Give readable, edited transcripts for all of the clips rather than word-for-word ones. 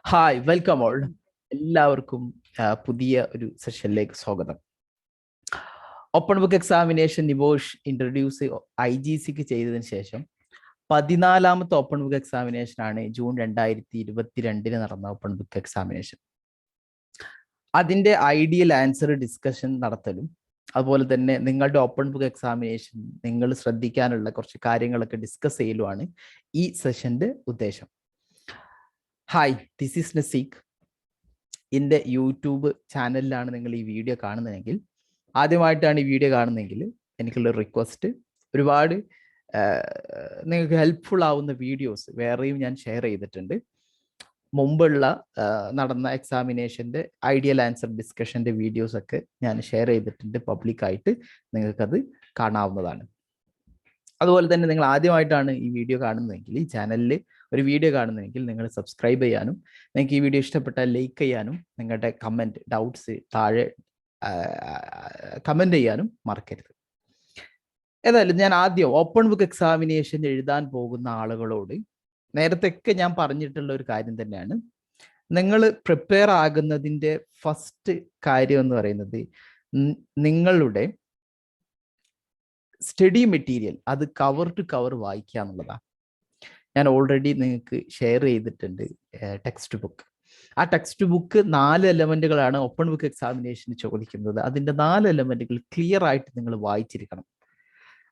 Hi welcome all. എല്ലാവർക്കും പുതിയ ഒരു സെഷനിലേക്ക് സ്വാഗതം. ഓപ്പൺ ബുക്ക് എക്സാമിനേഷൻ നിബോഷ് ഇൻട്രൊഡ്യൂസ് IGCക്ക് ചെയ്തതിന് ശേഷം 14ാമത്തെ ഓപ്പൺ ബുക്ക് എക്സാമിനേഷൻ ആണ് ജൂൺ 2022 നടന്ന ഓപ്പൺ ബുക്ക് എക്സാമിനേഷൻ. അതിന്റെ ഐഡിയൽ ആൻസർ ഡിസ്കഷൻ നടത്തലും അതുപോലെ തന്നെ നിങ്ങളുടെ ഓപ്പൺ ബുക്ക് എക്സാമിനേഷൻ നിങ്ങൾ ശ്രദ്ധിക്കാനുള്ള കുറച്ച് കാര്യങ്ങളൊക്കെ ഡിസ്കസ് ചെയ്യലുമാണ് ഈ സെഷന്റെ ഉദ്ദേശം. Hi, this is Naseek. എൻ്റെ യൂട്യൂബ് ചാനലിലാണ് നിങ്ങൾ ഈ വീഡിയോ കാണുന്നതെങ്കിൽ, ആദ്യമായിട്ടാണ് ഈ വീഡിയോ കാണുന്നതെങ്കിൽ എനിക്കുള്ള റിക്വസ്റ്റ്, ഒരുപാട് നിങ്ങൾക്ക് ഹെൽപ്ഫുൾ ആവുന്ന വീഡിയോസ് വേറെയും ഞാൻ ഷെയർ ചെയ്തിട്ടുണ്ട്. മുമ്പുള്ള നടന്ന എക്സാമിനേഷൻ്റെ ഐഡിയൽ ആൻസർ ഡിസ്കഷൻ്റെ വീഡിയോസ് ഒക്കെ ഞാൻ ഷെയർ ചെയ്തിട്ടുണ്ട് പബ്ലിക്കായിട്ട്, നിങ്ങൾക്കത് കാണാവുന്നതാണ്. അതുപോലെ തന്നെ നിങ്ങൾ ആദ്യമായിട്ടാണ് ഈ വീഡിയോ കാണുന്നതെങ്കിൽ, ഈ ചാനലിൽ ഒരു വീഡിയോ കാണുന്നതെങ്കിൽ നിങ്ങൾ സബ്സ്ക്രൈബ് ചെയ്യാനും, നിങ്ങൾക്ക് ഈ വീഡിയോ ഇഷ്ടപ്പെട്ടാൽ ലൈക്ക് ചെയ്യാനും, നിങ്ങളുടെ കമൻറ്റ് ഡൗട്ട്സ് താഴെ കമൻറ്റ് ചെയ്യാനും മറക്കരുത്. ഏതായാലും ഞാൻ ആദ്യം ഓപ്പൺ ബുക്ക് എക്സാമിനേഷൻ എഴുതാൻ പോകുന്ന ആളുകളോട് നേരത്തെയൊക്കെ ഞാൻ പറഞ്ഞിട്ടുള്ള ഒരു കാര്യം തന്നെയാണ്. നിങ്ങൾ പ്രിപ്പയർ ആകുന്നതിൻ്റെ ഫസ്റ്റ് കാര്യം എന്ന് പറയുന്നത് നിങ്ങളുടെ സ്റ്റഡി മെറ്റീരിയൽ അത് കവർ ടു കവർ വായിക്കുക എന്നുള്ളതാണ്. ഞാൻ ഓൾറെഡി നിങ്ങൾക്ക് ഷെയർ ചെയ്തിട്ടുണ്ട് ടെക്സ്റ്റ് ബുക്ക്. ആ ടെക്സ്റ്റ് ബുക്ക് 4 എലമെന്റുകളാണ് ഓപ്പൺ ബുക്ക് എക്സാമിനേഷന് ചോദിക്കുന്നത്. അതിൻ്റെ 4 എലമെന്റുകൾ ക്ലിയർ ആയിട്ട് നിങ്ങൾ വായിച്ചിരിക്കണം.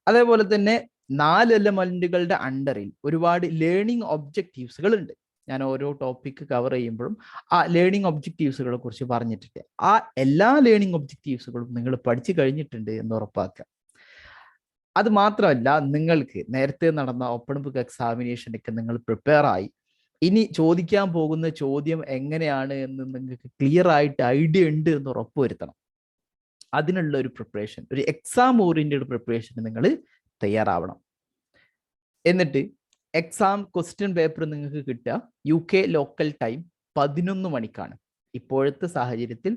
അതേപോലെ തന്നെ 4 എലമെന്റുകളുടെ അണ്ടറിൽ ഒരുപാട് ലേണിംഗ് ഒബ്ജക്റ്റീവ്സുകൾ ഉണ്ട്. ഞാൻ ഓരോ ടോപ്പിക്ക് കവർ ചെയ്യുമ്പോഴും ആ ലേണിംഗ് ഒബ്ജക്റ്റീവ്സുകളെ കുറിച്ച് പറഞ്ഞിട്ടുണ്ട്. ആ എല്ലാ ലേണിംഗ് ഒബ്ജക്റ്റീവ്സുകളും നിങ്ങൾ പഠിച്ചു കഴിഞ്ഞിട്ടുണ്ട് എന്ന് ഉറപ്പാക്കുക. അത് മാത്രമല്ല, നിങ്ങൾക്ക് നേരത്തെ നടന്ന ഓപ്പൺ ബുക്ക് എക്സാമിനേഷനൊക്കെ നിങ്ങൾ പ്രിപ്പയർ ആയി, ഇനി ചോദിക്കാൻ പോകുന്ന ചോദ്യം എങ്ങനെയാണ് എന്ന് നിങ്ങൾക്ക് ക്ലിയർ ആയിട്ട് ഐഡിയ ഉണ്ട് എന്ന് ഉറപ്പുവരുത്തണം. അതിനുള്ള ഒരു പ്രിപ്പറേഷൻ, ഒരു എക്സാം ഓറിയന്റഡ് പ്രിപ്പറേഷൻ നിങ്ങൾ തയ്യാറാവണം. എന്നിട്ട് എക്സാം ക്വസ്റ്റ്യൻ പേപ്പർ നിങ്ങൾക്ക് കിട്ടുക UK ലോക്കൽ ടൈം 11 മണിക്കാണ്. ഇപ്പോഴത്തെ സാഹചര്യത്തിൽ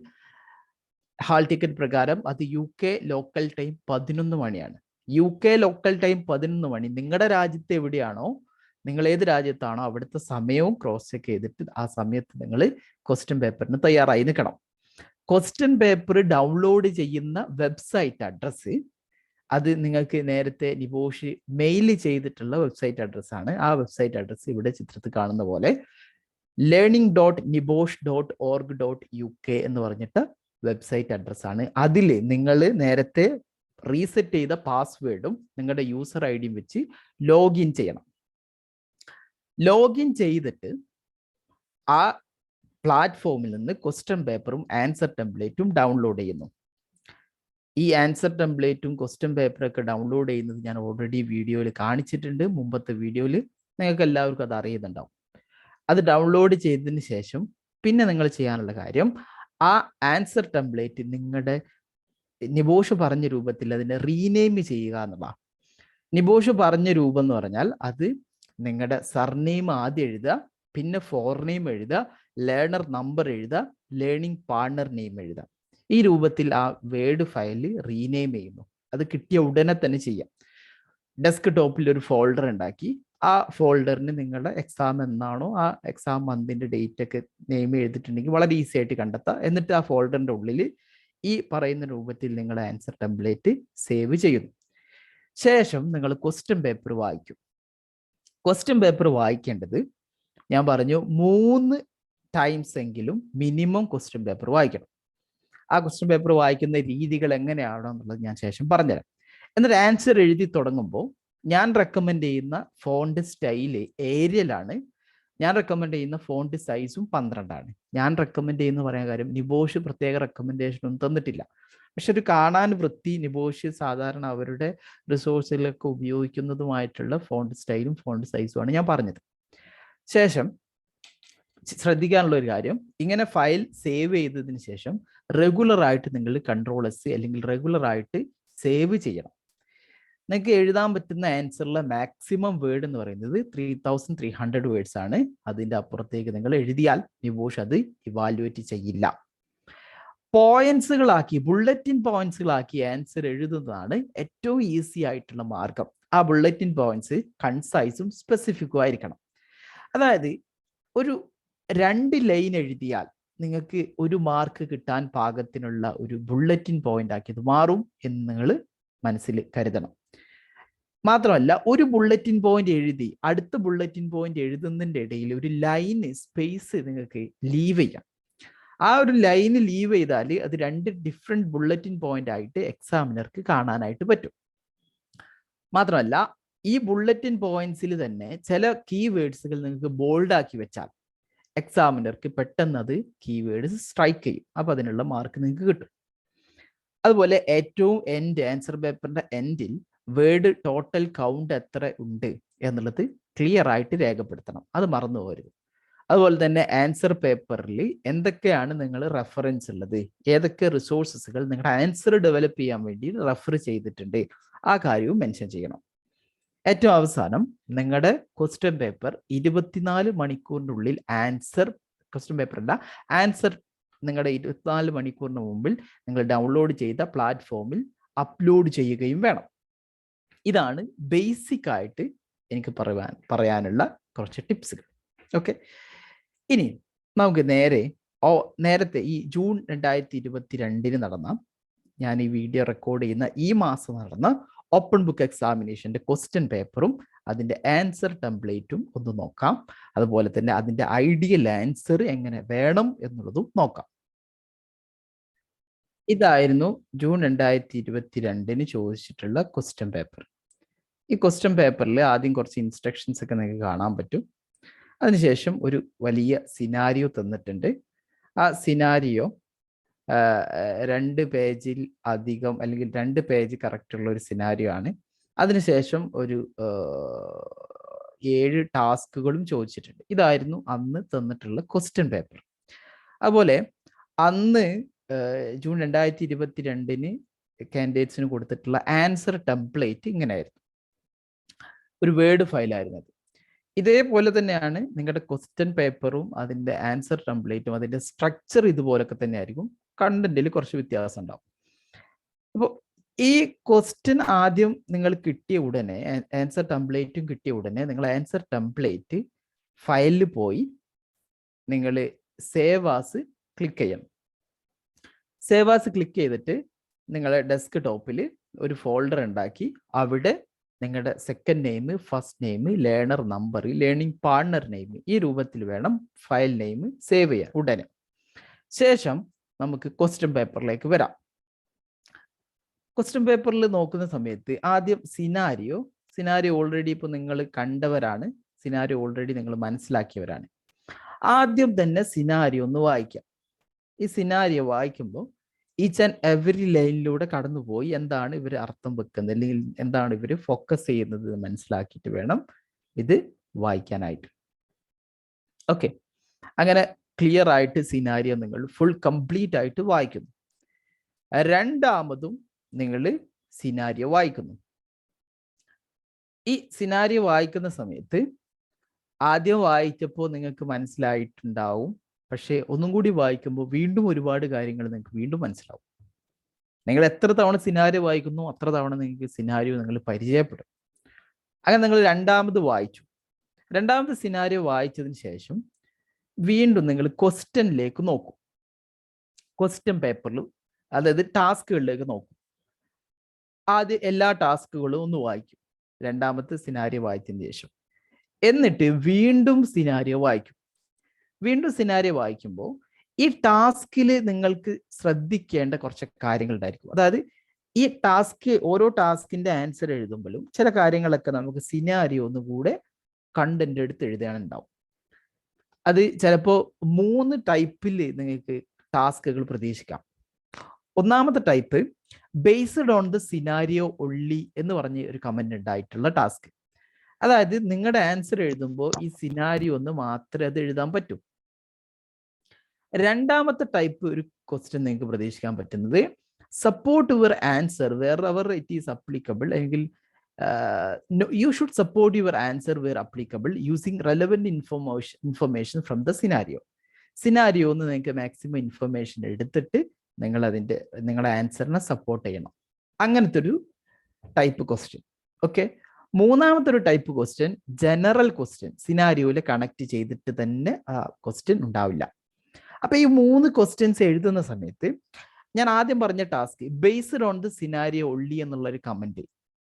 ഹാൾ ടിക്കറ്റ് പ്രകാരം അത് UK ലോക്കൽ ടൈം 11 മണിയാണ്. UK ലോക്കൽ ടൈം 11 മണി. നിങ്ങളുടെ രാജ്യത്ത് എവിടെയാണോ, നിങ്ങൾ ഏത് രാജ്യത്താണോ അവിടുത്തെ സമയവും ക്രോസ് ചെക്ക് ചെയ്തിട്ട് ആ സമയത്ത് നിങ്ങൾ ക്വസ്റ്റ്യൻ പേപ്പറിന് തയ്യാറായി നിൽക്കണം. ക്വസ്റ്റ്യൻ പേപ്പർ ഡൗൺലോഡ് ചെയ്യുന്ന വെബ്സൈറ്റ് അഡ്രസ്സ് അത് നിങ്ങൾക്ക് നേരത്തെ നിബോഷ് മെയിൽ ചെയ്തിട്ടുള്ള വെബ്സൈറ്റ് അഡ്രസ്സാണ്. ആ വെബ്സൈറ്റ് അഡ്രസ്സ് ഇവിടെ ചിത്രത്തിൽ കാണുന്ന പോലെ learning.nibosh.org.uk എന്ന് പറഞ്ഞിട്ട് വെബ്സൈറ്റ് അഡ്രസ്സാണ്. അതിൽ നിങ്ങൾ നേരത്തെ റീസെറ്റ് ചെയ്ത പാസ്വേഡും നിങ്ങളുടെ യൂസർ ഐഡിയും വെച്ച് ലോഗിൻ ചെയ്യണം. ലോഗിൻ ചെയ്തിട്ട് ആ പ്ലാറ്റ്ഫോമിൽ നിന്ന് ക്വസ്റ്റ്യൻ പേപ്പറും ആൻസർ ടെംപ്ലേറ്റും ഡൗൺലോഡ് ചെയ്യുന്നു. ഈ ആൻസർ ടെംപ്ലേറ്റും ക്വസ്റ്റ്യൻ പേപ്പറൊക്കെ ഡൗൺലോഡ് ചെയ്യുന്നത് ഞാൻ ഓൾറെഡി വീഡിയോയിൽ കാണിച്ചിട്ടുണ്ട്. മുമ്പത്തെ വീഡിയോയിൽ നിങ്ങൾക്ക് എല്ലാവർക്കും അത് അറിയുന്നുണ്ടാവും. അത് ഡൗൺലോഡ് ചെയ്തതിന് ശേഷം പിന്നെ നിങ്ങൾ ചെയ്യാനുള്ള കാര്യം, ആ ആൻസർ ടെംപ്ലേറ്റ് നിങ്ങളുടെ നിബോഷ് പറഞ്ഞ രൂപത്തിൽ അതിനെ റീനെയിം ചെയ്യുക എന്നുള്ളതാണ്. നിബോഷ് പറഞ്ഞ രൂപം എന്ന് പറഞ്ഞാൽ അത് നിങ്ങളുടെ സർനെയിം ആദ്യം എഴുതുക, പിന്നെ ഫോർനെയിം എഴുതുക, ലേണർ നമ്പർ എഴുതുക, ലേണിംഗ് പാർട്ണർ നെയിം എഴുതുക. ഈ രൂപത്തിൽ ആ വേർഡ് ഫയൽ റീനെയിം ചെയ്യുന്നു. അത് കിട്ടിയ ഉടനെ തന്നെ ചെയ്യാം. ഡെസ്ക് ടോപ്പിൽ ഒരു ഫോൾഡർ ഉണ്ടാക്കി ആ ഫോൾഡറിന് നിങ്ങളുടെ എക്സാം എന്നാണോ ആ എക്സാം മന്തിന്റെ ഡേറ്റ് ഒക്കെ നെയിം എഴുതിയിട്ടുണ്ടെങ്കിൽ വളരെ ഈസി ആയിട്ട് കണ്ടെത്താം. എന്നിട്ട് ആ ഫോൾഡറിന്റെ ഉള്ളിൽ ഈ പറയുന്ന രൂപത്തിൽ നിങ്ങളുടെ ആൻസർ ടെംപ്ലേറ്റ് സേവ് ചെയ്യുന്നു. ശേഷം നിങ്ങൾ ക്വസ്റ്റ്യൻ പേപ്പർ വായിക്കും. ക്വസ്റ്റ്യൻ പേപ്പർ വായിക്കേണ്ടത് ഞാൻ പറഞ്ഞു 3 ടൈംസ് എങ്കിലും മിനിമം ക്വസ്റ്റ്യൻ പേപ്പർ വായിക്കണം. ആ ക്വസ്റ്റ്യൻ പേപ്പർ വായിക്കുന്ന രീതികൾ എങ്ങനെയാണോ എന്നുള്ളത് ഞാൻ ശേഷം പറഞ്ഞുതരാം. എന്നിട്ട് ആൻസർ എഴുതി തുടങ്ങുമ്പോൾ ഞാൻ റെക്കമെൻഡ് ചെയ്യുന്ന ഫോണ്ട് സ്റ്റൈല് ഏരിയലാണ്. ഞാൻ റെക്കമെൻഡ് ചെയ്യുന്ന ഫോണ്ട് സൈസും 12 ആണ്. ഞാൻ റെക്കമെൻഡ് ചെയ്യുന്ന പറയാൻ കാര്യം, നിബോഷ് പ്രത്യേക റെക്കമെൻഡേഷൻ ഒന്നും തന്നിട്ടില്ല. പക്ഷെ ഒരു കാണാൻ വൃത്തി നിബോഷ് സാധാരണ അവരുടെ റിസോഴ്സിലൊക്കെ ഉപയോഗിക്കുന്നതുമായിട്ടുള്ള ഫോണ്ട് സ്റ്റൈലും ഫോണ്ട് സൈസുമാണ് ഞാൻ പറഞ്ഞത്. ശേഷം ശ്രദ്ധിക്കാനുള്ള ഒരു കാര്യം, ഇങ്ങനെ ഫയൽ സേവ് ചെയ്തതിന് ശേഷം റെഗുലർ ആയിട്ട് നിങ്ങൾ Ctrl+S അല്ലെങ്കിൽ റെഗുലർ ആയിട്ട് സേവ് ചെയ്യണം. നിങ്ങൾക്ക് എഴുതാൻ പറ്റുന്ന ആൻസറിലെ മാക്സിമം വേർഡ് എന്ന് പറയുന്നത് 3300 വേർഡ്സ് ആണ്. അതിൻ്റെ അപ്പുറത്തേക്ക് നിങ്ങൾ എഴുതിയാൽ നിബോഷ് അത് ഇവാലുവേറ്റ് ചെയ്യില്ല. പോയിന്റ്സുകളാക്കി, ബുള്ളറ്റിൻ പോയിന്റ്സുകളാക്കി ആൻസർ എഴുതുന്നതാണ് ഏറ്റവും ഈസി ആയിട്ടുള്ള മാർഗം. ആ ബുള്ളറ്റിൻ പോയിന്റ്സ് കൺസൈസും സ്പെസിഫിക്കും ആയിരിക്കണം. അതായത് ഒരു 2 ലൈൻ എഴുതിയാൽ നിങ്ങൾക്ക് 1 മാർക്ക് കിട്ടാൻ പാകത്തിനുള്ള ഒരു ബുള്ളറ്റിൻ പോയിന്റ് ആക്കി ഇത് മാറും എന്ന് നിങ്ങൾ മനസ്സിൽ കരുതണം. മാത്രമല്ല, ഒരു ബുള്ളറ്റിൻ പോയിന്റ് എഴുതി അടുത്ത ബുള്ളറ്റിൻ പോയിന്റ് എഴുതുന്നതിൻ്റെ ഇടയിൽ ഒരു ലൈൻ സ്പേസ് നിങ്ങൾക്ക് ലീവ് ചെയ്യാം. ആ ഒരു ലൈന് ലീവ് ചെയ്താൽ അത് 2 ഡിഫറെന്റ് ബുള്ളറ്റിൻ പോയിന്റ് ആയിട്ട് എക്സാമിനർക്ക് കാണാനായിട്ട് പറ്റും. മാത്രമല്ല, ഈ ബുള്ളറ്റിൻ പോയിന്റ്സിൽ തന്നെ ചില കീവേഡ്സുകൾ നിങ്ങൾക്ക് ബോൾഡ് ആക്കി വെച്ചാൽ എക്സാമിനർക്ക് പെട്ടെന്ന് അത് കീവേഡ്സ് സ്ട്രൈക്ക് ചെയ്യും. അപ്പൊ അതിനുള്ള മാർക്ക് നിങ്ങൾക്ക് കിട്ടും. അതുപോലെ ഏറ്റവും ആൻസർ പേപ്പറിന്റെ എൻഡിൽ വേർഡ് ടോട്ടൽ കൗണ്ട് എത്ര ഉണ്ട് എന്നുള്ളത് ക്ലിയർ ആയിട്ട് രേഖപ്പെടുത്തണം. അത് മറന്നു പോകരുത്. അതുപോലെ തന്നെ ആൻസർ പേപ്പറിൽ എന്തൊക്കെയാണ് നിങ്ങൾ റെഫറൻസ് ഉള്ളത്, ഏതൊക്കെ റിസോഴ്സസുകൾ നിങ്ങളുടെ ആൻസർ ഡെവലപ്പ് ചെയ്യാൻ വേണ്ടി റെഫർ ചെയ്തിട്ടുണ്ട്, ആ കാര്യവും മെൻഷൻ ചെയ്യണം. ഏറ്റവും അവസാനം നിങ്ങളുടെ ക്വസ്റ്റ്യൻ പേപ്പർ 24 മണിക്കൂറിനുള്ളിൽ ക്വസ്റ്റ്യൻ പേപ്പറല്ല ആൻസർ നിങ്ങളുടെ 24 മണിക്കൂറിന് മുമ്പിൽ നിങ്ങൾ ഡൗൺലോഡ് ചെയ്ത പ്ലാറ്റ്ഫോമിൽ അപ്ലോഡ് ചെയ്യുകയും വേണം. ഇതാണ് ബേസിക് ആയിട്ട് എനിക്ക് പറയാനുള്ള കുറച്ച് ടിപ്സുകൾ. ഓക്കെ, ഇനി നമുക്ക് നേരത്തെ ഈ ജൂൺ 2022 നടന്ന, ഞാൻ ഈ വീഡിയോ റെക്കോർഡ് ചെയ്യുന്ന ഈ മാസം നടന്ന ഓപ്പൺ ബുക്ക് എക്സാമിനേഷന്റെ ക്വസ്റ്റ്യൻ പേപ്പറും അതിന്റെ ആൻസർ ടെംപ്ലേറ്റും ഒന്ന് നോക്കാം. അതുപോലെ തന്നെ അതിന്റെ ഐഡിയൽ ആൻസർ എങ്ങനെ വേണം എന്നുള്ളതും നോക്കാം. ഇതായിരുന്നു ജൂൺ 2022 ചോദിച്ചിട്ടുള്ള ക്വസ്റ്റ്യൻ പേപ്പർ. ഈ ക്വസ്റ്റ്യൻ പേപ്പറിൽ ആദ്യം കുറച്ച് ഇൻസ്ട്രക്ഷൻസ് ഒക്കെ നിങ്ങൾക്ക് കാണാൻ പറ്റും. അതിനുശേഷം ഒരു വലിയ സിനാരിയോ തന്നിട്ടുണ്ട്. ആ സിനാരിയോ 2 പേജിൽ അധികം അല്ലെങ്കിൽ 2 പേജ് കറക്റ്റ് ഉള്ള ഒരു സിനാരിയോ ആണ്. അതിനുശേഷം ഒരു 7 ടാസ്കുകളും ചോദിച്ചിട്ടുണ്ട്. ഇതായിരുന്നു അന്ന് തന്നിട്ടുള്ള ക്വസ്റ്റ്യൻ പേപ്പർ. അതുപോലെ അന്ന് ജൂൺ 2022 കാൻഡിഡേറ്റ്സിന് കൊടുത്തിട്ടുള്ള ആൻസർ ടെംപ്ലേറ്റ് ഇങ്ങനെയായിരുന്നു. ഒരു വേർഡ് ഫയലായിരുന്നു അത്. ഇതേപോലെ തന്നെയാണ് നിങ്ങളുടെ ക്വസ്റ്റ്യൻ പേപ്പറും അതിന്റെ ആൻസർ ടെംപ്ലേറ്റും. അതിന്റെ സ്ട്രക്ചർ ഇതുപോലൊക്കെ തന്നെ ആയിരിക്കും. കണ്ടന്റിൽ കുറച്ച് വ്യത്യാസം ഉണ്ടാവും. അപ്പോൾ ഈ ക്വസ്റ്റ്യൻ ആദ്യം നിങ്ങൾ കിട്ടിയ ഉടനെ, ആൻസർ ടെംപ്ലേറ്റും കിട്ടിയ ഉടനെ നിങ്ങൾ ആൻസർ ടെംപ്ലേറ്റ് ഫയലിൽ പോയി നിങ്ങൾ സേവ് ആസ് ക്ലിക്ക് ചെയ്യണം. സേവ് ആസ് ക്ലിക്ക് ചെയ്തിട്ട് നിങ്ങളെ ഡെസ്ക് ടോപ്പിൽ ഒരു ഫോൾഡർ ഉണ്ടാക്കി അവിടെ നിങ്ങളുടെ second name, first name, learner number, learning partner name, ഈ രൂപത്തിൽ വേണം ഫയൽ നെയിം സേവ് ചെയ്യാൻ ഉടനെ. ശേഷം നമുക്ക് ക്വസ്റ്റ്യൻ പേപ്പറിലേക്ക് വരാം. ക്വസ്റ്റ്യൻ പേപ്പറിൽ നോക്കുന്ന സമയത്ത് ആദ്യം സിനാരിയോ ഓൾറെഡി ഇപ്പോൾ നിങ്ങൾ കണ്ടവരാണ്, സിനാരിയോ ഓൾറെഡി നിങ്ങൾ മനസ്സിലാക്കിയവരാണ്. ആദ്യം തന്നെ സിനാരിയോ ഒന്ന് വായിക്കാം. ഈ സിനാരിയോ വായിക്കുമ്പോൾ ഈച്ച് ആൻഡ് എവറി ലൈനിലൂടെ കടന്നുപോയി എന്താണ് ഇവർ അർത്ഥം വെക്കുന്നത് അല്ലെങ്കിൽ എന്താണ് ഇവർ ഫോക്കസ് ചെയ്യുന്നത് മനസ്സിലാക്കിയിട്ട് വേണം ഇത് വായിക്കാനായിട്ട്. ഓക്കെ, അങ്ങനെ ക്ലിയർ ആയിട്ട് സിനാരിയോ നിങ്ങൾ ഫുൾ കംപ്ലീറ്റ് ആയിട്ട് വായിക്കുന്നു. രണ്ടാമതും നിങ്ങൾ സിനാരിയോ വായിക്കുന്നു. ഈ സിനാരിയോ വായിക്കുന്ന സമയത്ത് ആദ്യം വായിച്ചപ്പോൾ നിങ്ങൾക്ക് മനസ്സിലായിട്ടുണ്ടാവും, പക്ഷേ ഒന്നും കൂടി വായിക്കുമ്പോൾ വീണ്ടും ഒരുപാട് കാര്യങ്ങൾ നിങ്ങൾക്ക് വീണ്ടും മനസ്സിലാവും. നിങ്ങൾ എത്ര തവണ സിനാരിയോ വായിക്കുന്നു അത്ര തവണ നിങ്ങൾക്ക് സിനാരിയോ നിങ്ങൾ പരിചയപ്പെടും. അങ്ങനെ നിങ്ങൾ രണ്ടാമത് വായിച്ചു. രണ്ടാമത് സിനാരിയോ വായിച്ചതിന് ശേഷം വീണ്ടും നിങ്ങൾ ക്വസ്റ്റ്യനിലേക്ക് നോക്കും. ക്വസ്റ്റ്യൻ പേപ്പറിൽ, അതായത് ടാസ്കുകളിലേക്ക് നോക്കും. ആദ്യം എല്ലാ ടാസ്കുകളും ഒന്ന് വായിക്കും രണ്ടാമത്തെ സിനാരിയോ വായിച്ചതിന് ശേഷം. എന്നിട്ട് വീണ്ടും സിനാരിയോ വായിക്കും. വീണ്ടും സിനാരിയോ വായിക്കുമ്പോൾ ഈ ടാസ്കിൽ നിങ്ങൾക്ക് ശ്രദ്ധിക്കേണ്ട കുറച്ച് കാര്യങ്ങൾ ഉണ്ടായിരിക്കും. അതായത് ഈ ഓരോ ടാസ്കിന്റെ ആൻസർ എഴുതുമ്പോഴും ചില കാര്യങ്ങളൊക്കെ നമുക്ക് സിനാരിയോ ഒന്നുകൂടെ കണ്ടന്റ് എടുത്ത് എഴുതാനുണ്ടാവും. അത് ചിലപ്പോൾ 3 ടൈപ്പിൽ നിങ്ങൾക്ക് ടാസ്കുകൾ പ്രതീക്ഷിക്കാം. ഒന്നാമത്തെ type based on the scenario only എന്ന് പറഞ്ഞ് ഒരു കമന്റ് ഉണ്ടായിട്ടുള്ള ടാസ്ക്. അതായത് നിങ്ങളുടെ ആൻസർ എഴുതുമ്പോൾ ഈ സിനാരിയോ ഒന്ന് മാത്രമേ അത് എഴുതാൻ പറ്റൂ. രണ്ടാമത്തെ ടൈപ്പ് ഒരു ക്വസ്റ്റ്യൻ നിങ്ങൾക്ക് പ്രതീക്ഷിക്കാൻ പറ്റുന്നത് support your answer wherever it is applicable, അല്ലെങ്കിൽ you should support your answer where applicable using relevant information from the scenario. Scenario എന്ന് നിങ്ങൾക്ക് മാക്സിമം ഇൻഫർമേഷൻ എടുത്തിട്ട് നിങ്ങളുടെ ആൻസറിനെ സപ്പോർട്ട് ചെയ്യണം. അങ്ങനത്തെ ഒരു ടൈപ്പ് ക്വസ്റ്റ്യൻ. ഓക്കെ, മൂന്നാമത്തെ ഒരു ടൈപ്പ് ക്വസ്റ്റ്യൻ ജനറൽ ക്വസ്റ്റ്യൻ, സിനാരിയോയിൽ കണക്ട് ചെയ്തിട്ട് തന്നെ ആ ക്വസ്റ്റ്യൻ ഉണ്ടാവില്ല. അപ്പൊ ഈ 3 ക്വസ്റ്റ്യൻസ് എഴുതുന്ന സമയത്ത് ഞാൻ ആദ്യം പറഞ്ഞ task based on the scenario only എന്നുള്ള ഒരു കമന്റ്,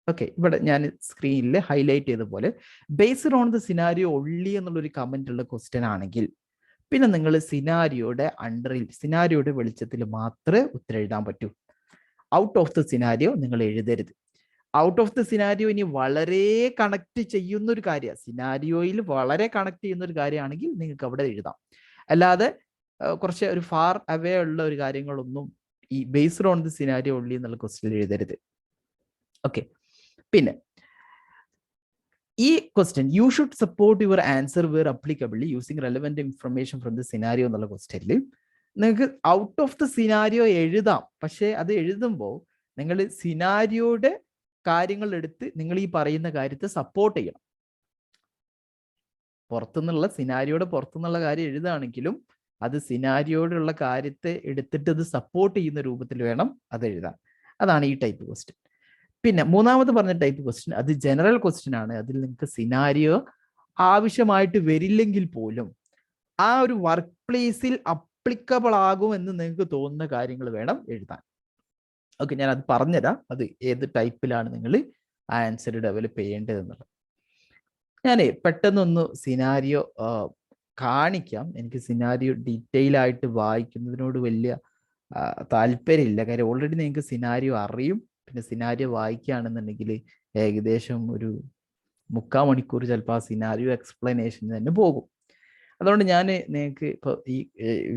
ഓക്കെ, ഇവിടെ ഞാൻ സ്ക്രീനിൽ ഹൈലൈറ്റ് ചെയ്ത പോലെ based on the scenario only എന്നുള്ള ഒരു കമന്റ് ഉള്ള ക്വസ്റ്റ്യൻ ആണെങ്കിൽ പിന്നെ നിങ്ങൾ സിനാരിയോയുടെ അണ്ടറിൽ, സിനാരിയോയുടെ വെളിച്ചത്തിൽ മാത്രമേ ഉത്തരം എഴുതാൻ പറ്റൂ. ഔട്ട് ഓഫ് ദി സിനാരിയോ നിങ്ങൾ എഴുതരുത്. ഔട്ട് ഓഫ് ദി സിനാരിയോ ഇനി വളരെ കണക്ട് ചെയ്യുന്ന ഒരു കാര്യം, സിനാരിയോയിൽ വളരെ കണക്ട് ചെയ്യുന്ന ഒരു കാര്യമാണെങ്കിൽ നിങ്ങൾക്ക് അവിടെ എഴുതാം. അല്ലാതെ കുറച്ച് ഒരു ഫാർ അവേ ഉള്ള ഒരു കാര്യങ്ങളൊന്നും ഈ based on the scenario only എന്നുള്ള ക്വസ്റ്റ്യൻ എഴുതരുത്. ഓക്കെ, പിന്നെ ഈ question you should support your answer where applicably using relevant information from the scenario എന്നുള്ള ക്വസ്റ്റ്യനിൽ നിങ്ങൾക്ക് ഔട്ട് ഓഫ് ദി സിനാരിയോ എഴുതാം. പക്ഷേ അത് എഴുതുമ്പോൾ നിങ്ങൾ സിനാരിയോയുടെ കാര്യങ്ങൾ എടുത്ത് നിങ്ങൾ ഈ പറയുന്ന കാര്യത്തെ സപ്പോർട്ട് ചെയ്യണം. പുറത്തുനിന്നുള്ള സിനാരിയോയുടെ പുറത്തുനിന്നുള്ള കാര്യം എഴുതുകയാണെങ്കിലും അത് സിനാരിയോടുള്ള കാര്യത്തെ എടുത്തിട്ട് അത് സപ്പോർട്ട് ചെയ്യുന്ന രൂപത്തിൽ വേണം അത് എഴുതാൻ. അതാണ് ഈ ടൈപ്പ് ക്വസ്റ്റ്യൻ. പിന്നെ മൂന്നാമത് പറഞ്ഞ ടൈപ്പ് ക്വസ്റ്റ്യൻ അത് ജനറൽ ക്വസ്റ്റ്യൻ ആണ്. അതിൽ നിങ്ങൾക്ക് സിനാരിയോ ആവശ്യമായിട്ട് വരില്ലെങ്കിൽ പോലും ആ ഒരു വർക്ക് പ്ലേസിൽ അപ്ലിക്കബിൾ ആകും എന്ന് നിങ്ങൾക്ക് തോന്നുന്ന കാര്യങ്ങൾ വേണം എഴുതാൻ. ഓക്കെ, ഞാൻ അത് പറഞ്ഞുതരാം, അത് ഏത് ടൈപ്പിലാണ് നിങ്ങൾ ആൻസർ ഡെവലപ്പ് ചെയ്യേണ്ടതെന്നുള്ളത്. ഞാൻ പെട്ടെന്നൊന്ന് സിനാരിയോ കാണിക്കാം. എനിക്ക് സിനാരിയോ ഡീറ്റെയിൽ ആയിട്ട് വായിക്കുന്നതിനോട് വലിയ താല്പര്യമില്ല. കാര്യം ഓൾറെഡി നിങ്ങൾക്ക് സിനാരിയോ അറിയും. പിന്നെ സിനാരിയോ വായിക്കുകയാണെന്നുണ്ടെങ്കിൽ ഏകദേശം ഒരു 3/4 മണിക്കൂർ ചിലപ്പോൾ ആ സിനാരിയോ എക്സ്പ്ലനേഷൻ തന്നെ പോകും. അതുകൊണ്ട് ഞാൻ നിങ്ങൾക്ക് ഇപ്പോൾ ഈ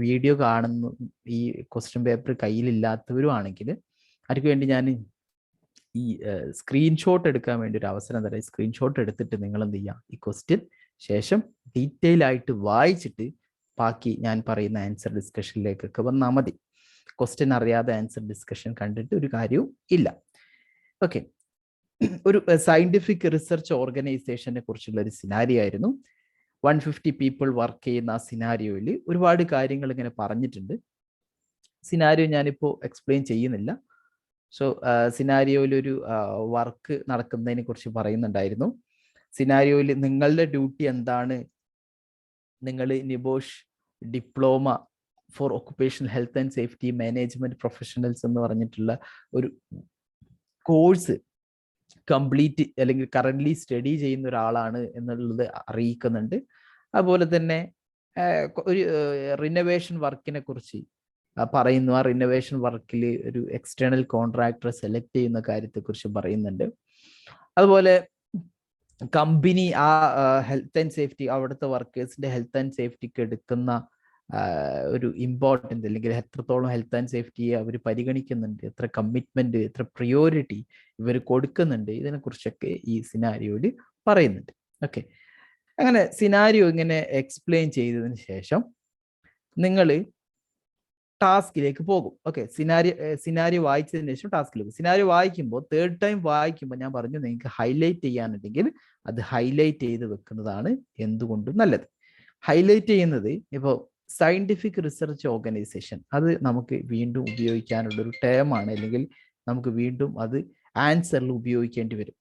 വീഡിയോ കാണുന്ന ഈ ക്വസ്റ്റ്യൻ പേപ്പർ കയ്യിലില്ലാത്തവരും ആണെങ്കിൽ അവർക്ക് വേണ്ടി ഞാൻ ഈ സ്ക്രീൻഷോട്ട് എടുക്കാൻ വേണ്ടി ഒരു അവസരം തരാം. സ്ക്രീൻഷോട്ട് എടുത്തിട്ട് നിങ്ങൾ എന്ത് ചെയ്യുക, ഈ ക്വസ്റ്റ്യൻ ശേഷം ഡീറ്റെയിൽ ആയിട്ട് വായിച്ചിട്ട് ബാക്കി ഞാൻ പറയുന്ന ആൻസർ ഡിസ്കഷനിലേക്കൊക്കെ വന്നാൽ മതി. ക്വസ്റ്റ്യൻ അറിയാതെ ആൻസർ ഡിസ്കഷൻ കണ്ടിട്ട് ഒരു കാര്യവും ഇല്ല. ഓക്കെ, ഒരു സയന്റിഫിക് റിസർച്ച് ഓർഗനൈസേഷനെ കുറിച്ചുള്ള ഒരു സിനാരിയോ ആയിരുന്നു. 150 പീപ്പിൾ വർക്ക് ചെയ്യുന്ന ആ സിനാരിയോയിൽ ഒരുപാട് കാര്യങ്ങൾ ഇങ്ങനെ പറഞ്ഞിട്ടുണ്ട്. സിനാരിയോ ഞാനിപ്പോൾ എക്സ്പ്ലെയിൻ ചെയ്യുന്നില്ല. സോ സിനാരിയോയിൽ ഒരു വർക്ക് നടക്കുന്നതിനെ കുറിച്ച് പറയുന്നുണ്ടായിരുന്നു. സിനാരിയോയിൽ നിങ്ങളുടെ ഡ്യൂട്ടി എന്താണ്, നിങ്ങൾ NEBOSH diploma for occupational health and safety management professionals എന്ന് പറഞ്ഞിട്ടുള്ള ഒരു കോഴ്സ് കംപ്ലീറ്റ് അല്ലെങ്കിൽ കറന്റ്ലി സ്റ്റഡി ചെയ്യുന്ന ഒരാളാണ് എന്നുള്ളത് അറിയിക്കുന്നുണ്ട്. അതുപോലെ തന്നെ ഒരു റിനോവേഷൻ വർക്കിനെ കുറിച്ച് പറയുന്നു. ആ റിനോവേഷൻ വർക്കിൽ ഒരു എക്സ്റ്റേണൽ കോൺട്രാക്ടറെ സെലക്ട് ചെയ്യുന്ന കാര്യത്തെക്കുറിച്ച് പറയുന്നുണ്ട്. അതുപോലെ കമ്പനി ആ ഹെൽത്ത് ആൻഡ് സേഫ്റ്റി, അവിടുത്തെ വർക്കേഴ്സിന്റെ ഹെൽത്ത് ആൻഡ് സേഫ്റ്റിക്ക് എടുക്കുന്ന ഒരു ഇമ്പോർട്ടൻസ് അല്ലെങ്കിൽ എത്രത്തോളം ഹെൽത്ത് ആൻഡ് സേഫ്റ്റിയെ അവർ പരിഗണിക്കുന്നുണ്ട്, എത്ര കമ്മിറ്റ്മെന്റ്, എത്ര പ്രിയോറിറ്റി ഇവർ കൊടുക്കുന്നുണ്ട്, ഇതിനെക്കുറിച്ചൊക്കെ ഈ സിനാരിയോയിൽ പറയുന്നുണ്ട്. ഓക്കെ, അങ്ങനെ സിനാരിയോ ഇങ്ങനെ എക്സ്പ്ലെയിൻ ചെയ്തതിന് ശേഷം നിങ്ങൾ ടാസ്കിലേക്ക് പോകും. ഓക്കെ, സിനാരിയോ വായിച്ചതിന് ശേഷം ടാസ്കിലേക്ക്. സിനാരിയോ വായിക്കുമ്പോൾ തേർഡ് ടൈം വായിക്കുമ്പോൾ ഞാൻ പറഞ്ഞു നിങ്ങൾക്ക് ഹൈലൈറ്റ് ചെയ്യാനുണ്ടെങ്കിൽ അത് ഹൈലൈറ്റ് ചെയ്ത് വെക്കുന്നതാണ് എന്തുകൊണ്ടും നല്ലത്. ഹൈലൈറ്റ് ചെയ്യുന്നത് ഇപ്പോൾ സയന്റിഫിക് റിസർച്ച് ഓർഗനൈസേഷൻ, അത് നമുക്ക് വീണ്ടും ഉപയോഗിക്കാനുള്ളൊരു ടേമാണ്, അല്ലെങ്കിൽ നമുക്ക് വീണ്ടും അത് ആൻസറിൽ ഉപയോഗിക്കേണ്ടി വരും.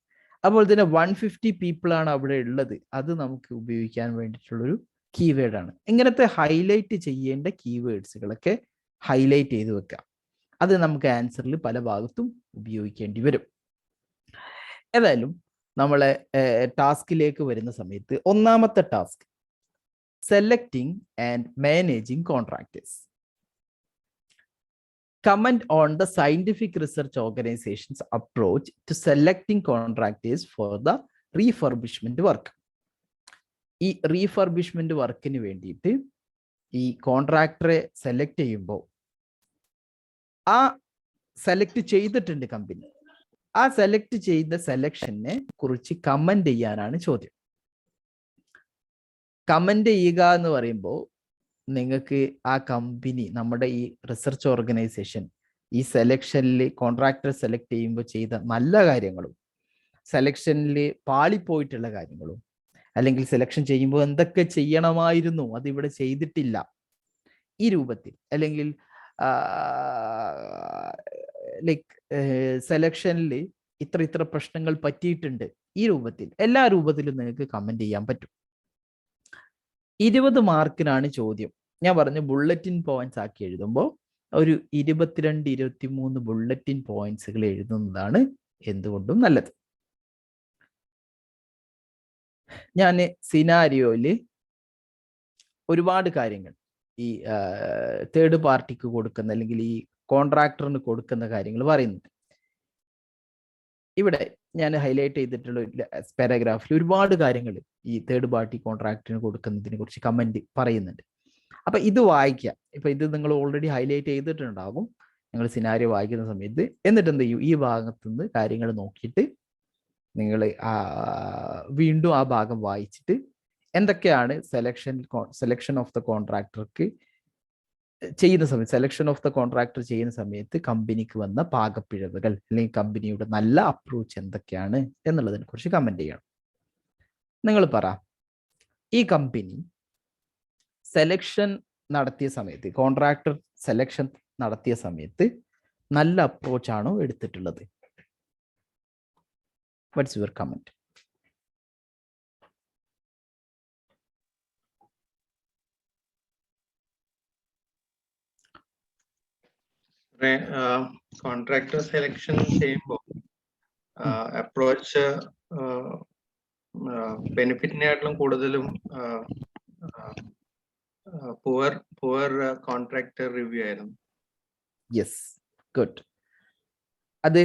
അതുപോലെ തന്നെ 150 പീപ്പിളാണ് അവിടെ ഉള്ളത്, അത് നമുക്ക് ഉപയോഗിക്കാൻ വേണ്ടിയിട്ടുള്ളൊരു കീവേഡാണ്. ഇങ്ങനത്തെ ഹൈലൈറ്റ് ചെയ്യേണ്ട കീവേഡ്സുകളൊക്കെ ഹൈലൈറ്റ് ചെയ്ത് വെക്കുക. അത് നമുക്ക് ആൻസറിൽ പല ഭാഗത്തും ഉപയോഗിക്കേണ്ടി വരും. ഏതായാലും നമ്മളെ ടാസ്കിലേക്ക് വരുന്ന സമയത്ത് ഒന്നാമത്തെ task selecting and managing contractors. Comment on the scientific research organisation's approach to selecting contractors for the refurbishment work. ഈ റീഫർബിഷ്മെന്റ് വർക്കിന് വേണ്ടിയിട്ട് ഈ കോൺട്രാക്ടറെ സെലക്ട് ചെയ്യുമ്പോൾ ആ സെലക്ട് ചെയ്തിട്ടുണ്ട് കമ്പനി, ആ സെലക്ട് ചെയ്ത സെലക്ഷനെ കുറിച്ച് കമന്റ് ചെയ്യാനാണ് ചോദ്യം. കമന്റ് ചെയ്യുക എന്ന് പറയുമ്പോൾ നിങ്ങൾക്ക് ആ കമ്പനി, നമ്മുടെ ഈ റിസർച്ച് ഓർഗനൈസേഷൻ ഈ സെലക്ഷനിൽ കോൺട്രാക്ടർ സെലക്ട് ചെയ്യുമ്പോൾ ചെയ്ത നല്ല കാര്യങ്ങളും സെലക്ഷനിൽ പാളിപ്പോയിട്ടുള്ള കാര്യങ്ങളും, അല്ലെങ്കിൽ സെലക്ഷൻ ചെയ്യുമ്പോൾ എന്തൊക്കെ ചെയ്യണമായിരുന്നു അതിവിടെ ചെയ്തിട്ടില്ല, ഈ രൂപത്തിൽ, അല്ലെങ്കിൽ ലൈക്ക് സെലക്ഷനിൽ ഇത്ര പ്രശ്നങ്ങൾ പറ്റിയിട്ടുണ്ട്, ഈ രൂപത്തിൽ എല്ലാ രൂപത്തിലും നിങ്ങൾക്ക് കമന്റ് ചെയ്യാൻ പറ്റും. 20 മാർക്കിനാണ് ചോദ്യം. ഞാൻ പറഞ്ഞു ബുള്ളറ്റിൻ പോയിന്റ്സ് ആക്കി എഴുതുമ്പോൾ ഒരു 22-23 ബുള്ളറ്റിൻ പോയിന്റ്സുകൾ എഴുതുന്നതാണ് എന്തുകൊണ്ടും നല്ലത്. ഞാൻ സിനാരിയോയില് ഒരുപാട് കാര്യങ്ങൾ ഈ തേർഡ് പാർട്ടിക്ക് കൊടുക്കുന്ന അല്ലെങ്കിൽ ഈ കോൺട്രാക്ടറിന് കൊടുക്കുന്ന കാര്യങ്ങൾ പറയുന്നുണ്ട്. ഇവിടെ ഞാൻ ഹൈലൈറ്റ് ചെയ്തിട്ടുള്ള പാരഗ്രാഫിൽ ഒരുപാട് കാര്യങ്ങൾ ഈ തേർഡ് പാർട്ടി കോൺട്രാക്ടിന് കൊടുക്കുന്നതിനെ കുറിച്ച് കമന്റ് പറയുന്നുണ്ട്. അപ്പൊ ഇത് വായിക്കാം. ഇപ്പൊ ഇത് നിങ്ങൾ ഓൾറെഡി ഹൈലൈറ്റ് ചെയ്തിട്ടുണ്ടാകും നിങ്ങൾ സിനാരിയോ വായിക്കുന്ന സമയത്ത്. എന്നിട്ട് എന്ത് ചെയ്യും, ഈ ഭാഗത്തു നിന്ന് കാര്യങ്ങൾ നോക്കിയിട്ട് നിങ്ങൾ വീണ്ടും ആ ഭാഗം വായിച്ചിട്ട് എന്തൊക്കെയാണ് സെലക്ഷൻ ഓഫ് ദ കോൺട്രാക്ടർക്ക് ചെയ്യുന്ന സമയത്ത്, സെലക്ഷൻ ഓഫ് ദ കോൺട്രാക്ടർ ചെയ്യുന്ന സമയത്ത് കമ്പനിക്ക് വന്ന പാകപ്പിഴവുകൾ അല്ലെങ്കിൽ കമ്പനിയുടെ നല്ല അപ്രോച്ച് എന്തൊക്കെയാണ് എന്നുള്ളതിനെ കുറിച്ച് കമന്റ് ചെയ്യണം. നിങ്ങൾ പറ, ഈ കമ്പനി സെലക്ഷൻ നടത്തിയ സമയത്ത്, കോൺട്രാക്ടർ സെലക്ഷൻ നടത്തിയ സമയത്ത് നല്ല അപ്രോച്ച് ആണോ എടുത്തിട്ടുള്ളത്? What's your comment? Contractor selection ചെയ്യുമ്പോൾ അപ്രോച്ച് ബെനിഫിറ്റിനെക്കാട്ടിലും കൂടുതലും പുവർ കോൺട്രാക്ടർ റിവ്യൂ ആയിരുന്നു. Yes, good. അത്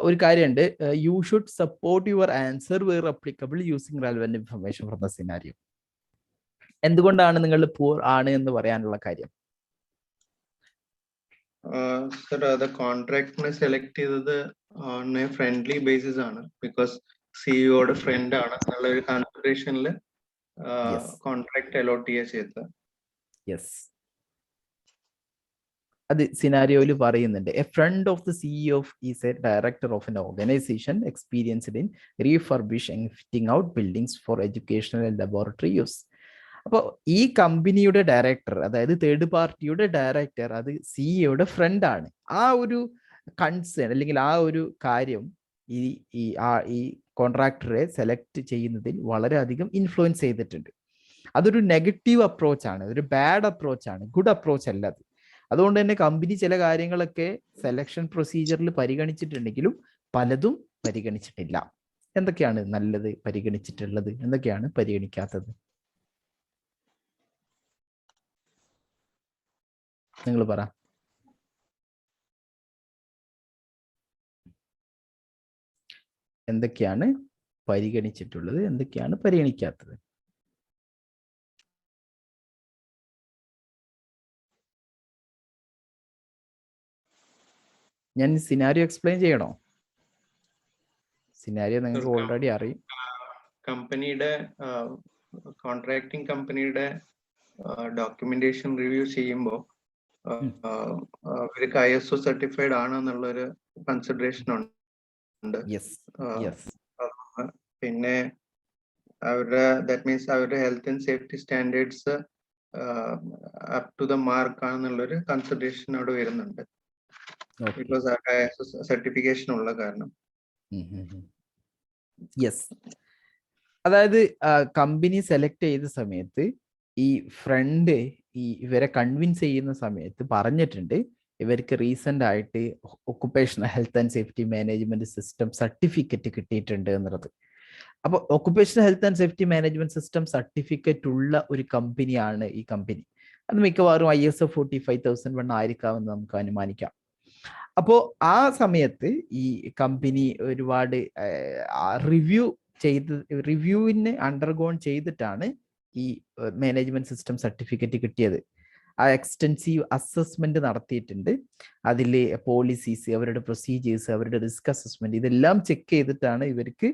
ഒരു കാര്യമുണ്ട്, you should support your answer where applicable using relevant information from the scenario. എന്തുകൊണ്ടാണ് നിങ്ങൾ പുവർ ആണ് എന്ന് പറയാനുള്ള കാര്യം? സർ, അത് കോൺട്രാക്ടിനെ സെലക്ട് ചെയ്തത് ഓൺ എ ഫ്രണ്ട്ലി ബേസിസ് ആണ്. ബിക്കോസ് സിഇഒയുടെ ഫ്രണ്ട് ആണ് എന്നുള്ള ഒരു കൺസിഡറേഷനിൽ കോൺട്രാക്ട് അലോട്ട് ചെയ്യുക ചെയ്തത്. യെസ്, അത് സിനാരിയോയിൽ പറയുന്നുണ്ട്. A friend of the CEO is A director of an organisation experienced in refurbish and fitting out buildings four educational and laboratory use. അപ്പോൾ ഈ കമ്പനിയുടെ ഡയറക്ടർ, അതായത് തേർഡ് പാർട്ടിയുടെ ഡയറക്ടർ, അത് സിഇഒയുടെ ഫ്രണ്ടാണ്. ആ ഒരു കൺസേൺ അല്ലെങ്കിൽ ആ ഒരു കാര്യം ഈ കോൺട്രാക്ടറെ സെലക്ട് ചെയ്യുന്നതിൽ വളരെയധികം ഇൻഫ്ലുവൻസ് ചെയ്തിട്ടുണ്ട്. അതൊരു നെഗറ്റീവ് അപ്രോച്ചാണ്, ഒരു ബാഡ് അപ്രോച്ചാണ്, ഗുഡ് അപ്രോച്ച് അല്ല അത്. അതുകൊണ്ട് തന്നെ കമ്പനി ചില കാര്യങ്ങളൊക്കെ സെലക്ഷൻ പ്രൊസീജിയറിൽ പരിഗണിച്ചിട്ടുണ്ടെങ്കിലും പലതും പരിഗണിച്ചിട്ടില്ല. എന്തൊക്കെയാണ് നല്ലത് പരിഗണിച്ചിട്ടുള്ളത്, എന്തൊക്കെയാണ് പരിഗണിക്കാത്തത്? നിങ്ങൾ പറ. എന്തൊക്കെയാണ് പരിഗണിച്ചിട്ടുള്ളത്, എന്തൊക്കെയാണ് പരിഗണിക്കാത്തത്? ഞാൻ സിനാരിയോ എക്സ്പ്ലെയിൻ ചെയ്യണോ? സിനാരിയോ നിങ്ങൾക്ക് ഓൾറെഡി അറിയും. കമ്പനിയുടെ കോൺട്രാക്ടിങ് കമ്പനിയുടെ ഡോക്യുമെന്റേഷൻ റിവ്യൂ ചെയ്യുമ്പോൾ അവർക്ക് ISO സർട്ടിഫൈഡ് ആണെന്നുള്ളൊരു കൺസിഡറേഷൻ ഉണ്ട്. പിന്നെ അവരുടെ ദാറ്റ് മീൻസ് അവരുടെ health and safety standards up to the mark ആണെന്നുള്ളൊരു കൺസിഡറേഷൻ അവിടെ വരുന്നുണ്ട്. ബിക്കോസ് അവരുടെ ISO സർട്ടിഫിക്കേഷൻ ഉള്ള കാരണം. യെസ്, അതായത് കമ്പനി സെലക്ട് ചെയ്ത സമയത്ത് ഈ ഫ്രണ്ട് ഇവരെ കൺവിൻസ് ചെയ്യുന്ന സമയത്ത് പറഞ്ഞിട്ടുണ്ട് ഇവർക്ക് റീസെന്റ് ആയിട്ട് occupational health and safety management system certificate കിട്ടിയിട്ടുണ്ട് എന്നുള്ളത്. അപ്പോൾ occupational health and safety management system certificate ഉള്ള ഒരു കമ്പനിയാണ് ഈ കമ്പനി. അത് മിക്കവാറും ISO 45001 ആയിരിക്കാമെന്ന് നമുക്ക് അനുമാനിക്കാം. അപ്പോൾ ആ സമയത്ത് ഈ കമ്പനി ഒരുപാട് റിവ്യൂവിന് അണ്ടർഗോൺ ചെയ്തിട്ടാണ് ഈ മാനേജ്മെന്റ് സിസ്റ്റം സർട്ടിഫിക്കറ്റ് കിട്ടിയത്. ആ എക്സ്റ്റെൻസീവ് അസസ്മെന്റ് നടത്തിയിട്ടുണ്ട്. അതിൽ പോളിസീസ്, അവരുടെ പ്രൊസീജിയേഴ്സ്, അവരുടെ റിസ്ക് അസസ്മെന്റ് ഇതെല്ലാം ചെക്ക് ചെയ്തിട്ടാണ് ഇവർക്ക്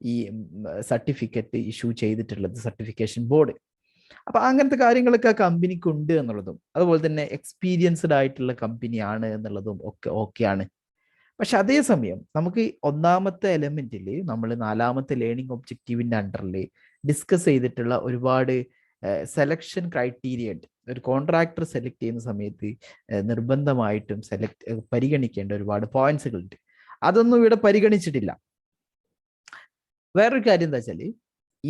ഈ സർട്ടിഫിക്കറ്റ് ഇഷ്യൂ ചെയ്തിട്ടുള്ളത്, സർട്ടിഫിക്കേഷൻ ബോർഡ്. അപ്പൊ അങ്ങനത്തെ കാര്യങ്ങളൊക്കെ ആ കമ്പനിക്ക് ഉണ്ട് എന്നുള്ളതും, അതുപോലെ തന്നെ എക്സ്പീരിയൻസ്ഡ് ആയിട്ടുള്ള കമ്പനിയാണ് എന്നുള്ളതും ഒക്കെ ഓക്കെയാണ്. പക്ഷെ അതേസമയം നമുക്ക് ഒന്നാമത്തെ എലമെന്റിൽ നമ്മൾ 4ാമത്തെ ലേണിംഗ് ഒബ്ജക്റ്റീവിന്റെ അണ്ടറിൽ ഡിസ്കസ് ചെയ്തിട്ടുള്ള ഒരുപാട് സെലക്ഷൻ ക്രൈറ്റീരിയ ഉണ്ട്. ഒരു കോൺട്രാക്ടർ സെലക്ട് ചെയ്യുന്ന സമയത്ത് നിർബന്ധമായിട്ടും പരിഗണിക്കേണ്ട ഒരുപാട് പോയിന്റ്സുകളുണ്ട്. അതൊന്നും ഇവിടെ പരിഗണിച്ചിട്ടില്ല. വേറൊരു കാര്യം എന്താ വെച്ചാൽ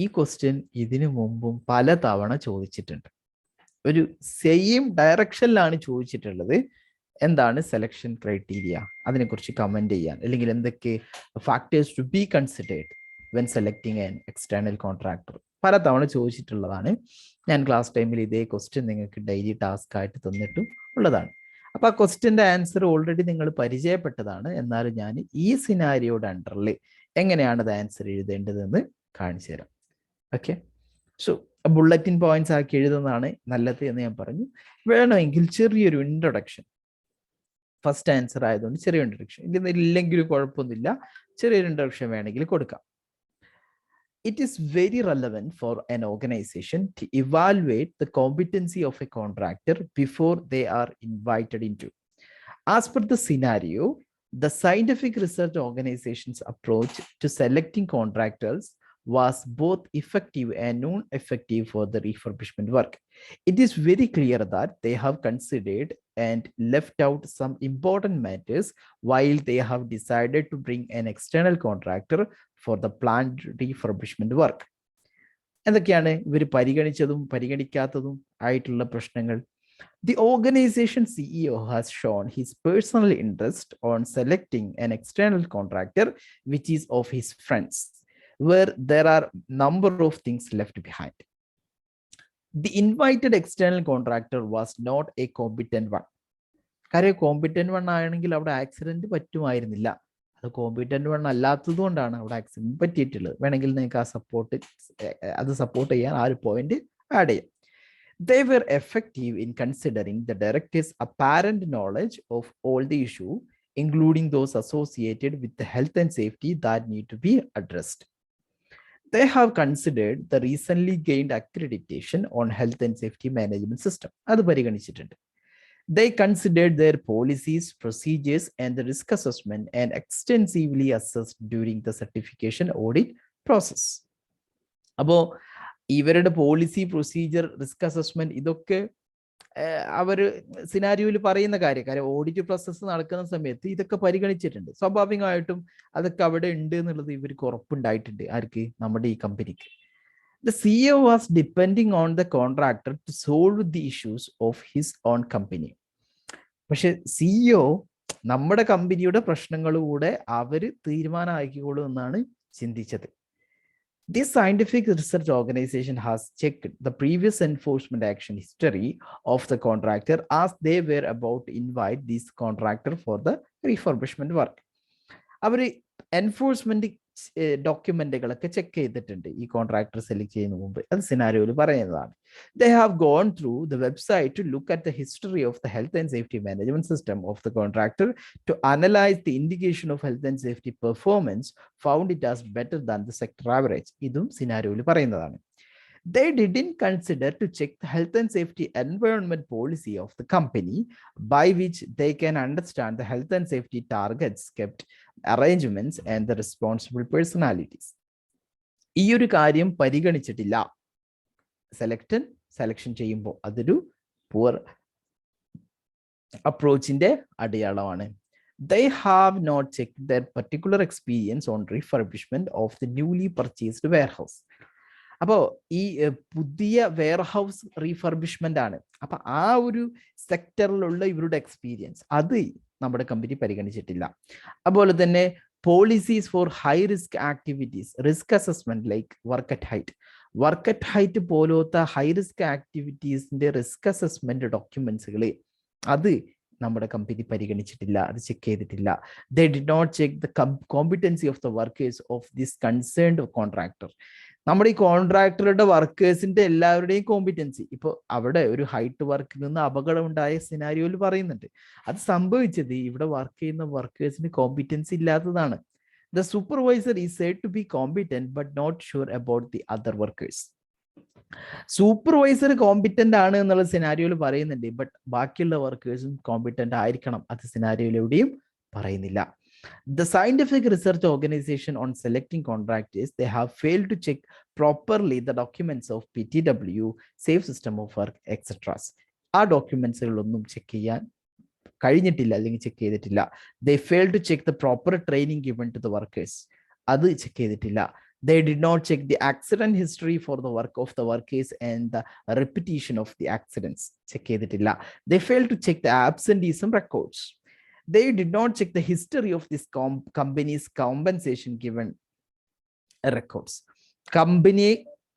ഈ ക്വസ്റ്റ്യൻ ഇതിനു മുമ്പും പല തവണ ചോദിച്ചിട്ടുണ്ട്. ഒരു സെയിം ഡയറക്ഷനിലാണ് ചോദിച്ചിട്ടുള്ളത്. എന്താണ് സെലക്ഷൻ ക്രൈറ്റീരിയ, അതിനെക്കുറിച്ച് കമന്റ് ചെയ്യാൻ, അല്ലെങ്കിൽ എന്തൊക്കെ factors to be considered when selecting an external contractor, പല തവണ ചോദിച്ചിട്ടുള്ളതാണ്. ഞാൻ ക്ലാസ് ടൈമിൽ ഇതേ ക്വസ്റ്റ്യൻ നിങ്ങൾക്ക് ഡെയിലി ടാസ്ക് ആയിട്ട് തന്നിട്ടും ഉള്ളതാണ്. അപ്പൊ ആ ക്വസ്റ്റ്യൻ്റെ ആൻസർ ഓൾറെഡി നിങ്ങൾ പരിചയപ്പെട്ടതാണ്. എന്നാലും ഞാൻ ഈ സിനാരിയോയുടെ അണ്ടറിൽ എങ്ങനെയാണ് അത് ആൻസർ എഴുതേണ്ടതെന്ന് കാണിച്ചു തരാം. ഓക്കെ, സോ ബുള്ളറ്റിൻ പോയിന്റ്സ് ആക്കി എഴുതുന്നതാണ് നല്ലത് എന്ന് ഞാൻ പറഞ്ഞു. വേണമെങ്കിൽ ചെറിയൊരു ഇൻട്രൊഡക്ഷൻ, ഫസ്റ്റ് ആൻസർ ആയതുകൊണ്ട് ചെറിയ ഇൻട്രൊഡക്ഷൻ, ഇല്ലെങ്കിലും കുഴപ്പമൊന്നുമില്ല, ചെറിയൊരു ഇൻട്രൊഡക്ഷൻ വേണമെങ്കിൽ കൊടുക്കാം. It is very relevant for an organization to evaluate the competency of a contractor before they are invited into. As per the scenario, the scientific research organization's approach to selecting contractors was both effective and non-effective for the refurbishment work. It is very clear that they have considered and left out some important matters while they have decided to bring an external contractor for the planned refurbishment work. എന്തൊക്കെയാണ് ഇവർ പരിഗണിച്ചതും പരിഗണിക്കാത്തതും ആയിട്ടുള്ള പ്രശ്നങ്ങൾ? The organization CEO has shown his personal interest on selecting an external contractor which is of his friends, where there are number of things left behind. The invited external contractor was not a competent one. കാര്യം competent one ആണെങ്കിൽ അവിടെ accident പറ്റുമായിരുന്നില്ല. അത് competent one അല്ലാത്തത് കൊണ്ടാണ് അവിടെ accident പറ്റിയിട്ടുള്ളത്. വേണമെങ്കിൽ നിങ്ങൾക്ക് അത് സപ്പോർട്ട് ചെയ്യാൻ ആ ഒരു പോയിന്റ് ആഡ് ചെയ്യാം. They were effective in considering the director's apparent knowledge of all the issue, including those associated with the health and safety that need to be addressed. They have considered the recently gained accreditation on health and safety management system. അത് പരിഗണിച്ചിട്ടുണ്ട്. They considered their policies, procedures, and the risk assessment and extensively assessed during the certification audit process. അപ്പോൾ ഇവരുടെ policy, procedure, risk assessment ഇതൊക്കെ അവർ സിനാരിയോയിൽ പറയുന്ന കാര്യം audit process നടക്കുന്ന സമയത്ത് ഇതൊക്കെ പരിഗണിച്ചിട്ടുണ്ട്. സ്വാഭാവികമായിട്ടും അതൊക്കെ അവിടെ ഉണ്ട് എന്നുള്ളത് ഇവർക്ക് ഉറപ്പുണ്ടായിട്ടുണ്ട്. ആർക്ക്? നമ്മുടെ ഈ കമ്പനിക്ക്. The CEO was depending on the contractor to solve the issues of his own company. പക്ഷെ CEO നമ്മുടെ കമ്പനിയുടെ പ്രശ്നങ്ങൾ കൂടെ അവര് തീരുമാനമാക്കിക്കോളൂ എന്നാണ് ചിന്തിച്ചത്. This scientific research organization has checked the previous enforcement action history of the contractor as they were about to invite this contractor for the refurbishment work. അവർ enforcement ഡോക്യുമെന്റുകളൊക്കെ ചെക്ക് ചെയ്തിട്ടുണ്ട് ഈ കോൺട്രാക്ടർ സെലക്ട് ചെയ്യുന്ന മുമ്പ്. അത് സിനാരിയോയിൽ പറയുന്നതാണ്. They have gone through the website to look at the history of the health and safety management system of the contractor to analyze the indication of health and safety performance, found it as better than the sector average. ഇതും സിനാരിയോയിൽ പറയുന്നതാണ്. They didn't consider to check the health and safety environment policy of the company, by which they can understand the health and safety targets, kept arrangements, and the responsible personalities. ഈ ഒരു കാര്യം പരിഗണിച്ചിട്ടില്ല selection ചെയ്യുമ്പോൾ. അതൊരു poor അപ്രോച്ചിന്റെ അടയാളമാണ്. They have not checked their particular experience on refurbishment of the newly purchased warehouse. അപ്പോൾ ഈ പുതിയ warehouse refurbishment ആണ്. അപ്പൊ ആ ഒരു സെക്ടറിലുള്ള ഇവരുടെ എക്സ്പീരിയൻസ് അത് നമ്മുടെ കമ്പനി പരിഗണിച്ചിട്ടില്ല. അതുപോലെ തന്നെ policies for high risk activities, risk assessment like work at height പോലത്തെ ഹൈ റിസ്ക് ആക്ടിവിറ്റീസിന്റെ റിസ്ക് അസസ്മെന്റ് ഡോക്യുമെന്റ്സുകൾ അത് നമ്മുടെ കമ്പനി പരിഗണിച്ചിട്ടില്ല, അത് ചെക്ക് ചെയ്തിട്ടില്ല. They did not check the competency of the workers of this concerned contractor. നമ്മുടെ ഈ കോൺട്രാക്ടറുടെ വർക്കേഴ്സിന്റെ എല്ലാവരുടെയും കോമ്പിറ്റൻസി. ഇപ്പോൾ അവിടെ ഒരു ഹൈറ്റ് വർക്കിൽ നിന്ന് അപകടം ഉണ്ടായ സിനാരിയോയിൽ പറയുന്നുണ്ട്. അത് സംഭവിച്ചത് ഇവിടെ വർക്ക് ചെയ്യുന്ന വർക്കേഴ്സിന് കോമ്പിറ്റൻസി ഇല്ലാത്തതാണ്. The supervisor is said to be competent but not sure about the other workers. Supervisor competent ആണ് എന്നുള്ള സിനാരിയോയിൽ പറയുന്നുണ്ട്, ബട്ട് ബാക്കിയുള്ള വർക്കേഴ്സും കോമ്പിറ്റന്റ് ആയിരിക്കണം. അത് സിനാരിയോയിൽ എവിടെയും പറയുന്നില്ല. The scientific research organization on selecting contractors, they have failed to check properly the documents of PTW, safe system of work, etc. ആ ഡോക്യുമെന്റ്സുകളൊന്നും check ചെയ്യാൻ കഴിഞ്ഞിട്ടില്ല, അല്ലെങ്കിൽ ചെക്ക് ചെയ്തിട്ടില്ല. They failed to check the proper training given to the workers. അത് check ചെയ്തിട്ടില്ല. They did not check the accident history for the work of the workers and the repetition of the accidents. Check ചെയ്തിട്ടില്ല. They failed to check the absenteeism records. They did not check the history of this company's compensation given records. Company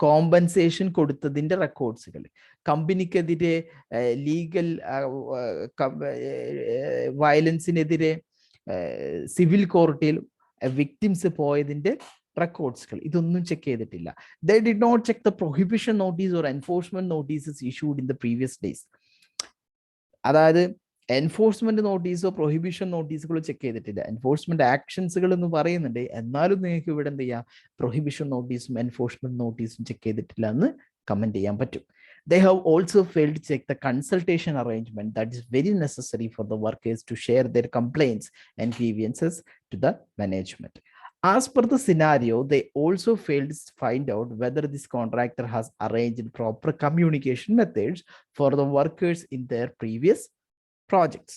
compensation കൊടുത്തതിന്റെ റെക്കോർഡ്സുകൾ, കമ്പനിക്കെതിരെ legal വയലൻസിനെതിരെ civil കോർട്ടിൽ victims പോയതിന്റെ റെക്കോർഡ്സുകൾ, ഇതൊന്നും check ചെയ്തിട്ടില്ല. They did not check the prohibition notice or enforcement notices issued in the previous days. അതായത് എൻഫോഴ്സ്മെന്റ് നോട്ടീസോ പ്രൊഹിബിഷൻ നോട്ടീസുകളോ ചെക്ക് ചെയ്തിട്ടില്ല. എൻഫോഴ്സ്മെന്റ് ആക്ഷൻസുകൾ എന്ന് പറയുന്നുണ്ട്, എന്നാലും നിങ്ങൾക്ക് ഇവിടെ എന്ത് ചെയ്യാം, പ്രൊഹിബിഷൻ നോട്ടീസും എൻഫോഴ്സ്മെന്റ് നോട്ടീസും ചെക്ക് ചെയ്തിട്ടില്ല എന്ന് കമന്റ് ചെയ്യാൻ പറ്റും. They have also failed to check the consultation arrangement that is very necessary for the workers to share their complaints and grievances to the management. As per the scenario, they also failed to find out whether this contractor has arranged proper communication methods for the workers in their previous projects.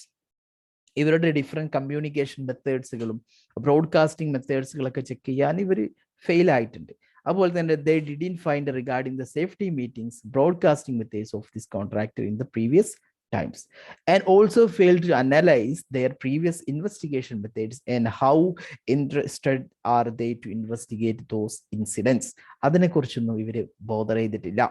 ഇവരുടെ different communication മെത്തേഡ്സുകളും broadcasting മെത്തേഡ്സുകളൊക്കെ check ചെയ്യാൻ ഇവർ fail ആയിട്ടുണ്ട്. അതുപോലെ തന്നെ they didn't find regarding the safety meetings, broadcasting methods of this contractor in the previous times, and also failed to analyze their previous investigation methods and how interested are they to investigate those incidents. അതിനെക്കുറിച്ചൊന്നും ഇവര് bother ചെയ്തിട്ടില്ല.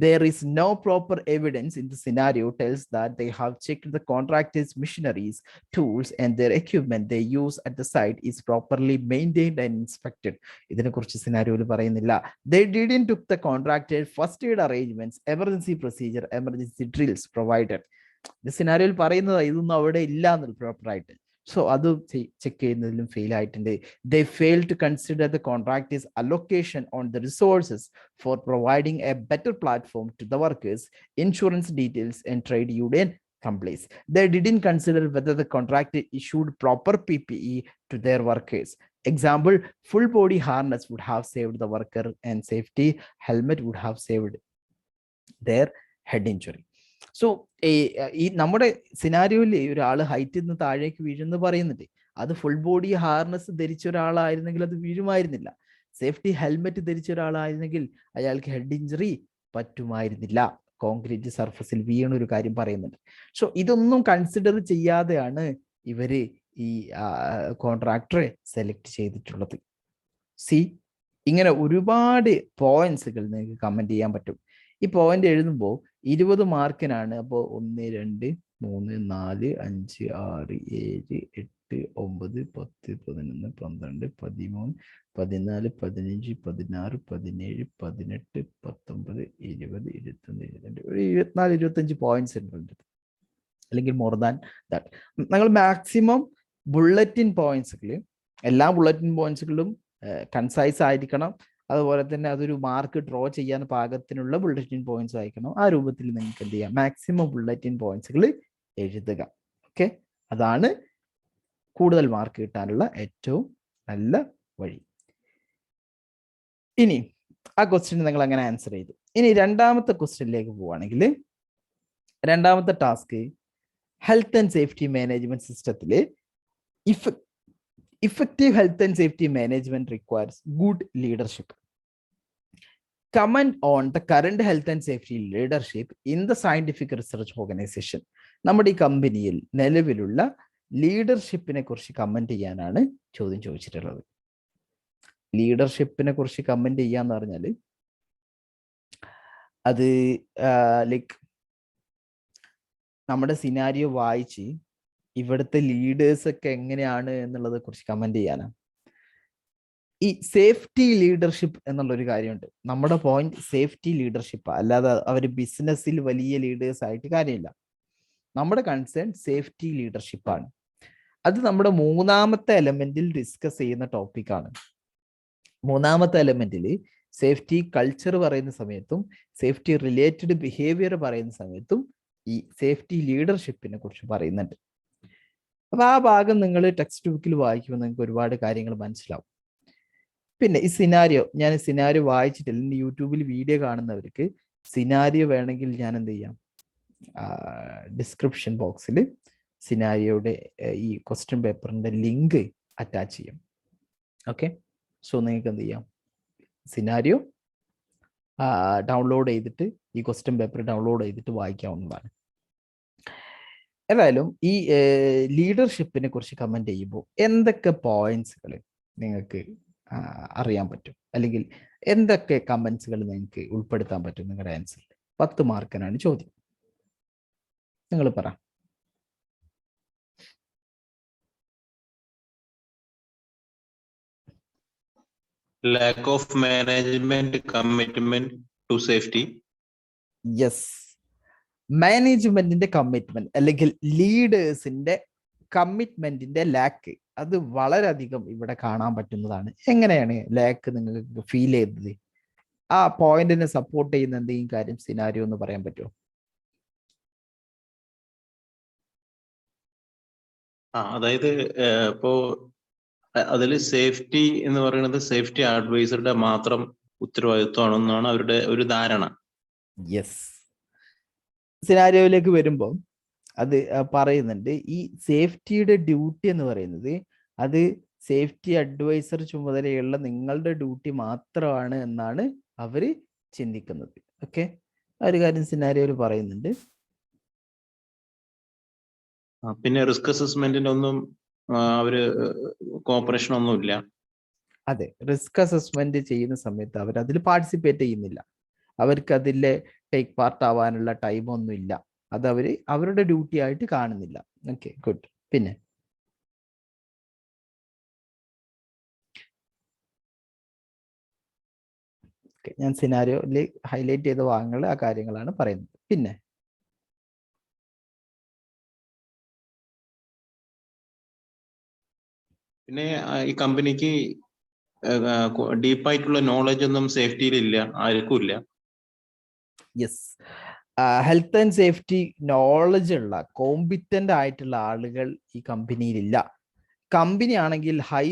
There is no proper evidence in the scenario tells that they have checked the contractor's machineries, tools and their equipment they use at the site is properly maintained and inspected. ഇതിനെക്കുറിച്ച് സിനാരിയോയിൽ പറയുന്നില്ല. They didn't took the contractor first aid arrangements, emergency procedure, emergency drills provided. ഇത് സിനാരിയോയിൽ പറയുന്നത് ഇതൊന്നും അവിടെ ഇല്ല എന്നുള്ള പ്രോപ്പറായിട്ട്. So അത് ചെക്ക് ചെയ്യുന്നതിലും ഫെയിൽ ആയിട്ടുണ്ട്. They failed to consider the contractor's allocation on the resources for providing a better platform to the workers, insurance details and trade union complaints. They didn't consider whether the contractor issued proper PPE to their workers. Example, full body harness would have saved the worker and safety helmet would have saved their head injury. So ഈ നമ്മുടെ സിനാരിയോയിൽ ഒരാൾ ഹൈറ്റിൽ നിന്ന് താഴേക്ക് വീഴുമെന്ന് പറയുന്നുണ്ട്. അത് full body harness ധരിച്ച ഒരാളായിരുന്നെങ്കിൽ അത് വീഴുമായിരുന്നില്ല. സേഫ്റ്റി ഹെൽമെറ്റ് ധരിച്ച ഒരാളായിരുന്നെങ്കിൽ അയാൾക്ക് ഹെഡ് ഇഞ്ചറി പറ്റുമായിരുന്നില്ല. കോൺക്രീറ്റ് സർഫസിൽ വീണ ഒരു കാര്യം പറയുന്നുണ്ട്. സോ ഇതൊന്നും കൺസിഡർ ചെയ്യാതെയാണ് ഇവര് ഈ കോൺട്രാക്ടറെ സെലക്ട് ചെയ്തിട്ടുള്ളത്. ഇങ്ങനെ ഒരുപാട് പോയിന്റ്സുകൾ നിങ്ങൾക്ക് കമന്റ് ചെയ്യാൻ പറ്റും. ഈ പോയിന്റ് എഴുതുമ്പോൾ 20 മാർക്കിനാണ്. അപ്പോൾ 1 2 3 4 5 6 7 8 9 10 11 12 13 14 15 16 17 18 19 20 21 22 24 25 പോയിന്റ്സ് ഉണ്ട്, അല്ലെങ്കിൽ മോർ ദാൻ ദാറ്റ്. നിങ്ങൾ മാക്സിമം ബുള്ളറ്റിൻ പോയിന്റ്സുകൾ, എല്ലാ ബുള്ളറ്റിൻ പോയിന്റ്സുകളും കൺസൈസ് ആയിരിക്കണം. അതുപോലെ തന്നെ അതൊരു മാർക്ക് ഡ്രോ ചെയ്യാൻ പാകത്തിനുള്ള ബുള്ളറ്റിൻ പോയിന്റ്സ് അയക്കണം. ആ രൂപത്തിൽ നിങ്ങൾക്ക് എന്ത് ചെയ്യാം, മാക്സിമം ബുള്ളറ്റിൻ പോയിന്റ്സുകൾ എഴുതുക. ഓക്കെ, അതാണ് കൂടുതൽ മാർക്ക് കിട്ടാനുള്ള ഏറ്റവും നല്ല വഴി. ഇനി ആ ക്വസ്റ്റ്യൻ നിങ്ങൾ അങ്ങനെ ആൻസർ ചെയ്തു. ഇനി രണ്ടാമത്തെ ക്വസ്റ്റ്യനിലേക്ക് പോവുകയാണെങ്കിൽ, രണ്ടാമത്തെ task health and safety management സിസ്റ്റത്തില് effective health and safety management requires good leadership. Comment on the current health and safety leadership in the scientific research organization. നമ്മുടെ ഈ കമ്പനിയിൽ നിലവിലുള്ള ലീഡർഷിപ്പിനെ കുറിച്ച് കമന്റ് ചെയ്യാനാണ് ചോദ്യം ചോദിച്ചിട്ടുള്ളത്. ലീഡർഷിപ്പിനെ കുറിച്ച് കമന്റ് ചെയ്യാന്ന് പറഞ്ഞാൽ അത് ലൈക്ക് നമ്മുടെ സിനാരിയോ വായിച്ച് ഇവിടുത്തെ ലീഡേഴ്സ് ഒക്കെ എങ്ങനെയാണ് എന്നുള്ളതെ കുറിച്ച് കമന്റ് ചെയ്യാനാണ്. ഈ സേഫ്റ്റി ലീഡർഷിപ്പ് എന്നുള്ളൊരു കാര്യമുണ്ട്. നമ്മുടെ പോയിന്റ് സേഫ്റ്റി ലീഡർഷിപ്പ്, അല്ലാതെ അവർ ബിസിനസ്സിൽ വലിയ ലീഡേഴ്സ് ആയിട്ട് കാര്യമില്ല. നമ്മുടെ കൺസേൺ സേഫ്റ്റി ലീഡർഷിപ്പാണ്. അത് നമ്മുടെ മൂന്നാമത്തെ എലമെന്റിൽ ഡിസ്കസ് ചെയ്യുന്ന ടോപ്പിക്കാണ്. മൂന്നാമത്തെ എലമെന്റിൽ സേഫ്റ്റി കൾച്ചർ പറയുന്ന സമയത്തും സേഫ്റ്റി റിലേറ്റഡ് ബിഹേവിയർ പറയുന്ന സമയത്തും ഈ സേഫ്റ്റി ലീഡർഷിപ്പിനെ കുറിച്ച് പറയുന്നുണ്ട്. അപ്പൊ ആ ഭാഗം നിങ്ങൾ ടെക്സ്റ്റ് ബുക്കിൽ വായിക്കുമ്പോൾ നിങ്ങൾക്ക് ഒരുപാട് കാര്യങ്ങൾ മനസ്സിലാവും. പിന്നെ ഈ സിനാരിയോ, ഞാൻ സിനാരിയോ വായിച്ചിട്ടില്ല. യൂട്യൂബിൽ വീഡിയോ കാണുന്നവർക്ക് സിനാരിയോ വേണമെങ്കിൽ ഞാൻ എന്ത് ചെയ്യാം, ഡിസ്ക്രിപ്ഷൻ ബോക്സിൽ സിനാരിയോയുടെ ഈ ക്വസ്റ്റ്യൻ പേപ്പറിന്റെ ലിങ്ക് അറ്റാച്ച് ചെയ്യാം. ഓക്കെ, സോ നിങ്ങൾക്ക് എന്ത് ചെയ്യാം, സിനാരിയോ ഡൗൺലോഡ് ചെയ്തിട്ട് ഈ ക്വസ്റ്റ്യൻ പേപ്പർ ഡൗൺലോഡ് ചെയ്തിട്ട് വായിക്കാവുന്നതാണ്. ഏതായാലും ഈ ലീഡർഷിപ്പിനെ കുറിച്ച് കമന്റ് ചെയ്യുമ്പോൾ എന്തൊക്കെ പോയിന്റ്സുകൾ നിങ്ങൾക്ക് അറിയാൻ പറ്റും, അല്ലെങ്കിൽ എന്തൊക്കെ കമന്റ്സുകൾ നിങ്ങൾക്ക് ഉൾപ്പെടുത്താൻ പറ്റും നിങ്ങളുടെ ആൻസറിൽ? 10 മാർക്കിനാണ് ചോദ്യം. നിങ്ങൾ പറ. Lack of management commitment to safety. Yes, മാനേജ്മെന്റിന്റെ കമ്മിറ്റ്മെന്റ് അല്ലെങ്കിൽ ലീഡേഴ്സിന്റെ കമ്മിറ്റ്മെന്റിന്റെ ലാക്ക് അത് വളരെയധികം ഇവിടെ കാണാൻ പറ്റുന്നതാണ്. എങ്ങനെയാണ് ലാക്ക് നിങ്ങൾക്ക് ഫീൽ ചെയ്തത്? ആ പോയിന്റിനെ സപ്പോർട്ട് ചെയ്യുന്ന എന്തെങ്കിലും കാര്യം സിനാരിയോ എന്ന് പറയാൻ പറ്റുമോ? അതായത് ഇപ്പോ അതിൽ സേഫ്റ്റി എന്ന് പറയുന്നത് സേഫ്റ്റി അഡ്വൈസറുടെ മാത്രം ഉത്തരവാദിത്വമാണെന്നാണ് അവരുടെ ഒരു ധാരണ. യെസ്, സിനാരിയോയിലേക്ക് വരുമ്പോൾ അത് പറയുന്നുണ്ട് ഈ സേഫ്റ്റിയുടെ ഡ്യൂട്ടി എന്ന് പറയുന്നത് അത് സേഫ്റ്റി അഡ്വൈസർ ചുമതലയുള്ള നിങ്ങളുടെ ഡ്യൂട്ടി മാത്രമാണ് എന്നാണ് അവര് ചിന്തിക്കുന്നത്. ഓക്കെ, ആ ഒരു കാര്യം സിനാരിയോയിൽ പറയുന്നുണ്ട്. പിന്നെ റിസ്ക് അസസ്മെന്റിന്റെ ഒന്നും അവര് കോപ്പറേഷൻ ഒന്നും ഇല്ല. അതെ, റിസ്ക് അസസ്മെന്റ് ചെയ്യുന്ന സമയത്ത് അവർ അതിൽ പാർട്ടിസിപ്പേറ്റ് ചെയ്യുന്നില്ല. അവർക്ക് അതിലെ ടേക്ക് പാർട്ട് ആവാനുള്ള ടൈമൊന്നും ഇല്ല. അത് അവരുടെ ഡ്യൂട്ടി ആയിട്ട് കാണുന്നില്ല. Okay, good. പിന്നെ ഞാൻ സിനാരിയോയിൽ ഹൈലൈറ്റ് ചെയ്ത ഭാഗങ്ങൾ ആ കാര്യങ്ങളാണ് പറയുന്നത്. പിന്നെ ഈ കമ്പനിക്ക് ഡീപ്പായിട്ടുള്ള നോളജ് ഒന്നും സേഫ്റ്റിയിൽ ഇല്ല, ആർക്കും ഇല്ല. Yes, health and safety knowledge ഉള്ള കോമ്പിറ്റന്റ് ആയിട്ടുള്ള ആളുകൾ ഈ കമ്പനിയിലില്ല. കമ്പനി ആണെങ്കിൽ ഹൈ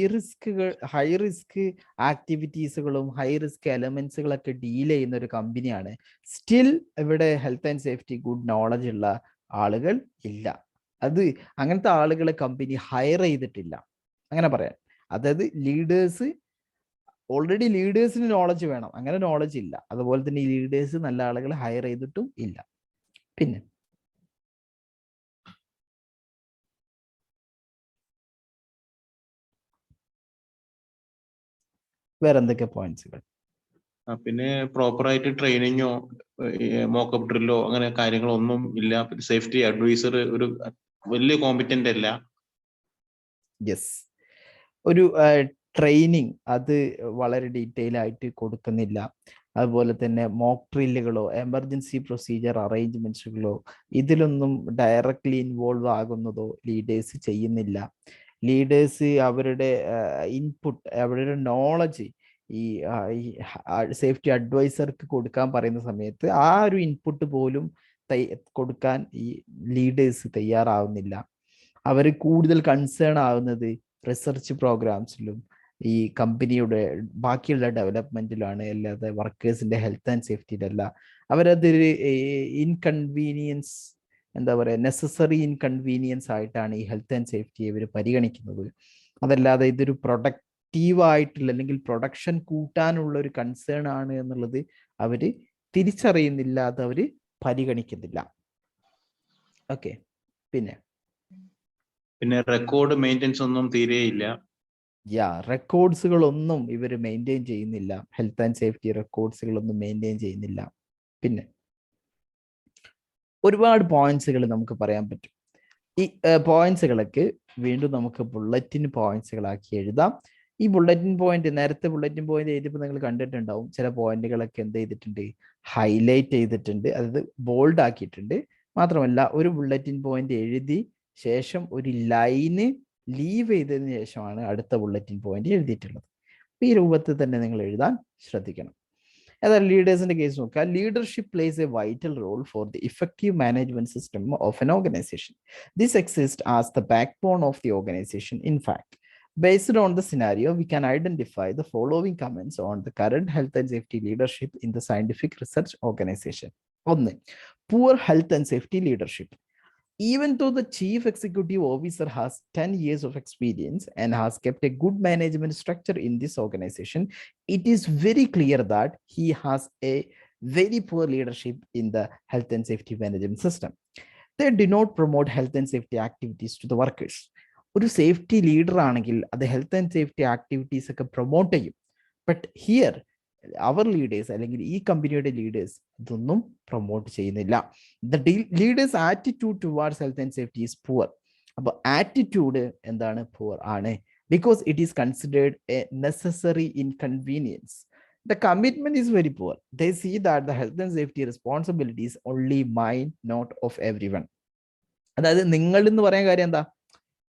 റിസ്ക് ആക്ടിവിറ്റീസുകളും ഹൈ റിസ്ക് എലമെന്റ്സുകളൊക്കെ ഡീൽ ചെയ്യുന്ന ഒരു കമ്പനിയാണ്. സ്റ്റിൽ ഇവിടെ health and safety good knowledge ഉള്ള ആളുകൾ ഇല്ല. അത് അങ്ങനത്തെ ആളുകളെ കമ്പനി ഹയർ ചെയ്തിട്ടില്ല, അങ്ങനെ പറയാം. അതായത് ഓൾറെഡി ലീഡേഴ്സിന് നോളജ് വേണം, അങ്ങനെ നോളജ് ഇല്ല. അതുപോലെ തന്നെ ഈ ലീഡേഴ്സ് നല്ല ആളുകളെ ഹയർ ചെയ്തിട്ടും ഇല്ല. പിന്നെ വേറെ എന്തൊക്കെ പോയിന്റ്സുകൾ? പിന്നെ പ്രോപ്പറായിട്ട് ട്രെയിനിങ്ങോ മോക്കപ്പ് ഡ്രില്ലോ അങ്ങനെ കാര്യങ്ങളൊന്നും ഇല്ല. സേഫ്റ്റി അഡ്വൈസർ ഒരു വലിയ കോമ്പിറ്റന്റ് അല്ല. യെസ്, ഒരു ട്രെയിനിങ് അത് വളരെ ഡീറ്റെയിൽ ആയിട്ട് കൊടുക്കുന്നില്ല. അതുപോലെ തന്നെ മോക്ക് ഡ്രില്ലുകളോ എമർജൻസി പ്രൊസീജിയർ അറേഞ്ച്മെന്റ്സുകളോ ഇതിലൊന്നും ഡയറക്റ്റ്ലി ഇൻവോൾവ് ആകുന്നതോ ലീഡേഴ്സ് ചെയ്യുന്നില്ല. ലീഡേഴ്സ് അവരുടെ ഇൻപുട്ട്, അവരുടെ നോളജ് ഈ സേഫ്റ്റി അഡ്വൈസർക്ക് കൊടുക്കാൻ പറയുന്ന സമയത്ത് ആ ഒരു ഇൻപുട്ട് പോലും കൊടുക്കാൻ ഈ ലീഡേഴ്സ് തയ്യാറാവുന്നില്ല. അവർ കൂടുതൽ കൺസേൺ ആവുന്നത് റിസർച്ച് പ്രോഗ്രാംസിലും ഈ കമ്പനിയുടെ ബാക്കിയുള്ള ഡെവലപ്മെന്റിലാണ്, അല്ലാതെ വർക്കേഴ്സിന്റെ ഹെൽത്ത് ആൻഡ് സേഫ്റ്റിയിലല്ല. അവരതൊരു ഇൻകൺവീനിയൻസ്, എന്താ പറയുക, നെസസറി ഇൻകൺവീനിയൻസ് ആയിട്ടാണ് ഈ ഹെൽത്ത് ആൻഡ് സേഫ്റ്റി ഇവർ പരിഗണിക്കുന്നത്. അതല്ലാതെ ഇതൊരു പ്രൊഡക്റ്റീവായിട്ടുള്ള അല്ലെങ്കിൽ പ്രൊഡക്ഷൻ കൂട്ടാനുള്ള ഒരു കൺസേൺ ആണ് എന്നുള്ളത് അവർ തിരിച്ചറിയുന്നില്ല, അത് അവർ പരിഗണിക്കുന്നില്ല. ഓക്കെ, പിന്നെ റെക്കോർഡ് മെയിൻ്റെനൻസ് ഒന്നും തീരെയില്ല. റെക്കോർഡ്സുകളൊന്നും ഇവർ മെയിൻറ്റെയിൻ ചെയ്യുന്നില്ല. ഹെൽത്ത് ആൻഡ് സേഫ്റ്റി റെക്കോർഡ്സുകളൊന്നും മെയിൻറ്റെയിൻ ചെയ്യുന്നില്ല. പിന്നെ ഒരുപാട് പോയിന്റ്സുകൾ നമുക്ക് പറയാൻ പറ്റും. ഈ പോയിന്റ്സുകളൊക്കെ വീണ്ടും നമുക്ക് ബുള്ളറ്റിൻ പോയിന്റ്സുകളാക്കി എഴുതാം. ഈ ബുള്ളറ്റിൻ പോയിന്റ്, നേരത്തെ ബുള്ളറ്റിൻ പോയിന്റ് എഴുതിയപ്പോൾ നിങ്ങൾ കണ്ടിട്ടുണ്ടാവും, ചില പോയിന്റുകളൊക്കെ എന്ത് ചെയ്തിട്ടുണ്ട്, ഹൈലൈറ്റ് ചെയ്തിട്ടുണ്ട്, അതായത് ബോൾഡ് ആക്കിയിട്ടുണ്ട്. മാത്രമല്ല ഒരു ബുള്ളറ്റിൻ പോയിന്റ് എഴുതി ശേഷം ഒരു ലൈന് ലീവ് ചെയ്തതിന് ശേഷമാണ് അടുത്ത ബുള്ളറ്റിൻ പോയിന്റ് എഴുതിയിട്ടുള്ളത്. ഈ രൂപത്തിൽ തന്നെ നിങ്ങൾ എഴുതാൻ ശ്രദ്ധിക്കണം. ഏതായാലും ലീഡേഴ്സിന്റെ കേസ് നോക്കുക. Leadership plays a vital role for the effective management system of an organization. This exist as the backbone of the organization. In fact, based on the scenario, we can identify the following comments on the current health and safety leadership in the scientific research organization. 1. Poor health and safety leadership. Even though the chief executive officer has 10 years of experience and has kept a good management structure in this organization, it is very clear that he has a very poor leadership in the health and safety management system. They do not promote health and safety activities to the workers. ഒരു safety leader ആണെങ്കിൽ അത് health and safety activities ഒക്കെ promote ചെയ്യും. But here our leaders അല്ലെങ്കിൽ ഈ കമ്പനിയുടെ leaders ഇതൊന്നും promote ചെയ്യുന്നില്ല. The leaders attitude towards health and safety is poor. അപ്പൊ ആറ്റിറ്റ്യൂഡ് എന്താണ്? പുവർ ആണ്. Because it is considered A necessary inconvenience. The commitment is very poor. They see that the health and safety responsibility is only mine, not of everyone. അതായത് നിങ്ങൾ എന്ന് പറയാൻ കാര്യം എന്താ?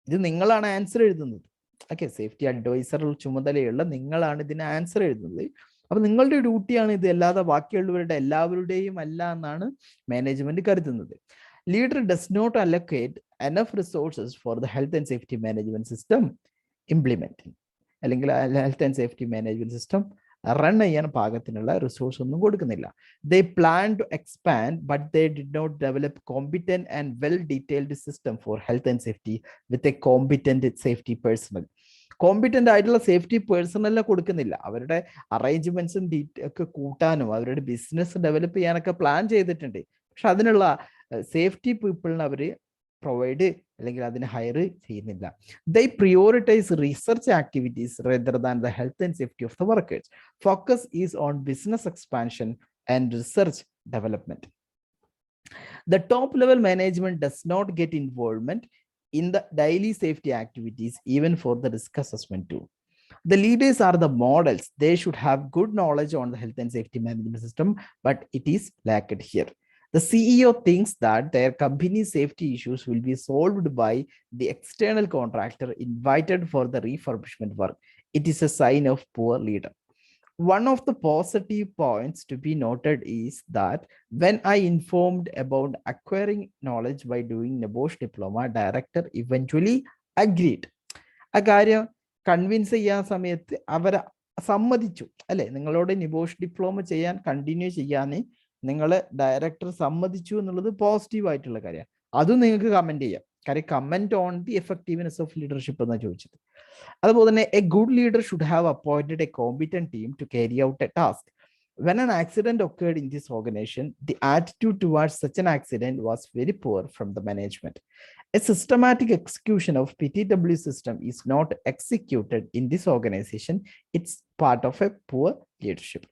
ഇത് നിങ്ങളാണ് ആൻസർ എഴുതുന്നത്. ഓക്കെ, സേഫ്റ്റി അഡ്വൈസർ ചുമതലയുള്ള നിങ്ങളാണ് ഇതിന് ആൻസർ എഴുതുന്നത്. അപ്പൊ നിങ്ങളുടെ ഡ്യൂട്ടിയാണ് ഇത്, അല്ലാതെ ബാക്കിയുള്ളവരുടെ എല്ലാവരുടെയും അല്ല എന്നാണ് മാനേജ്മെന്റ് കരുതുന്നത്. Leader does not allocate enough resources for the health and safety management system implementing, അല്ലെങ്കിൽ health and safety management system run ചെയ്യാൻ പാകത്തിനുള്ള റിസോഴ്സ് ഒന്നും കൊടുക്കുന്നില്ല. They plan to expand, but they did not develop competent and well detailed system for health and safety with a competent safety personnel. Competent ആയിട്ടുള്ള safety പേഴ്സണലിനെ കൊടുക്കുന്നില്ല. അവരുടെ അറേഞ്ച്മെന്റ്സും ഒക്കെ കൂട്ടാനും അവരുടെ ബിസിനസ് ഡെവലപ്പ് ചെയ്യാനൊക്കെ പ്ലാൻ ചെയ്തിട്ടുണ്ട്. പക്ഷെ അതിനുള്ള സേഫ്റ്റി പീപ്പിളിനെ അവര് പ്രൊവൈഡ് അല്ലെങ്കിൽ അതിന് ഹയർ ചെയ്യുന്നില്ല. They prioritize research activities rather than the health and safety of the workers. Focus is on business expansion and research development. The top level management does not get involvement in the daily safety activities, even for the risk assessment too. The leaders are the models. They should have good knowledge on the health and safety management system, but it is lacked here. The CEO thinks that their company's safety issues will be solved by the external contractor invited for the refurbishment work. It is a sign of poor leader. One of the positive points to be noted is that when I informed about acquiring knowledge by doing NEBOSH diploma, director eventually agreed. ആ കാര്യം convince ചെയ്യാൻ സമയത്ത് അവരെ സമ്മതിച്ചു അല്ലെ, നിങ്ങളോട് നിബോഷ് diploma ചെയ്യാൻ continue ചെയ്യാൻ നിങ്ങളെ ഡയറക്ടർ സമ്മതിച്ചു എന്നുള്ളത് പോസിറ്റീവ് ആയിട്ടുള്ള കാര്യമാണ്. അതും നിങ്ങൾക്ക് കമന്റ് ചെയ്യാം. കാര്യം comment on the effectiveness of leadership എന്നാണ് ചോദിച്ചത്. അതുപോലെ തന്നെ a good leader should have appointed a competent team to carry out a task. When an accident occurred in this organization, the attitude towards such an accident was very poor from the management. A systematic execution of PTW system is not executed in this organization. It's part of a poor leadership.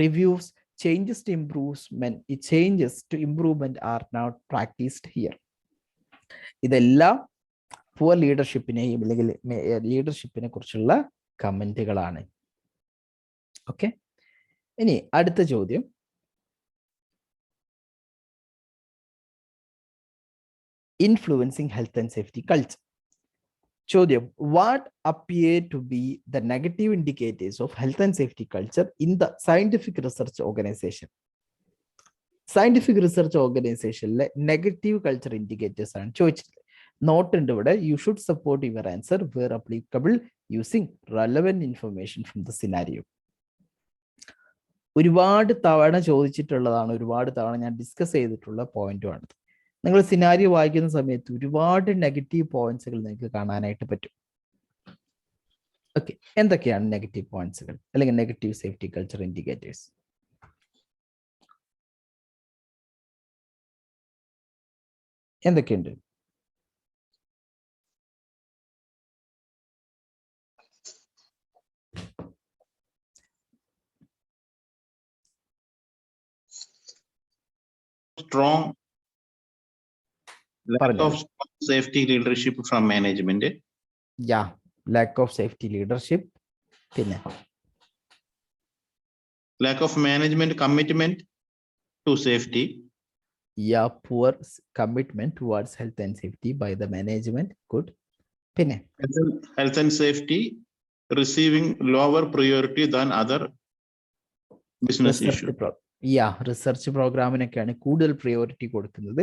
Reviews, changes to improvement are not practiced here. ഇതെല്ലാം poor ലീഡർഷിപ്പിനെയും അല്ലെങ്കിൽ ലീഡർഷിപ്പിനെ കുറിച്ചുള്ള കമന്റുകളാണ്. Okay, ഇനി അടുത്ത ചോദ്യം. Influencing health and safety culture. ചോദ്യം, what appear to be the negative indicators of health and safety culture in the scientific research organisation? Scientific research ഓർഗനൈസേഷനിലെ നെഗറ്റീവ് കൾച്ചർ ഇൻഡിക്കേറ്റേഴ്സ് ആണ് ചോദിച്ചത്. നോട്ട് ഉണ്ട് ഇവിടെ. You should support your answer where applicable using relevant information from the scenario. ഒരുപാട് തവണ ചോദിച്ചിട്ടുള്ളതാണ്, ഒരുപാട് തവണ ഞാൻ ഡിസ്കസ് ചെയ്തിട്ടുള്ള പോയിന്റുമാണ്. നിങ്ങൾ സിനാരിയോ വായിക്കുന്ന സമയത്ത് ഒരുപാട് നെഗറ്റീവ് പോയിന്റ്സുകൾ നിങ്ങൾക്ക് കാണാനായിട്ട് പറ്റും. ഓക്കെ, എന്തൊക്കെയാണ് നെഗറ്റീവ് പോയിന്റ്സുകൾ അല്ലെങ്കിൽ നെഗറ്റീവ് സേഫ്റ്റി കൾച്ചർ ഇൻഡിക്കേറ്റേഴ്സ്? എന്തൊക്കെയുണ്ട്? Strong lack of safety leadership from management. Yeah, lack of safety leadership. പിന്നെ lack of management commitment to safety. Yeah, poor commitment towards health and safety by the management. Good. പിന്നെ health and safety receiving lower priority than other business issues. Research പ്രോഗ്രാമിനൊക്കെയാണ് കൂടുതൽ priority കൊടുക്കുന്നത്.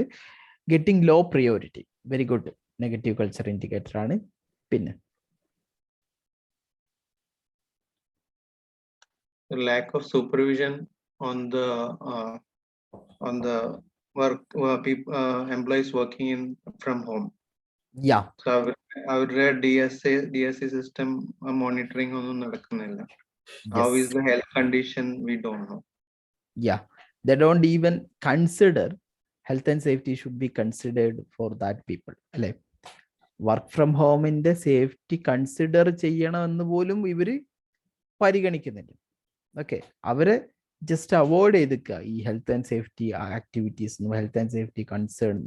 Getting low priority. Very good, negative culture indicator ആണ്. പിന്നെ lack of supervision on the employees working from home. Yeah. So our DSA system monitoring ഒന്നും നടക്കുന്നില്ല. How is the health condition? We don't know. Yeah, they don't even consider health and safety should be considered for that people. അല്ലെ, work from ഹോമിന്റെ safety consider ചെയ്യണമെന്ന് പോലും ഇവര് പരിഗണിക്കുന്നില്ല. Okay, അവര് just avoid ചെയ്തിക്കുക ഈ health and safety activities, health and safety concern.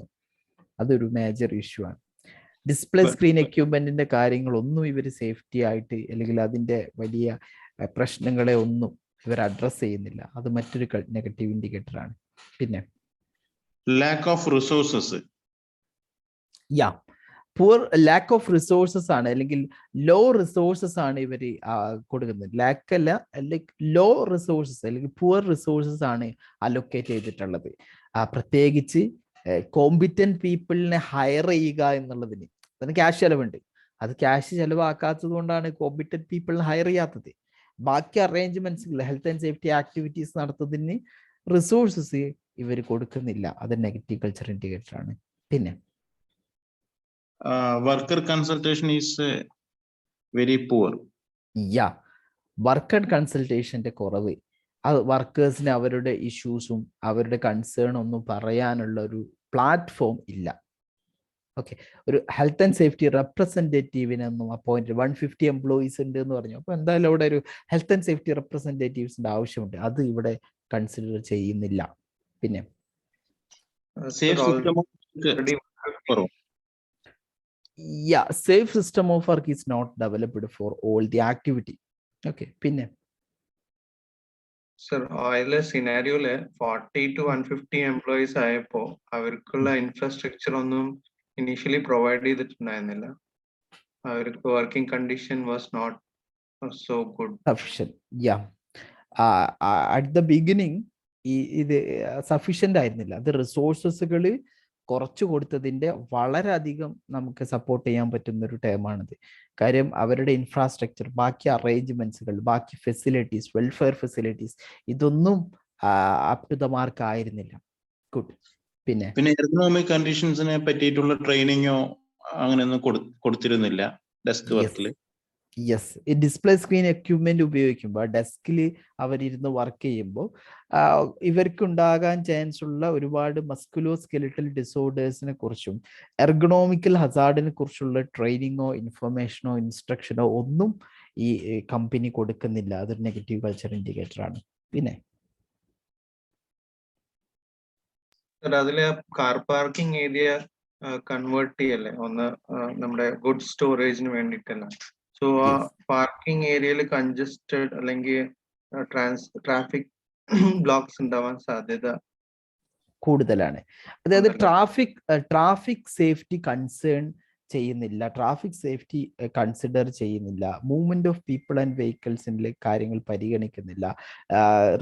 അതൊരു major issue ആണ്. Display screen എക്യുപ്മെന്റിന്റെ കാര്യങ്ങളൊന്നും ഇവർ സേഫ്റ്റി ആയിട്ട് അല്ലെങ്കിൽ അതിന്റെ വലിയ പ്രശ്നങ്ങളെ ഒന്നും ഇവർ അഡ്രസ് ചെയ്യുന്നില്ല. അത് മറ്റൊരു നെഗറ്റീവ് ഇൻഡിക്കേറ്റർ ആണ്. പിന്നെ lack of resources. Yeah, poor lack of resources ആണ്, അല്ലെങ്കിൽ ലോ റിസോഴ്സസ് ആണ് ഇവർ കൊടുക്കുന്നത്. ലാക്ക് അല്ല, ലൈക്ക് ലോ റിസോഴ്സസ് അല്ലെങ്കിൽ പുവർ റിസോഴ്സസ് ആണ് അലൊക്കേറ്റ് ചെയ്തിട്ടുള്ളത്. പ്രത്യേകിച്ച് കോമ്പിറ്റന്റ് പീപ്പിളിനെ ഹയർ ചെയ്യുക എന്നുള്ളതിന് അതിന് ക്യാഷ് ചെലവുണ്ട്. അത് ക്യാഷ് ചെലവാക്കാത്തത് കൊണ്ടാണ് കോമ്പിറ്റന്റ് പീപ്പിളിനെ ഹയർ ചെയ്യാത്തത്. ബാക്കി arrangements, health and safety activities നടത്തുന്നതിന് റിസോഴ്സസ് ഇവർ കൊടുക്കുന്നില്ല. അത് നെഗറ്റീവ് കൾച്ചർ ഇൻഡിക്കേറ്റർ ആണ്. പിന്നെ worker consultation is very poor. Yeah, worker കൺസൾട്ടേഷന്റെ കുറവ്, അത് വർക്കേഴ്സിന് അവരുടെ ഇഷ്യൂസും അവരുടെ കൺസേൺ ഒന്നും പറയാനുള്ള ഒരു പ്ലാറ്റ്ഫോം ഇല്ല. ഓക്കെ, ഒരു ഹെൽത്ത് ആൻഡ് സേഫ്റ്റി റെപ്രസെൻറ്റേറ്റീവിനൊന്നും അപ്പോയിന്റ് 150 എംപ്ലോയീസ് ഉണ്ട് എന്ന് പറഞ്ഞു. അപ്പോൾ എന്തായാലും അവിടെ ഒരു ഹെൽത്ത് ആൻഡ് സേഫ്റ്റി റെപ്രസെൻറ്റേറ്റീവ്സിന്റെ ആവശ്യമുണ്ട്. അത് ഇവിടെ കൺസിഡർ ചെയ്യുന്നില്ല. പിന്നെ safe system of work is not developed for all the activity. Okay, പിന്നെ സർ, അതിലെ സിനാരിയോയില് 40 to 150 എംപ്ലോയീസ് ആയപ്പോ അവർക്കുള്ള ഇൻഫ്രാസ്ട്രക്ചർ ഒന്നും ഇനീഷ്യലി പ്രൊവൈഡ് ചെയ്തിട്ടുണ്ടായിരുന്നില്ല. അവർക്ക് working condition was not so good sufficient. Yeah, at the beginning ഇത് സഫിഷ്യന്റ് ആയിരുന്നില്ല. അത് റിസോഴ്സസുകൾ കുറച്ചു കൊടുത്തതിന്റെ വളരെയധികം നമുക്ക് സപ്പോർട്ട് ചെയ്യാൻ പറ്റുന്ന ഒരു ടേമാണിത്. കാര്യം അവരുടെ ഇൻഫ്രാസ്ട്രക്ചർ, ബാക്കി അറേഞ്ച്മെന്റ്സുകൾ, ബാക്കി ഫെസിലിറ്റീസ്, വെൽഫെയർ ഫെസിലിറ്റീസ്, ഇതൊന്നും അപ് ടു ദ മാർക്ക് ആയിരുന്നില്ല. ഗുഡ്. പിന്നെ എർഗണോമിക് കണ്ടീഷൻസിനെ പറ്റിയിട്ടുള്ള ട്രെയിനിങ്ങോ അങ്ങനെയൊന്നും കൊടുത്തിരുന്നില്ല ഡെസ്ക് വർക്കിൽ. യെസ്, ഈ ഡിസ്പ്ലേ സ്ക്രീൻ എക്യുപ്മെന്റ് ഉപയോഗിക്കുമ്പോൾ ഡെസ്കിൽ അവരിരുന്ന് വർക്ക് ചെയ്യുമ്പോൾ ഇവർക്കുണ്ടാകാൻ ചാൻസ് ഉള്ള ഒരുപാട് മസ്കുലോ സ്കെലിറ്റൽ ഡിസോർഡേഴ്സിനെ കുറിച്ചും എർഗണോമിക്കൽ ഹസാർഡിനെ കുറിച്ചുള്ള ട്രെയിനിങ്ങോ ഇൻഫർമേഷനോ ഇൻസ്ട്രക്ഷനോ ഒന്നും ഈ കമ്പനി കൊടുക്കുന്നില്ല. അതൊരു നെഗറ്റീവ് കൾച്ചർ ഇൻഡിക്കേറ്റർ ആണ്. പിന്നെ അതിലെ കാർ പാർക്കിംഗ് ഏരിയ കൺവേർട്ട് ചെയ്യല്ലേ ഒന്ന് നമ്മുടെ ഗുഡ് സ്റ്റോറേജിന് വേണ്ടിയിട്ടല്ല. സോ ആ പാർക്കിംഗ് ഏരിയയിൽ കൺജസ്റ്റഡ് അല്ലെങ്കിൽ ട്രാഫിക് ബ്ലോക്സ് ഉണ്ടാവാൻ സാധ്യത കൂടുതലാണ്. അതായത് ട്രാഫിക് സേഫ്റ്റി കൺസേൺ ചെയ്യുന്നില്ല, ട്രാഫിക് സേഫ്റ്റി കൺസിഡർ ചെയ്യുന്നില്ല, മൂവ്മെന്റ് ഓഫ് പീപ്പിൾ ആൻഡ് വെഹിക്കിൾസിൻ്റെ കാര്യങ്ങൾ പരിഗണിക്കുന്നില്ല,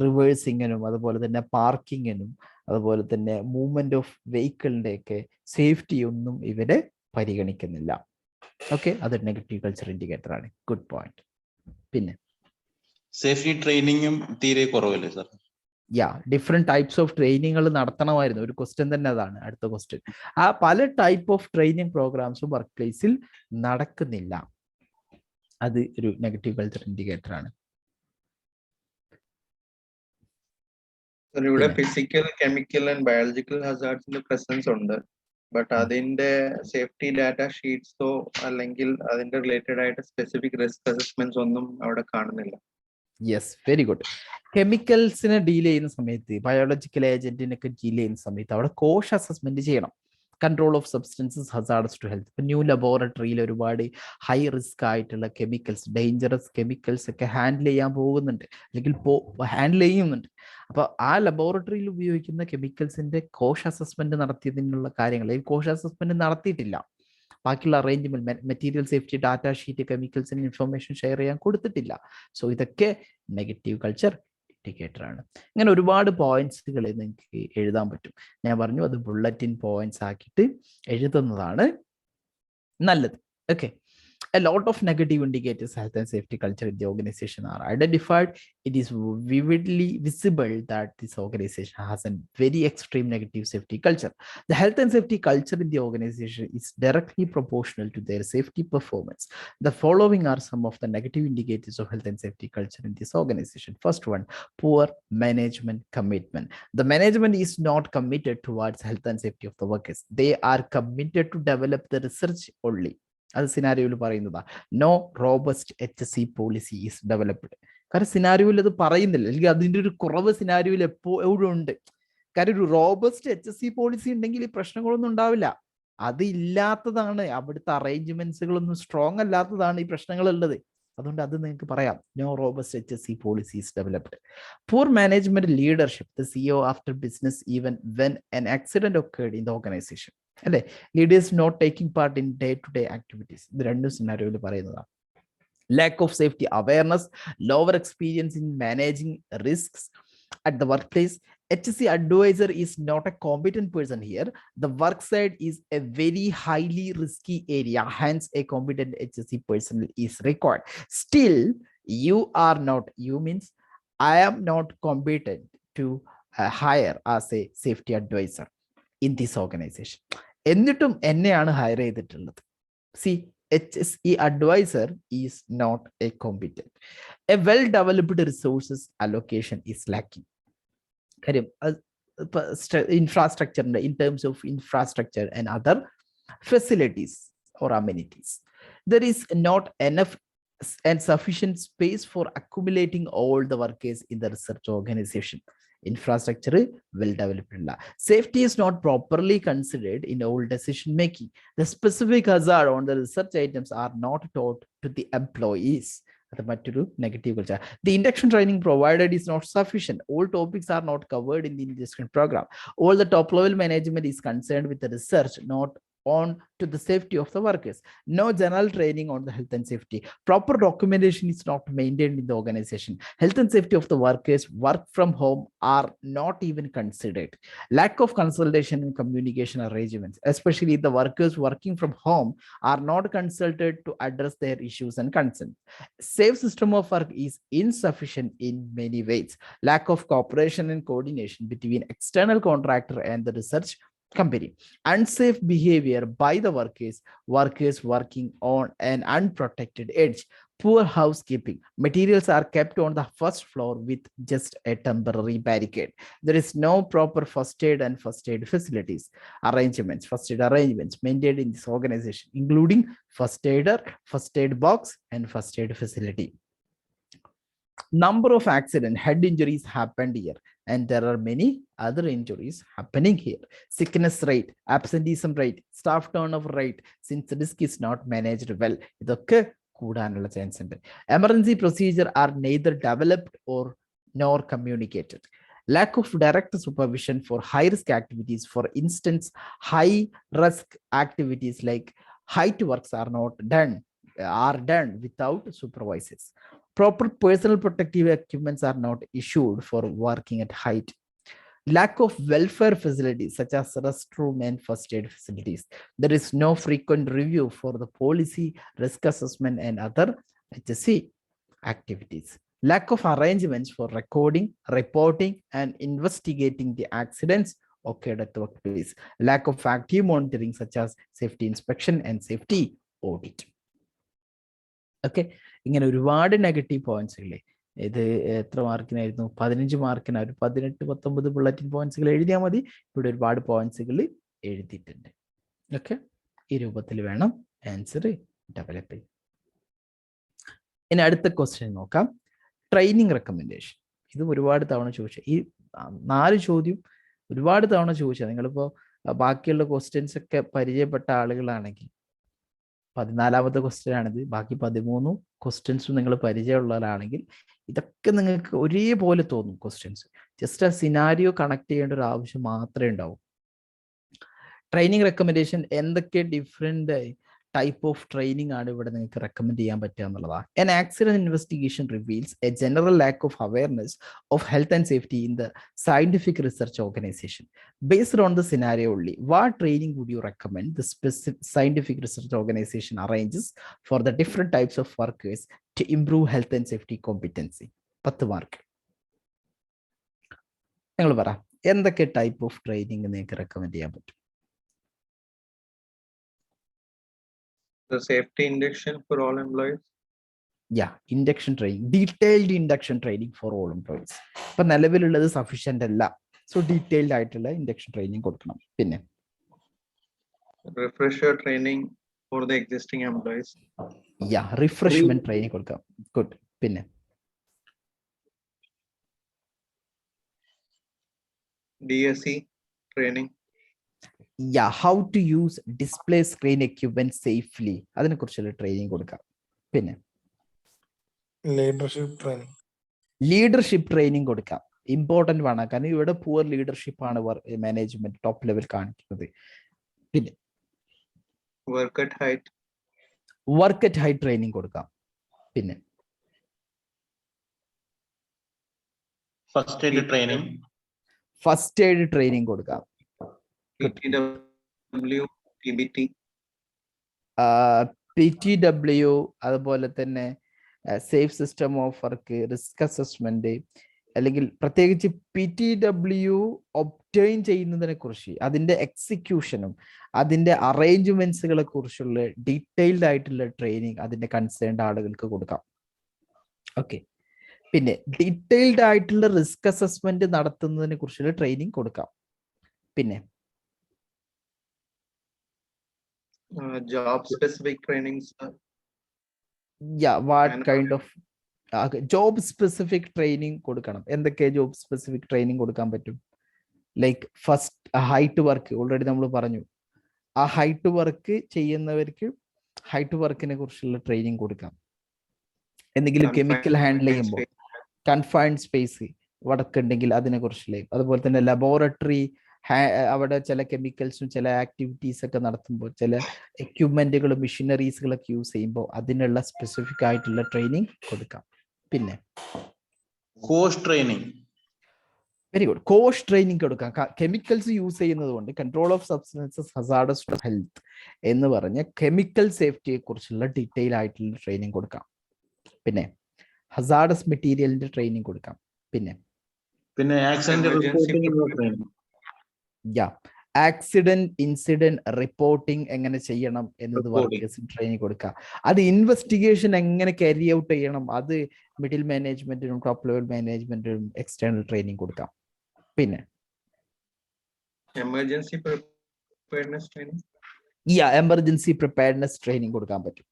റിവേഴ്സിങ്ങിനും അതുപോലെ തന്നെ പാർക്കിങ്ങിനും അതുപോലെ തന്നെ മൂവ്മെന്റ് ഓഫ് വെഹിക്കിളിൻ്റെ ഒക്കെ സേഫ്റ്റി ഒന്നും ഇവരെ പരിഗണിക്കുന്നില്ല. ഓക്കെ, അതൊരു നെഗറ്റീവ് കൾച്ചർ ഇൻഡിക്കേറ്റർ ആണ്. Good point. പിന്നെ സേഫ്റ്റി ട്രെയിനിങ്ങും തീരെ കുറവല്ലേ sir? Yeah, different types of ട്രെയിനിങ്ങൾ നടത്തണമായിരുന്നു. ഒരു ക്വസ്റ്റ്യൻ തന്നെ അതാണ്, അടുത്ത ക്വസ്റ്റ്യൻ. ആ പല ടൈപ്പ് ഓഫ് ട്രെയിനിങ് പ്രോഗ്രാംസും വർക്ക് പ്ലേസിൽ നടക്കുന്നില്ല. അത് ഒരു നെഗറ്റീവ് കൾച്ചർ ഇൻഡിക്കേറ്റർ ആണ്. ഇവിടെ ഫിസിക്കൽ, കെമിക്കൽ ആൻഡ് ബയോളജിക്കൽ ഹസാർഡ്സിന്റെ പ്രസൻസ് ഉണ്ട്. ബട്ട് അതിന്റെ സേഫ്റ്റി ഡാറ്റ ഷീറ്റ്സോ അല്ലെങ്കിൽ അതിന്റെ റിലേറ്റഡ് ആയിട്ട് സ്പെസിഫിക് റിസ്ക് അസസ്മെന്റ്സ് ഒന്നും അവിടെ കാണുന്നില്ല. Yes, very good. കെമിക്കൽസിനെ ഡീൽ ചെയ്യുന്ന സമയത്ത്, ബയോളജിക്കൽ ഏജന്റിനൊക്കെ ഡീൽ ചെയ്യുന്ന സമയത്ത് അവിടെ കോഷ് അസസ്മെന്റ് ചെയ്യണം. Control of substances hazardous to health. ഇപ്പം ന്യൂ ലബോറട്ടറിയിൽ ഒരുപാട് ഹൈ റിസ്ക് ആയിട്ടുള്ള കെമിക്കൽസ്, ഡേഞ്ചറസ് കെമിക്കൽസ് ഒക്കെ ഹാൻഡിൽ ചെയ്യാൻ പോകുന്നുണ്ട്, അല്ലെങ്കിൽ ഹാൻഡിൽ ചെയ്യുന്നുണ്ട്. അപ്പോൾ ആ ലബോറട്ടറിയിൽ ഉപയോഗിക്കുന്ന കെമിക്കൽസിന്റെ കോഷ് അസസ്മെന്റ് നടത്തിയതിനുള്ള കാര്യങ്ങൾ ഈ കോഷ് അസസ്മെന്റ് നടത്തിയിട്ടില്ല. ബാക്കിയുള്ള arrangement, material safety data sheet, കെമിക്കൽസിന് ഇൻഫർമേഷൻ ഷെയർ ചെയ്യാൻ കൊടുത്തിട്ടില്ല. സോ ഇതൊക്കെ നെഗറ്റീവ് കൾച്ചർ ഇൻഡിക്കേറ്റർ ആണ്. ഇങ്ങനെ ഒരുപാട് പോയിന്റ്സുകൾ നിങ്ങൾക്ക് എഴുതാൻ പറ്റും. ഞാൻ പറഞ്ഞു, അത് ബുള്ളറ്റിൻ പോയിന്റ്സ് ആക്കിയിട്ട് എഴുതുന്നതാണ് നല്ലത്. Okay, A lot of negative indicators health and safety culture in the organization are identified. It is vividly visible that this organization has a very extreme negative safety culture. The health and safety culture in the organization is directly proportional to their safety performance. The following are some of the negative indicators of health and safety culture in this organization. First one, poor management commitment. The management is not committed towards health and safety of the workers. They are committed to develop the research only. അത് സിനാരിയോയിൽ പറയുന്നതാ. No robust HSE policy is developed. കാരണം സിനാരിയോയിൽ അത് പറയുന്നില്ല, അല്ലെങ്കിൽ അതിൻ്റെ ഒരു കുറവ് സിനാരിയോയിൽ എപ്പോഴും ഉണ്ട്. കാര്യം ഒരു റോബസ്റ്റ് HSE പോളിസി ഉണ്ടെങ്കിൽ ഈ പ്രശ്നങ്ങളൊന്നും ഉണ്ടാവില്ല. അത് ഇല്ലാത്തതാണ്, അവിടുത്തെ അറേഞ്ച്മെന്റ്സുകളൊന്നും സ്ട്രോങ് അല്ലാത്തതാണ് ഈ പ്രശ്നങ്ങളുള്ളത്. അതുകൊണ്ട് അത് നിങ്ങൾക്ക് പറയാം, no robust HSE policy is developed. Poor management leadership, the CEO after business even when an accident occurred in the organization. അല്ലെ, leaders not taking part in day to day activities. ഇത് രണ്ടും സിനാരിയോയിൽ പറയുന്നതാണ്. Lack of safety awareness, lower experience in managing risks at the workplace. HSE advisor is not a competent person here. The work site is a very highly risky area, hence a competent HSE person is required. Still, you are not, you means I am not competent to hire as a safety advisor in this organization. എന്നിട്ടും എന്നെയാണ് higher ചെയ്തിട്ടുള്ളത്. See, HSE advisor is not a competent. A well-developed resources allocation is lacking. കാര്യം infrastructure, in terms of infrastructure and other facilities or amenities, there is not enough and sufficient space for accumulating all the workers in the research organization. Infrastructure well developed. Safety is not properly considered in all decision making. The specific hazard on the research items are not taught to the employees. Negative culture. The induction training provided is not sufficient. All topics are not covered in the induction program. All the top level management is concerned with the research, not on to the safety of the workers. No general training on the health and safety. Proper documentation is not maintained in the organization. Health and safety of the workers work from home are not even considered. Lack of consultation and communication arrangements, especially the workers working from home, are not consulted to address their issues and concerns. Safe system of work is insufficient in many ways. Lack of cooperation and coordination between external contractor and the research company. Unsafe behavior by the workers working on an unprotected edge. Poor housekeeping. Materials are kept on the first floor with just a temporary barricade. There is no proper first aid and first aid facilities. First aid arrangements maintained in this organization, including first aider, first aid box, and first aid facility. Number of accident, head injuries happened here, and there are many other injuries happening here. Sickness rate, absenteeism rate, staff turnover rate, since the risk is not managed well, ഇതൊക്കെ കൂടാനുള്ള chance ഉണ്ട്. Emergency procedure are neither developed or nor communicated. Lack of direct supervision for high risk activities. For instance, high risk activities like height works are done without supervisors. Proper personal protective equipments are not issued for working at height. Lack of welfare facilities such as restroom and first aid facilities. There is no frequent review for the policy, risk assessment, and other HSE activities. Lack of arrangements for recording, reporting, and investigating the accidents occurred at the workplace. Lack of active monitoring such as safety inspection and safety audit. Okay, ഇങ്ങനെ ഒരുപാട് negative points ഇല്ലേ. ഇത് എത്ര മാർക്കിനായിരുന്നു? 15 മാർക്കിന് ഒരു 18-19 bulletin പോയിന്റ്സുകൾ എഴുതിയാൽ മതി. ഇവിടെ ഒരുപാട് പോയിന്റ്സുകൾ എഴുതിയിട്ടുണ്ട്. ഓക്കെ, ഈ രൂപത്തിൽ വേണം ആൻസർ ഡെവലപ്പ് ചെയ്യാൻ. ഇനി അടുത്ത ക്വസ്റ്റ്യൻ നോക്കാം. Training recommendation. ഇത് ഒരുപാട് തവണ ചോദിച്ച, ഈ 4 ചോദ്യം ഒരുപാട് തവണ ചോദിച്ചാൽ, നിങ്ങളിപ്പോൾ ബാക്കിയുള്ള ക്വസ്റ്റ്യൻസ് ഒക്കെ പരിചയപ്പെട്ട ആളുകളാണെങ്കിൽ 14ാമത്തെ ക്വസ്റ്റ്യൻ ആണിത്. ബാക്കി 13 ക്വസ്റ്റ്യൻസും നിങ്ങൾ പരിചയമുള്ളവരാണെങ്കിൽ ഇതൊക്കെ നിങ്ങൾക്ക് ഒരേപോലെ തോന്നും ക്വസ്റ്റ്യൻസ്. ജസ്റ്റ് ആ സിനാരിയോ കണക്ട് ചെയ്യേണ്ട ഒരു ആവശ്യം മാത്രമേ ഉണ്ടാവൂ. ട്രെയിനിങ് റെക്കമെൻഡേഷൻ എന്തൊക്കെ ഡിഫറെന്റ് ടൈപ്പ് ഓഫ് ട്രെയിനിങ് ആണ് ഇവിടെ നിങ്ങൾക്ക് റെക്കമെൻഡ് ചെയ്യാൻ പറ്റുക എന്നുള്ളതാണ്. An accident investigation reveals a general lack of awareness of health and safety in the scientific research organization. Based on the scenario only, what training would you recommend the specific scientific research organization arranges for the different types of workers to improve health and safety competency? 10 mark. നിങ്ങൾ പറ, എന്തൊക്കെ type of training നിങ്ങൾക്ക് recommend ചെയ്യാൻ പറ്റും? The safety induction for all employees. Yeah, induction training, detailed induction training for all employees. ഇപ്പൊ നിലവിലുള്ളത് sufficient അല്ല, so detailed ആയിട്ടുള്ള ഇൻഡക്ഷൻ ട്രെയിനിങ് കൊടുക്കണം. പിന്നെ Refresher training for the existing employees. yeah, refreshment training കൊടുക്കാം. Good. പിന്നെ DSE training. yeah, how to use display screen equipment safely, അതിനെ കുറിച്ചുള്ള ട്രെയിനിങ് കൊടുക്കാം. പിന്നെ ലീഡർഷിപ്പ് ട്രെയിനിങ് കൊടുക്കാം. ഇമ്പോർട്ടന്റ് ആണ്, കാരണം ഇവിടെ പുവർ ലീഡർഷിപ്പ് ആണ് മാനേജ്മെന്റ് ടോപ്പ് ലെവൽ കാണിക്കുന്നത്. പിന്നെ Work at height ട്രെയിനിങ് കൊടുക്കാം. പിന്നെ ഫസ്റ്റ് എയ്ഡ് ട്രെയിനിങ് കൊടുക്കാം. PTW അതുപോലെ തന്നെ safe system of work, risk assessment, അല്ലെങ്കിൽ പ്രത്യേകിച്ച് PTW ഒബ്റ്റെയിൻ ചെയ്യുന്നതിനെ കുറിച്ച്, അതിന്റെ എക്സിക്യൂഷനും അതിന്റെ അറേഞ്ച്മെന്റ്സുകളെ കുറിച്ചുള്ള ഡീറ്റെയിൽഡ് ആയിട്ടുള്ള ട്രെയിനിങ് അതിന്റെ കൺസേൺഡ് ആളുകൾക്ക് കൊടുക്കാം. ഓക്കെ. പിന്നെ ഡീറ്റെയിൽഡ് ആയിട്ടുള്ള റിസ്ക് അസസ്മെന്റ് നടത്തുന്നതിനെ കുറിച്ചുള്ള ട്രെയിനിങ് കൊടുക്കാം. പിന്നെ job specific trainings. Yeah, what kind of job specific training കൊടുക്കണം? എന്തൊക്കെ ജോബ് സ്പെസിഫിക് ട്രെയിനിങ് കൊടുക്കാൻ പറ്റും? Like first height work already നമ്മൾ പറഞ്ഞു. ആ ഹൈറ്റ് വർക്ക് ചെയ്യുന്നവർക്ക് ഹൈറ്റ് വർക്കിനെ കുറിച്ചുള്ള ട്രെയിനിങ് കൊടുക്കാം. എന്തെങ്കിലും കെമിക്കൽ ഹാൻഡിൽ ചെയ്യുമ്പോൾ കൺഫൈൻഡ് സ്പേസ് വർക്ക് ഉണ്ടെങ്കിൽ അതിനെ കുറിച്ചുള്ള, അതുപോലെ തന്നെ ലബോറട്ടറി അവിടെ ചില കെമിക്കൽസും ചില ആക്ടിവിറ്റീസ് ഒക്കെ നടത്തുമ്പോൾ ചില എക്യുപ്മെന്റുകളും മെഷീനറീസുകളൊക്കെ യൂസ് ചെയ്യുമ്പോൾ അതിനുള്ള സ്പെസിഫിക് ആയിട്ടുള്ള ട്രെയിനിങ് കൊടുക്കാം. പിന്നെ വെരി ഗുഡ്, കോഷ് ട്രെയിനിങ് കൊടുക്കാം. കെമിക്കൽസ് യൂസ് ചെയ്യുന്നത് കൊണ്ട് control of substances hazardous to health എന്ന് പറഞ്ഞ കെമിക്കൽ സേഫ്റ്റിയെ കുറിച്ചുള്ള ഡീറ്റെയിൽ ആയിട്ടുള്ള ട്രെയിനിങ് കൊടുക്കാം. പിന്നെ ഹസാർഡസ് മെറ്റീരിയലിന്റെ ട്രെയിനിങ് കൊടുക്കാം. പിന്നെ ആക്സിഡന്റ് ഇൻസിഡന്റ് റിപ്പോർട്ടിംഗ് എങ്ങനെ ചെയ്യണം എന്നത് വർക്കേഴ്സിന് ട്രെയിനിങ് കൊടുക്കുക. അത് ഇൻവെസ്റ്റിഗേഷൻ എങ്ങനെ ക്യാരി ഔട്ട് ചെയ്യണം, അത് മിഡിൽ മാനേജ്മെന്റിനും ടോപ്പ് ലെവൽ മാനേജ്മെന്റിനും എക്സ്റ്റേണൽ ട്രെയിനിങ് കൊടുക്കാം. പിന്നെ എമർജൻസി പ്രിപ്പയർനെസ് ട്രെയിനിങ് കൊടുക്കാൻ പറ്റും.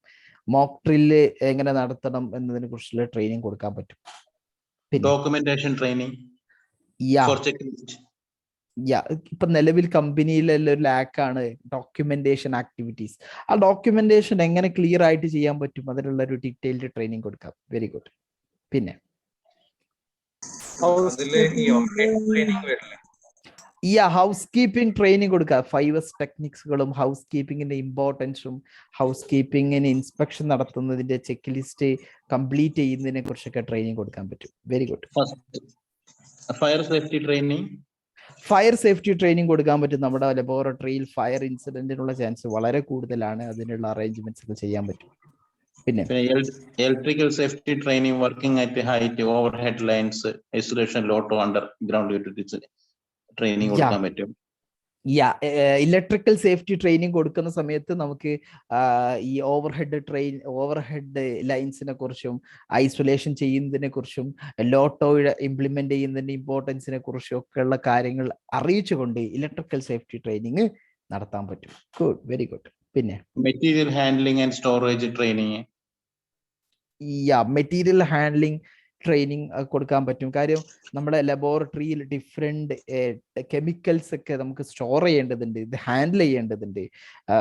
മോക്ക് ഡ്രില്ല് എങ്ങനെ നടത്തണം എന്നതിനെ കുറിച്ചുള്ള ട്രെയിനിങ് കൊടുക്കാൻ പറ്റും. പിന്നെ ഡോക്യുമെന്റേഷൻ ട്രെയിനിങ്. ഇപ്പൊ നിലവിൽ കമ്പനിയിലെല്ലാം ഒരു ലാക്കാണ് ഡോക്യുമെന്റേഷൻ ആക്ടിവിറ്റീസ്. ആ ഡോക്യുമെന്റേഷൻ എങ്ങനെ ക്ലിയർ ആയിട്ട് ചെയ്യാൻ പറ്റും, അതിനുള്ള ഒരു ഡീറ്റെയിൽഡ് ട്രെയിനിങ് കൊടുക്കാം. Very good. പിന്നെ ഹൗസ് കീപ്പിംഗ് ട്രെയിനിങ് കൊടുക്കുക. 5S ടെക്നിക്സുകളും ഹൗസ് കീപ്പിങ്ങിന്റെ ഇമ്പോർട്ടൻസും ഹൗസ് കീപ്പിങ്ങിന് ഇൻസ്പെക്ഷൻ നടത്തുന്നതിന്റെ ചെക്ക് ലിസ്റ്റ് കംപ്ലീറ്റ് ചെയ്യുന്നതിനെ കുറിച്ചൊക്കെ ട്രെയിനിങ് കൊടുക്കാൻ പറ്റും. Very good. Fire safety training കൊടുക്കാൻ പറ്റും. നമ്മുടെ ലബോറട്ടറിയിൽ ഫയർ ഇൻസിഡന്റിനുള്ള ചാൻസ് വളരെ കൂടുതലാണ്, അതിനുള്ള അറേഞ്ച്മെന്റ്സ് ഒക്കെ ചെയ്യാൻ പറ്റും. പിന്നെ electrical safety training, working at height, over head lines, isolation, lotto, under ground utilities training കൊടുക്കാൻ പറ്റും. ഇലക്ട്രിക്കൽ സേഫ്റ്റി ട്രെയിനിങ് കൊടുക്കുന്ന സമയത്ത് നമുക്ക് ഈ ഓവർഹെഡ് ലൈൻസിനെ കുറിച്ചും ഐസൊലേഷൻ ചെയ്യുന്നതിനെ കുറിച്ചും ലോട്ടോ ഇംപ്ലിമെന്റ് ചെയ്യുന്നതിന്റെ ഇമ്പോർട്ടൻസിനെ കുറിച്ചും ഒക്കെയുള്ള കാര്യങ്ങൾ അറിയിച്ചുകൊണ്ട് ഇലക്ട്രിക്കൽ സേഫ്റ്റി ട്രെയിനിങ് നടത്താൻ പറ്റും. Good, very good. പിന്നെ material handling and storage training. Material handling training കൊടുക്കാൻ പറ്റും. കാര്യം നമ്മുടെ ലബോറട്ടറിയിൽ ഡിഫറെന്റ് കെമിക്കൽസ് ഒക്കെ നമുക്ക് സ്റ്റോർ ചെയ്യേണ്ടതുണ്ട്, ഇത് ഹാൻഡിൽ ചെയ്യേണ്ടതുണ്ട്.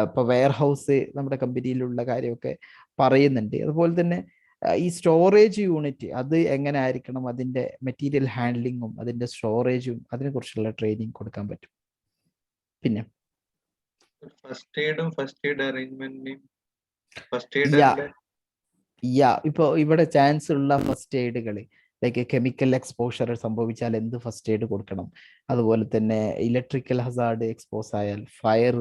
ഇപ്പൊ വെയർ ഹൗസ് നമ്മുടെ കമ്പനിയിലുള്ള കാര്യമൊക്കെ പറയുന്നുണ്ട്. അതുപോലെ തന്നെ ഈ സ്റ്റോറേജ് യൂണിറ്റ് അത് എങ്ങനെ ആയിരിക്കണം, അതിന്റെ മെറ്റീരിയൽ ഹാൻഡ്ലിങ്ങും അതിന്റെ സ്റ്റോറേജും അതിനെ കുറിച്ചുള്ള ട്രെയിനിങ് കൊടുക്കാൻ പറ്റും. പിന്നെ ഫസ്റ്റ് എയ്ഡും ഫസ്റ്റ് എയ്ഡ് അറേഞ്ച്മെന്റിന്റെയും ഫസ്റ്റ് എയ്ഡ് ഇപ്പൊ ഇവിടെ ചാൻസ് ഉള്ള ഫസ്റ്റ് എയ്ഡുകൾ ലൈക്ക് കെമിക്കൽ എക്സ്പോഷർ സംഭവിച്ചാൽ എന്ത് ഫസ്റ്റ് എയ്ഡ് കൊടുക്കണം, അതുപോലെ തന്നെ ഇലക്ട്രിക്കൽ ഹസാർഡ് എക്സ്പോസ് ആയാൽ, ഫയർ,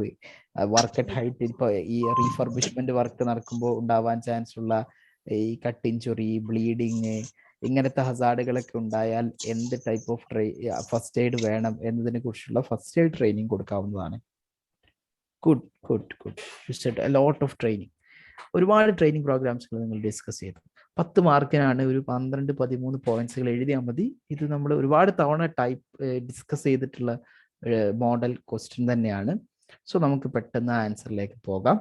വർക്ക് അറ്റ് ഹൈറ്റ്, ഇപ്പൊ ഈ റീഫർബിഷ്മെന്റ് വർക്ക് നടക്കുമ്പോൾ ഉണ്ടാവാൻ ചാൻസ് ഉള്ള ഈ കട്ട് ഇഞ്ചുറി, ബ്ലീഡിങ്, ഇങ്ങനത്തെ ഹസാർഡുകളൊക്കെ ഉണ്ടായാൽ എന്ത് ടൈപ്പ് ഓഫ് ഫസ്റ്റ് എയ്ഡ് വേണം എന്നതിനെ കുറിച്ചുള്ള ഫസ്റ്റ് എയ്ഡ് ട്രെയിനിങ് കൊടുക്കാവുന്നതാണ്. Good good good. Lot of training, ഒരുപാട് ട്രെയിനിങ് പ്രോഗ്രാംസുകൾ നിങ്ങൾ ഡിസ്കസ് ചെയ്തു. 10 മാർക്കിനാണ് ഒരു 12-13 പോയിന്റ്സുകൾ എഴുതിയാൽ മതി. ഇത് നമ്മൾ ഒരുപാട് തവണ ഡിസ്കസ് ചെയ്തിട്ടുള്ള മോഡൽ ക്വസ്റ്റ്യൻ തന്നെയാണ്. സോ നമുക്ക് പെട്ടെന്ന് ആൻസറിലേക്ക് പോകാം.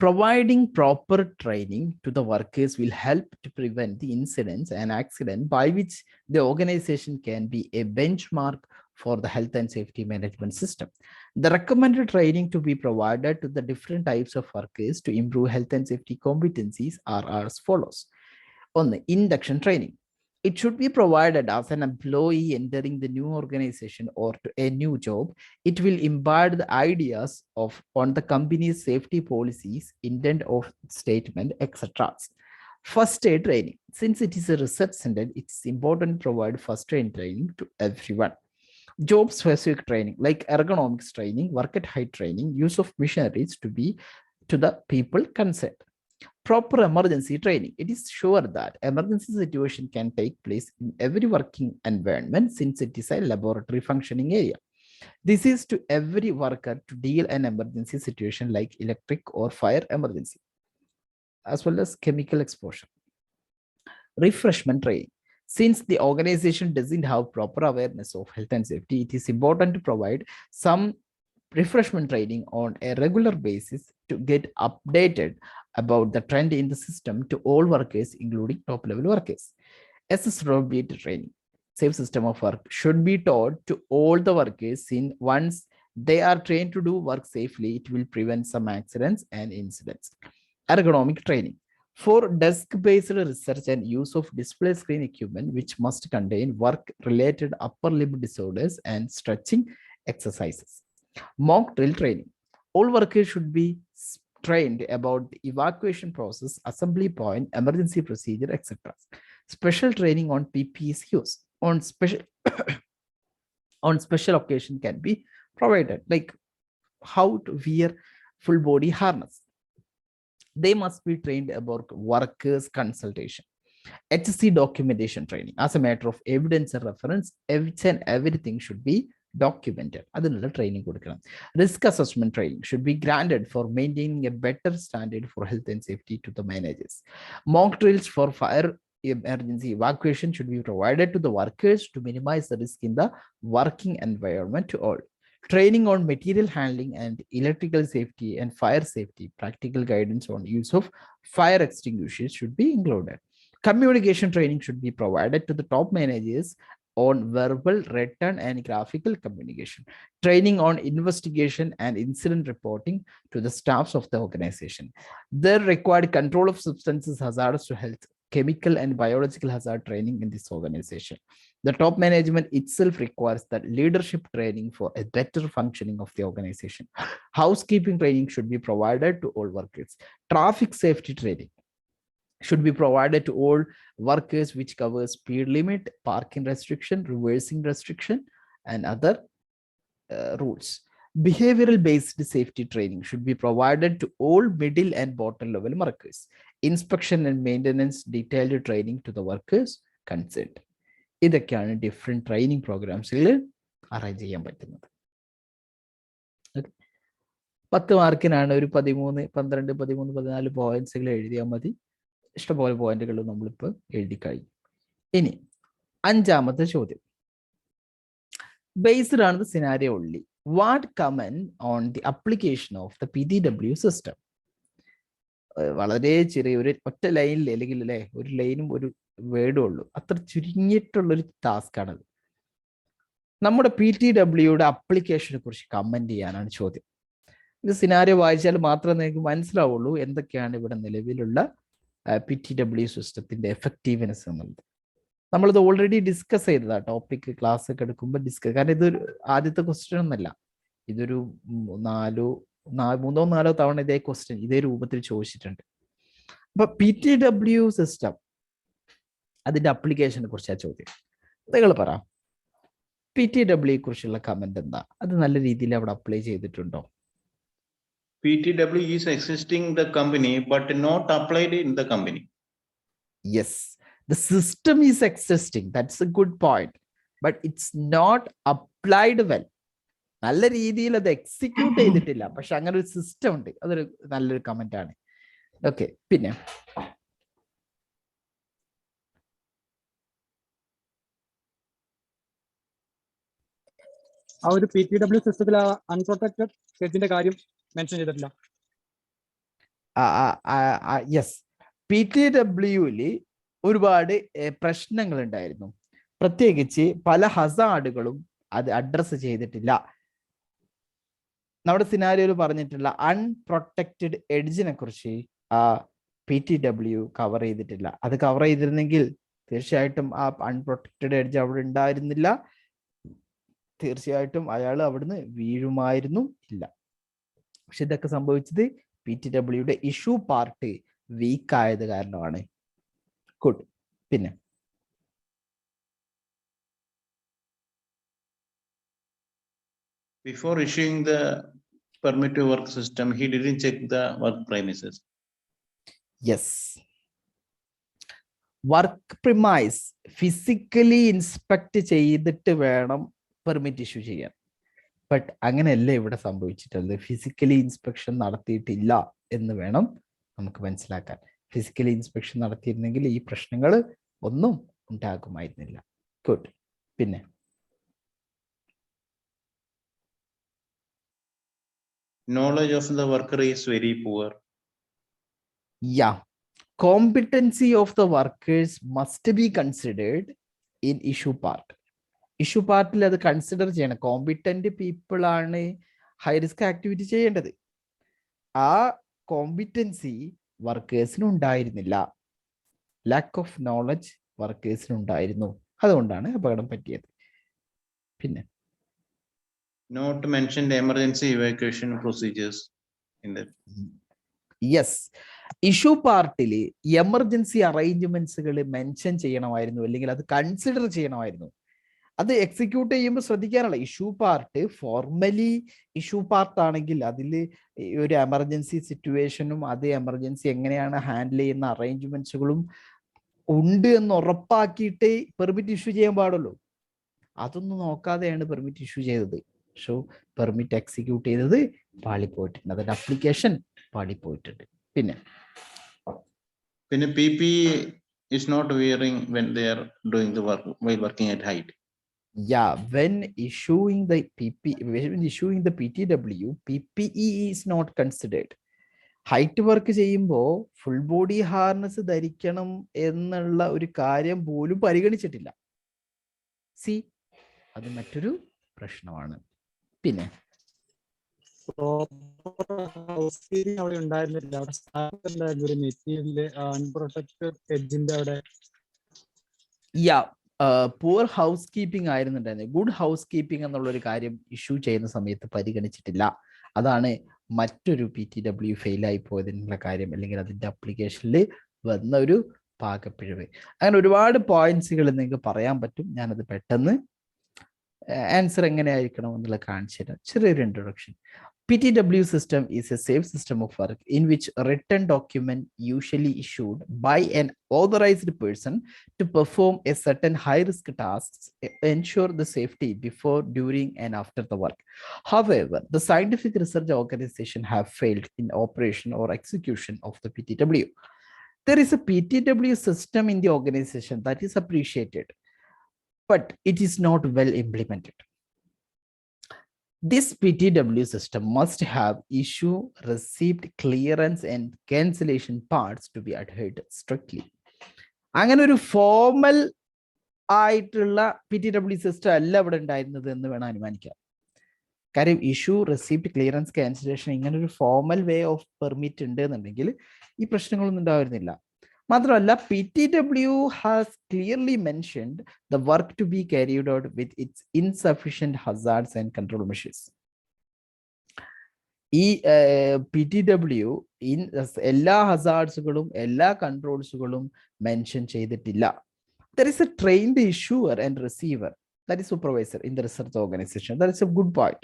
Providing proper training to the workers will help to prevent the incidents and accidents by which the organization can be a benchmark for the health and safety management system. The recommended training to be provided to the different types of workers to improve health and safety competencies are as follows. On the induction training, it should be provided as an employee entering the new organization or to a new job. It will imbibe the ideas on the company's safety policies, intent of statement, etc. First aid training. Since it is a research center, it's important to provide first aid training to everyone. Job specific training like ergonomics training, work at height training, use of machineries to the people concerned. Proper emergency training. It is sure that emergency situation can take place in every working environment since it is a laboratory functioning area. This is to every worker to deal an emergency situation like electric or fire emergency, as well as chemical exposure. Refreshment training. Since the organization doesn't have proper awareness of health and safety, it is important to provide some refreshment training on a regular basis to get updated about the trend in the system to all workers, including top level workers. Accessibility training. Safe system of work should be taught to all the workers. Once they are trained to do work safely, it will prevent some accidents and incidents. Ergonomic training. For desk-based research and use of display screen equipment, which must contain work-related upper limb disorders and stretching exercises. Mock drill training. All workers should be trained about the evacuation process, assembly point, emergency procedure, etc. Special training on PPE's use on special occasion can be provided, like how to wear full body harness. They must be trained about workers consultation. HC documentation training. As a matter of evidence and reference, everything should be documented. അതിനുള്ള training കൊടുക്കണം. Risk assessment training should be granted for maintaining a better standard for health and safety to the managers. Mock drills for fire emergency evacuation should be provided to the workers to minimize the risk in the working environment to all. Training on material handling and electrical safety and fire safety. Practical guidance on use of fire extinguishers should be included. Communication training should be provided to the top managers on verbal, written, and graphical communication. Training on investigation and incident reporting to the staffs of the organization. The required control of substances hazardous to health, chemical and biological hazard training in this organization. The top management itself requires that leadership training for a better functioning of the organization. Housekeeping training should be provided to all workers. Traffic safety training should be provided to all workers, which covers speed limit, parking restriction, reversing restriction, and other rules. Behavioral based safety training should be provided to all middle and bottom level workers. Inspection and maintenance detailed training to the workers concerned. ഇതൊക്കെയാണ് different training പ്രോഗ്രാംസിൽ arrange ചെയ്യാൻ പറ്റുന്നത്. 10 മാർക്കിനാണ് ഒരു 13, 12, 13, 14 പോയിന്റ്സുകൾ എഴുതിയാൽ മതി. ഇഷ്ടംപോലെ പോയിന്റുകൾ നമ്മളിപ്പോൾ എഴുതി കഴിഞ്ഞു. ഇനി 5ാമത്തെ ചോദ്യം. Based on the scenario only, what comment on the application of the PTW system? വളരെ ചെറിയ ഒരു ഒറ്റ ലൈനിൽ അല്ലെങ്കിൽ അല്ലേ ഒരു ലൈനും ഒരു വേർഡും ഉള്ളൂ, അത്ര ചുരുങ്ങിയിട്ടുള്ളൊരു ടാസ്ക് ആണത്. നമ്മുടെ PTWയുടെ അപ്ലിക്കേഷനെ കുറിച്ച് കമന്റ് ചെയ്യാനാണ് ചോദ്യം. ഇത് സിനാരിയോ വായിച്ചാൽ മാത്രമേ നിങ്ങൾക്ക് മനസ്സിലാവുള്ളൂ എന്തൊക്കെയാണ് ഇവിടെ നിലവിലുള്ള PTW സിസ്റ്റത്തിന്റെ എഫക്റ്റീവ്നെസ് എന്നുള്ളത്. നമ്മളിത് ഓൾറെഡി ഡിസ്കസ് ചെയ്തതാ ടോപ്പിക് ക്ലാസ് ഒക്കെ എടുക്കുമ്പോൾ കാരണം ഇതൊരു ആദ്യത്തെ ക്വസ്റ്റ്യൻ ഒന്നല്ല, ഇതൊരു 4 മൂന്നോ നാലോ തവണ ഇതേ ക്വസ്റ്റ്യൻ ഇതേ രൂപത്തിൽ ചോദിച്ചിട്ടുണ്ട്. അപ്പൊ PTW സിസ്റ്റം അതിന്റെ അപ്ലിക്കേഷനെ കുറിച്ചാണ് ചോദ്യം. നിങ്ങൾ പറ, PTW കുറിച്ചുള്ള കമന്റ് എന്താ? അത് നല്ല രീതിയിൽ അവിടെ അപ്ലൈ ചെയ്തിട്ടുണ്ടോ? PTW is existing the company but not applied in the company. Yes, the system is existing. That's a good point. But it's not applied well. നല്ല രീതിയിൽ അത് എക്സിക്യൂട്ട് ചെയ്തിട്ടില്ല. പക്ഷെ അങ്ങനെ ഒരു സിസ്റ്റം ഉണ്ട്. അതൊരു നല്ലൊരു കമന്റ് ആണ്. ഓക്കെ, പിന്നെ ആ ഒരു PTW സിസ്റ്റത്തിൽ അൺപ്രൊട്ടക്റ്റഡ് എഡ്ജിന്റെ കാര്യം മെൻഷൻ ചെയ്തിട്ടില്ല. യെസ്, PTW-ല് ഒരുപാട് പ്രശ്നങ്ങൾ ഉണ്ടായിരുന്നു. പ്രത്യേകിച്ച് പല ഹസാർഡുകളും അത് അഡ്രസ്സ് ചെയ്തിട്ടില്ല. നമ്മുടെ സിനാരിയോയിൽ പറഞ്ഞിട്ടുള്ള അൺപ്രൊട്ടക്റ്റഡ് എഡ്ജിനെ കുറിച്ച് PTW കവർ ചെയ്തിട്ടില്ല. അത് കവർ ചെയ്തിരുന്നെങ്കിൽ തീർച്ചയായിട്ടും ആ അൺപ്രൊട്ടക്റ്റഡ് എഡ്ജ് അവിടെ ഉണ്ടായിരുന്നില്ല. തീർച്ചയായിട്ടും അയാൾ അവിടുന്ന് വീഴുമായിരുന്നു ഇല്ല. പക്ഷെ ഇതൊക്കെ സംഭവിച്ചത് PTW-യുടെ ഇഷ്യൂ പാർട്ട് വീക്ക് ആയത് കാരണമാണ്. ഗുഡ്. പിന്നെ Before issuing the permit to work system, he didn't check the work premises. Yes. Work premise physically inspect ചെയ്തിട്ട് വേണം പെർമിറ്റ് ഇഷ്യൂ ചെയ്യാൻ. ബട്ട് അങ്ങനെയല്ല ഇവിടെ സംഭവിച്ചിട്ടുള്ളത്. ഫിസിക്കലി ഇൻസ്പെക്ഷൻ നടത്തിയിട്ടില്ല എന്ന് വേണം നമുക്ക് മനസ്സിലാക്കാൻ. ഫിസിക്കലി ഇൻസ്പെക്ഷൻ നടത്തിയിരുന്നെങ്കിൽ ഈ പ്രശ്നങ്ങൾ ഒന്നും ഉണ്ടാകുമായിരുന്നില്ല. ഗുഡ്. പിന്നെ Knowledge of the worker is very poor. Yeah, competency of the workers must be considered in issue part. Issue പാർട്ടിൽ അത് കൺസിഡർ ചെയ്യണം. കോമ്പിറ്റന്റ് പീപ്പിൾ ആണ് ഹൈ റിസ്ക് ആക്ടിവിറ്റി ചെയ്യേണ്ടത്. ആ കോമ്പിറ്റൻസി വർക്കേഴ്സിന് ഉണ്ടായിരുന്നില്ല. ലാക്ക് ഓഫ് നോളജ് വർക്കേഴ്സിന് ഉണ്ടായിരുന്നു. അതുകൊണ്ടാണ് അപകടം പറ്റിയത്. പിന്നെ Not mentioned emergency evacuation procedures in that. Yes, issue പാർട്ടിൽ എമർജൻസി അറേഞ്ച്മെന്റ്സുകൾ മെൻഷൻ ചെയ്യണമായിരുന്നു, അല്ലെങ്കിൽ അത് കൺസിഡർ ചെയ്യണമായിരുന്നു. അത് എക്സിക്യൂട്ട് ചെയ്യുമ്പോൾ ശ്രദ്ധിക്കാനുള്ള issue part formally issue part ആണെങ്കിൽ അതിൽ ഒരു എമർജൻസി സിറ്റുവേഷനും അത് എമർജൻസി എങ്ങനെയാണ് ഹാൻഡിൽ ചെയ്യുന്ന അറേഞ്ച്മെന്റ്സുകളും ഉണ്ട് എന്ന് ഉറപ്പാക്കിയിട്ട് പെർമിറ്റ് ഇഷ്യൂ ചെയ്യാൻ പാടുള്ളൂ. അതൊന്നും നോക്കാതെയാണ് പെർമിറ്റ് ഇഷ്യൂ ചെയ്തത്. സോ പെർമിറ്റ് എക്സിക്യൂട്ട് ചെയ്തത് പാളിപ്പോയിട്ടുണ്ട്. അതിന്റെ അപ്ലിക്കേഷൻ പാളിപ്പോയിട്ടുണ്ട്. പിന്നെ PPE is not wearing when they are doing the work while working at height. Yeah, when issuing the PTW, PPE is not considered. Height work ചെയ്യുമ്പോൾ full body harness ധരിക്കണം എന്നുള്ള ഒരു കാര്യം പോലും പരിഗണിച്ചിട്ടില്ല. C, അത് മറ്റൊരു പ്രശ്നമാണ്. പിന്നെ അവിടെ ഉണ്ടായിരുന്നില്ല. അവിടെ ഒരു മെറ്റീരിയലില് അൺപ്രൊട്ടക്റ്റഡ് എഡ്ജിന്റെ അവിടെ പൂർ ഹൗസ് കീപ്പിംഗ് ആയിരുന്നുണ്ടായിരുന്നു. ഗുഡ് ഹൗസ് കീപ്പിംഗ് എന്നുള്ള ഒരു കാര്യം ഇഷ്യൂ ചെയ്യുന്ന സമയത്ത് പരിഗണിച്ചിട്ടില്ല. അതാണ് മറ്റൊരു PTW ഫെയിലായി പോയതിനുള്ള കാര്യം, അല്ലെങ്കിൽ അതിന്റെ അപ്ലിക്കേഷനിൽ വന്ന ഒരു പാകപ്പിഴവ്. അങ്ങനെ ഒരുപാട് പോയിന്റ്സുകൾ നിങ്ങൾക്ക് പറയാൻ പറ്റും. ഞാനത് പെട്ടെന്ന് ആൻസർ എങ്ങനെയായിരിക്കണം എന്നുള്ളത് കാണിച്ചു തരാം. ചെറിയൊരു introduction. PTW system is a safe system of work in which a written document usually issued by an authorized person to perform a certain high-risk tasks ensure the safety before, during, and after the work. However, the scientific research organization have failed in operation or execution of the PTW. There is a PTW system in the organization that is appreciated, but it is not well implemented. This PTW system must have issue, receipt, clearance, and cancellation parts to be adhered strictly. അങ്ങനെ ഒരു formal ആയിട്ടുള്ള PTW system അല്ല ഇവിടെ ഉണ്ടായിരുന്നത് എന്ന് വേണം അനുമാനിക്കാം. കാര്യം ഇഷ്യൂ, റെസിപ്റ്റ്, ക്ലിയറൻസ്, ക്യാൻസലേഷൻ ഇങ്ങനെ ഒരു ഫോർമൽ വേ ഓഫ് പെർമിറ്റ് ഉണ്ട് എന്നുണ്ടെങ്കിൽ ഈ പ്രശ്നങ്ങളൊന്നും ഉണ്ടായിരുന്നില്ല. മാത്രമല്ല PTW has clearly mentioned the work to be carried out with its insufficient hazards and control measures. ഈ PTW എല്ലാ ഹസാർഡ്സുകളും എല്ലാ കൺട്രോൾസുകളും മെൻഷൻ ചെയ്തിട്ടില്ല. There is a trained issuer and receiver, that is supervisor in the research organization. That is a good point.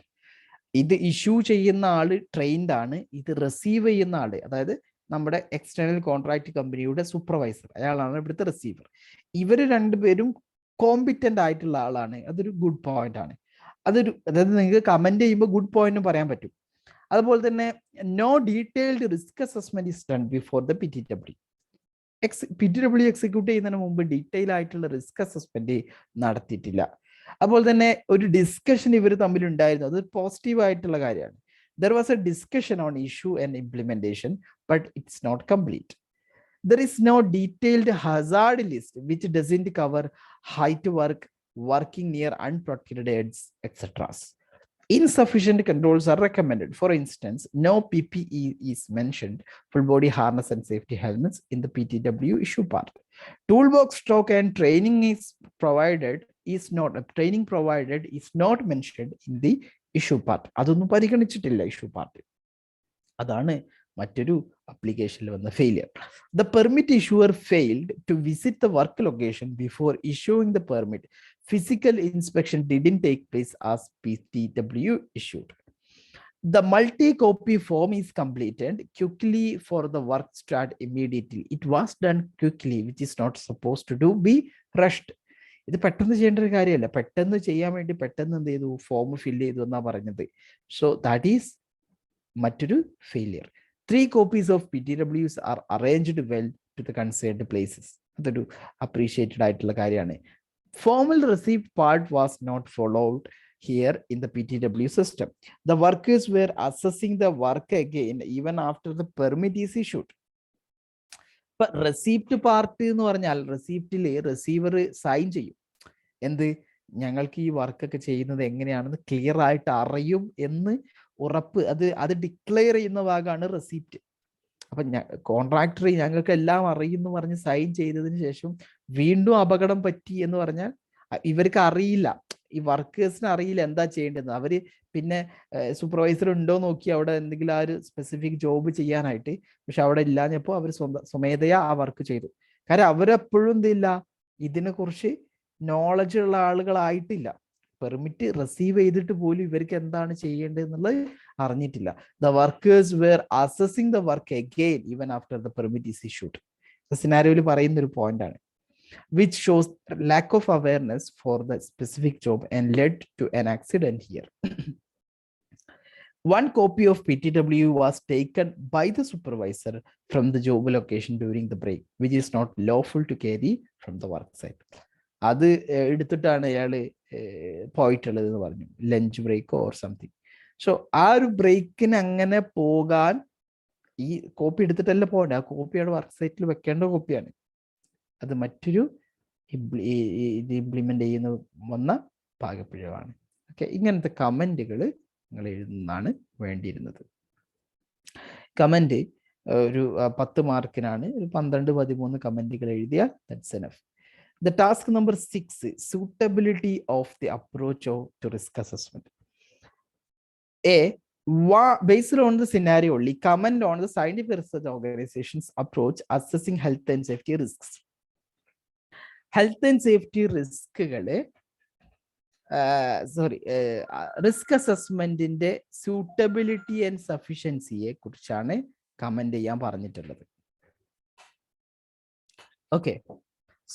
ഇത് issue ചെയ്യുന്ന ആള് trained ആണ്, ഇത് receive ചെയ്യുന്ന ആള്, അതായത് നമ്മുടെ എക്സ്റ്റേണൽ കോൺട്രാക്ട് കമ്പനിയുടെ സൂപ്പർവൈസർ, അയാളാണ് ഇവിടുത്തെ റിസീവർ. ഇവർ രണ്ടുപേരും കോമ്പിറ്റന്റ് ആയിട്ടുള്ള ആളാണ്. അതൊരു ഗുഡ് പോയിന്റ് ആണ്. അതായത് നിങ്ങൾക്ക് കമന്റ് ചെയ്യുമ്പോൾ ഗുഡ് പോയിന്റ് പറയാൻ പറ്റും. അതുപോലെ തന്നെ no detailed risk assessment is done before the PTW. PTW execute ചെയ്യുന്നതിന് മുമ്പ് ഡീറ്റെയിൽ ആയിട്ടുള്ള റിസ്ക് അസസ്മെന്റ് നടത്തിയിട്ടില്ല. അതുപോലെ തന്നെ ഒരു ഡിസ്കഷൻ ഇവർ തമ്മിൽ ഉണ്ടായിരുന്നു, അത് പോസിറ്റീവ് ആയിട്ടുള്ള കാര്യമാണ്. There was a discussion on issue and implementation, but it's not complete. There is no detailed hazard list which doesn't cover height work, working near unprotected edges, etc. Insufficient controls are recommended. For instance, no PPE is mentioned, full body harness and safety helmets, in the PTW issue part. Toolbox stock and training is provided is not mentioned in the issue part. അതൊന്നും പരിഗണിച്ചിട്ടില്ല issue part. അതാണ് മറ്റൊരു അപ്ലിക്കേഷനിൽ വന്ന failure. The permit issuer failed to visit the work location before issuing the permit. Physical inspection didn't take place as PTW issued. The multi-copy form is completed quickly for the work start immediately. It was done quickly, which is not supposed to be rushed. ഇത് പെട്ടെന്ന് ചെയ്യേണ്ട ഒരു കാര്യമല്ല. പെട്ടെന്ന് ചെയ്യാൻ വേണ്ടി പെട്ടെന്ന് എന്ത് ചെയ്തു, ഫോം ഫില്ല് ചെയ്തു എന്നാ പറഞ്ഞത്. സോ ദാറ്റ് ഈസ് മറ്റൊരു failure. 3 copies of PTWs are arranged well to the concerned places. അതൊരു അപ്രീഷിയേറ്റഡ് ആയിട്ടുള്ള കാര്യമാണ്. Formal receipt part was not followed here in the PTW system. The workers were assessing the work again even after the permit is issued. ഇപ്പൊ receipt part എന്ന് പറഞ്ഞാൽ റെസിപ്റ്റില് receiver sign ചെയ്യും. എന്ത്, ഞങ്ങൾക്ക് ഈ വർക്കൊക്കെ ചെയ്യുന്നത് എങ്ങനെയാണെന്ന് ക്ലിയർ ആയിട്ട് അറിയും എന്ന് ഉറപ്പ്, അത് ഡിക്ലെയർ ചെയ്യുന്ന ഭാഗമാണ് റെസിപ്റ്റ്. അപ്പൊ കോൺട്രാക്ടർ ഞങ്ങൾക്ക് എല്ലാം അറിയുമെന്ന് പറഞ്ഞ് സൈൻ ചെയ്തതിന് ശേഷം വീണ്ടും അപകടം പറ്റി എന്ന് പറഞ്ഞാൽ ഇവർക്ക് അറിയില്ല, ഈ വർക്കേഴ്സിന് അറിയില്ല എന്താ ചെയ്യേണ്ടത്. അവര് പിന്നെ സൂപ്പർവൈസർ ഉണ്ടോ നോക്കി അവിടെ എന്തെങ്കിലും ആ ഒരു സ്പെസിഫിക് ജോബ് ചെയ്യാനായിട്ട്, പക്ഷെ അവിടെ ഇല്ലാഞ്ഞപ്പോൾ അവർ സ്വമേധയാ ആ വർക്ക് ചെയ്തു. കാരണം അവരെപ്പോഴും എന്തില്ല, ഇതിനെ കുറിച്ച് നോളജ് ഉള്ള ആളുകളായിട്ടില്ല. പെർമിറ്റ് റിസീവ് ചെയ്തിട്ട് പോലും ഇവർക്ക് എന്താണ് ചെയ്യേണ്ടത് എന്നുള്ളത് അറിഞ്ഞിട്ടില്ല. The workers were assessing the work again even after the permit is issued. സിനാരിയോയിൽ പറയുന്ന ഒരു പോയിന്റ് ആണ്, which shows lack of awareness for the specific job and led to an accident here. One copy of PTW was taken by the supervisor from the job location during the break, which is not lawful to carry from the work site. അത് എടുത്തിട്ടാണ് അയാള് പോയിട്ടുള്ളത് എന്ന് പറഞ്ഞു, lunch ബ്രേക്കോ or something. So ആ ഒരു ബ്രേക്കിന് അങ്ങനെ പോകാൻ ഈ കോപ്പി എടുത്തിട്ടല്ല പോകണ്ട, ആ കോപ്പി അവിടെ വർക്ക് സൈറ്റിൽ വെക്കേണ്ട കോപ്പിയാണ്. അത് മറ്റൊരു ഇത് ഇംപ്ലിമെന്റ് ചെയ്യുന്ന വന്ന പാകപ്പിഴവാണ്. ഓക്കെ, ഇങ്ങനത്തെ കമന്റുകൾ നിങ്ങൾ എഴുതുന്നതാണ് വേണ്ടിയിരുന്നത്. കമന്റ് ഒരു 10 മാർക്കിനാണ്, ഒരു 12-13 കമന്റുകൾ എഴുതിയ that's enough. The task number 6, suitability of the approach to risk assessment. A, based on the scenario only, comment on the scientific research organization's approach assessing health and safety risks. Health and safety riskകളെ risk അസസ്മെന്റിന്റെ suitability and സഫിഷ്യൻസിയെ കുറിച്ചാണ് comment ചെയ്യാൻ പറഞ്ഞിട്ടുള്ളത്. Okay,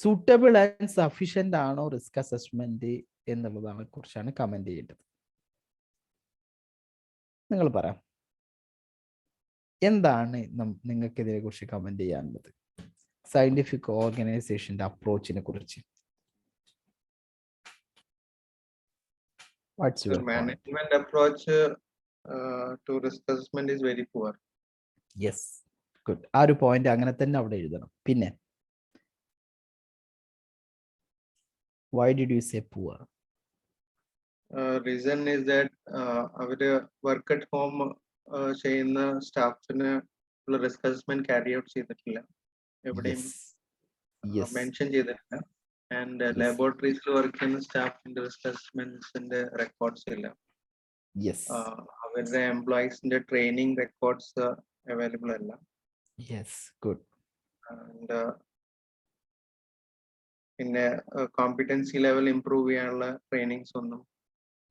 suitable and sufficient ആണോ risk assessment എന്നുള്ളതാണ് കുറിച്ചാണ് comment ചെയ്യേണ്ടത്. നിങ്ങൾ പറ, എന്താണ് നിങ്ങൾക്ക് ഇതിനെ കുറിച്ച് കമന്റ് ചെയ്യാനുള്ളത്? സയന്റിഫിക് ഓർഗനൈസേഷന്റെ അപ്രോച്ചിനെ കുറിച്ച്. What's your management approach to risk assessment is very poor. Yes, good. ആ ഒരു പോയിന്റ് അങ്ങനെ തന്നെ അവിടെ എഴുതണം. പിന്നെ why did you say poor? Reason is that അവര് വർക്ക് അറ്റ് ഹോം ചെയ്യുന്ന സ്റ്റാഫിന് റിസ്ക് അസസ്മെന്റ് ക്യാരി ഔട്ട് ചെയ്തിട്ടില്ല, എവിടെയും മെൻഷൻ ചെയ്തിട്ടില്ല. ആൻഡ് ലബോറട്ടറീസിൽ വർക്ക് ചെയ്യുന്ന സ്റ്റാഫിന്റെ റിസ്ക് അസസ്മെന്റ്സിന്റെ റെക്കോർഡ്സ് ഇല്ല. അവരുടെ എംപ്ലോയീസിന്റെ ട്രെയിനിങ് റെക്കോർഡ്സ് അവൈലബിൾ അല്ല. Yes, good. ആൻഡ് പിന്നെ കോമ്പിറ്റൻസി ലെവൽ ഇംപ്രൂവ് ചെയ്യാനുള്ള ട്രെയിനിങ്സ് ഒന്നും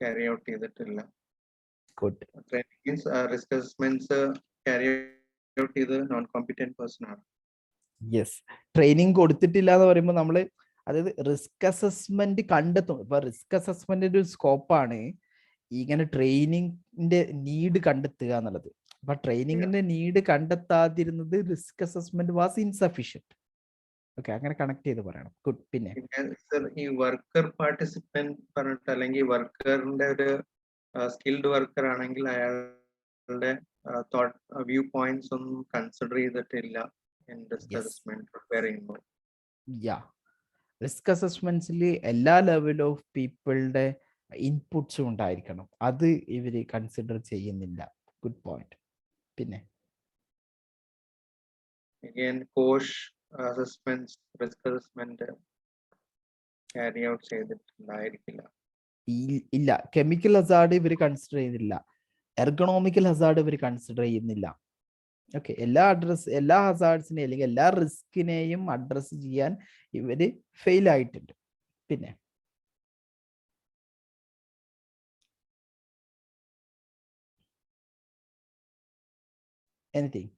ക്യാരി ഔട്ട് ചെയ്തിട്ടില്ല. Good. Training means risk assessments carry out ചെയ്ത് നോൺ കോമ്പിറ്റന്റ് പേഴ്സൺ ആണ്. യെസ്, ട്രെയിനിങ് കൊടുത്തിട്ടില്ല എന്ന് പറയുമ്പോൾ നമ്മൾ അതായത് റിസ്ക് അസസ്മെന്റ് കണ്ടെത്തും. ഇപ്പൊ റിസ്ക് അസസ്മെന്റിന്റെ ഒരു സ്കോപ്പാണ് ഇങ്ങനെ ട്രെയിനിങ്ങിന്റെ നീഡ് കണ്ടെത്തുക എന്നുള്ളത്. അപ്പൊ ട്രെയിനിങ്ങിന്റെ നീഡ് കണ്ടെത്താതിരുന്നത് risk assessment was insufficient. Okay, അങ്ങനെ കണക്ട് ചെയ്ത് പറയണം. ഗുഡ്. പിന്നെ ഈ വർക്കർ പാർട്ടിസിപ്പന്റ് പറഞ്ഞിട്ട് അല്ലെങ്കിൽ വർക്കറിന്റെ ഒരു സ്കിൽഡ് വർക്കർ ആണെങ്കിൽ അയാളുടെ വ്യൂ പോയിന്റ്സ് ഒന്നും കൺസിഡർ ചെയ്തിട്ടില്ല in risk assessment prepare ചെയ്യുമ്പോൾ. റിസ്ക് അസസ്മെന്റ്സിൽ എല്ലാ ലെവൽ ഓഫ് പീപ്പിളുടെ ഇൻപുട്സും ഉണ്ടായിരിക്കണം. അത് ഇവര് കൺസിഡർ ചെയ്യുന്നില്ല. Good point. പിന്നെ again COSHH assessments risk assessment carry out ചെയ്തിട്ടുണ്ടായിരിക്കില്ല. ഇല്ല, കെമിക്കൽ ഹസാർഡ് ഇവർ കൺസിഡർ ചെയ്യുന്നില്ല. എർഗണോമിക്കൽ ഹസാർഡ് ഇവർ കൺസിഡർ ചെയ്യുന്നില്ല. ഓക്കെ, എല്ലാ ഹസാർഡ്സിനെയും അല്ലെങ്കിൽ എല്ലാ റിസ്കിനെയും അഡ്രസ് ചെയ്യാൻ ഇവര് ഫെയിൽ ആയിട്ടുണ്ട്. പിന്നെ എനിത്തിങ്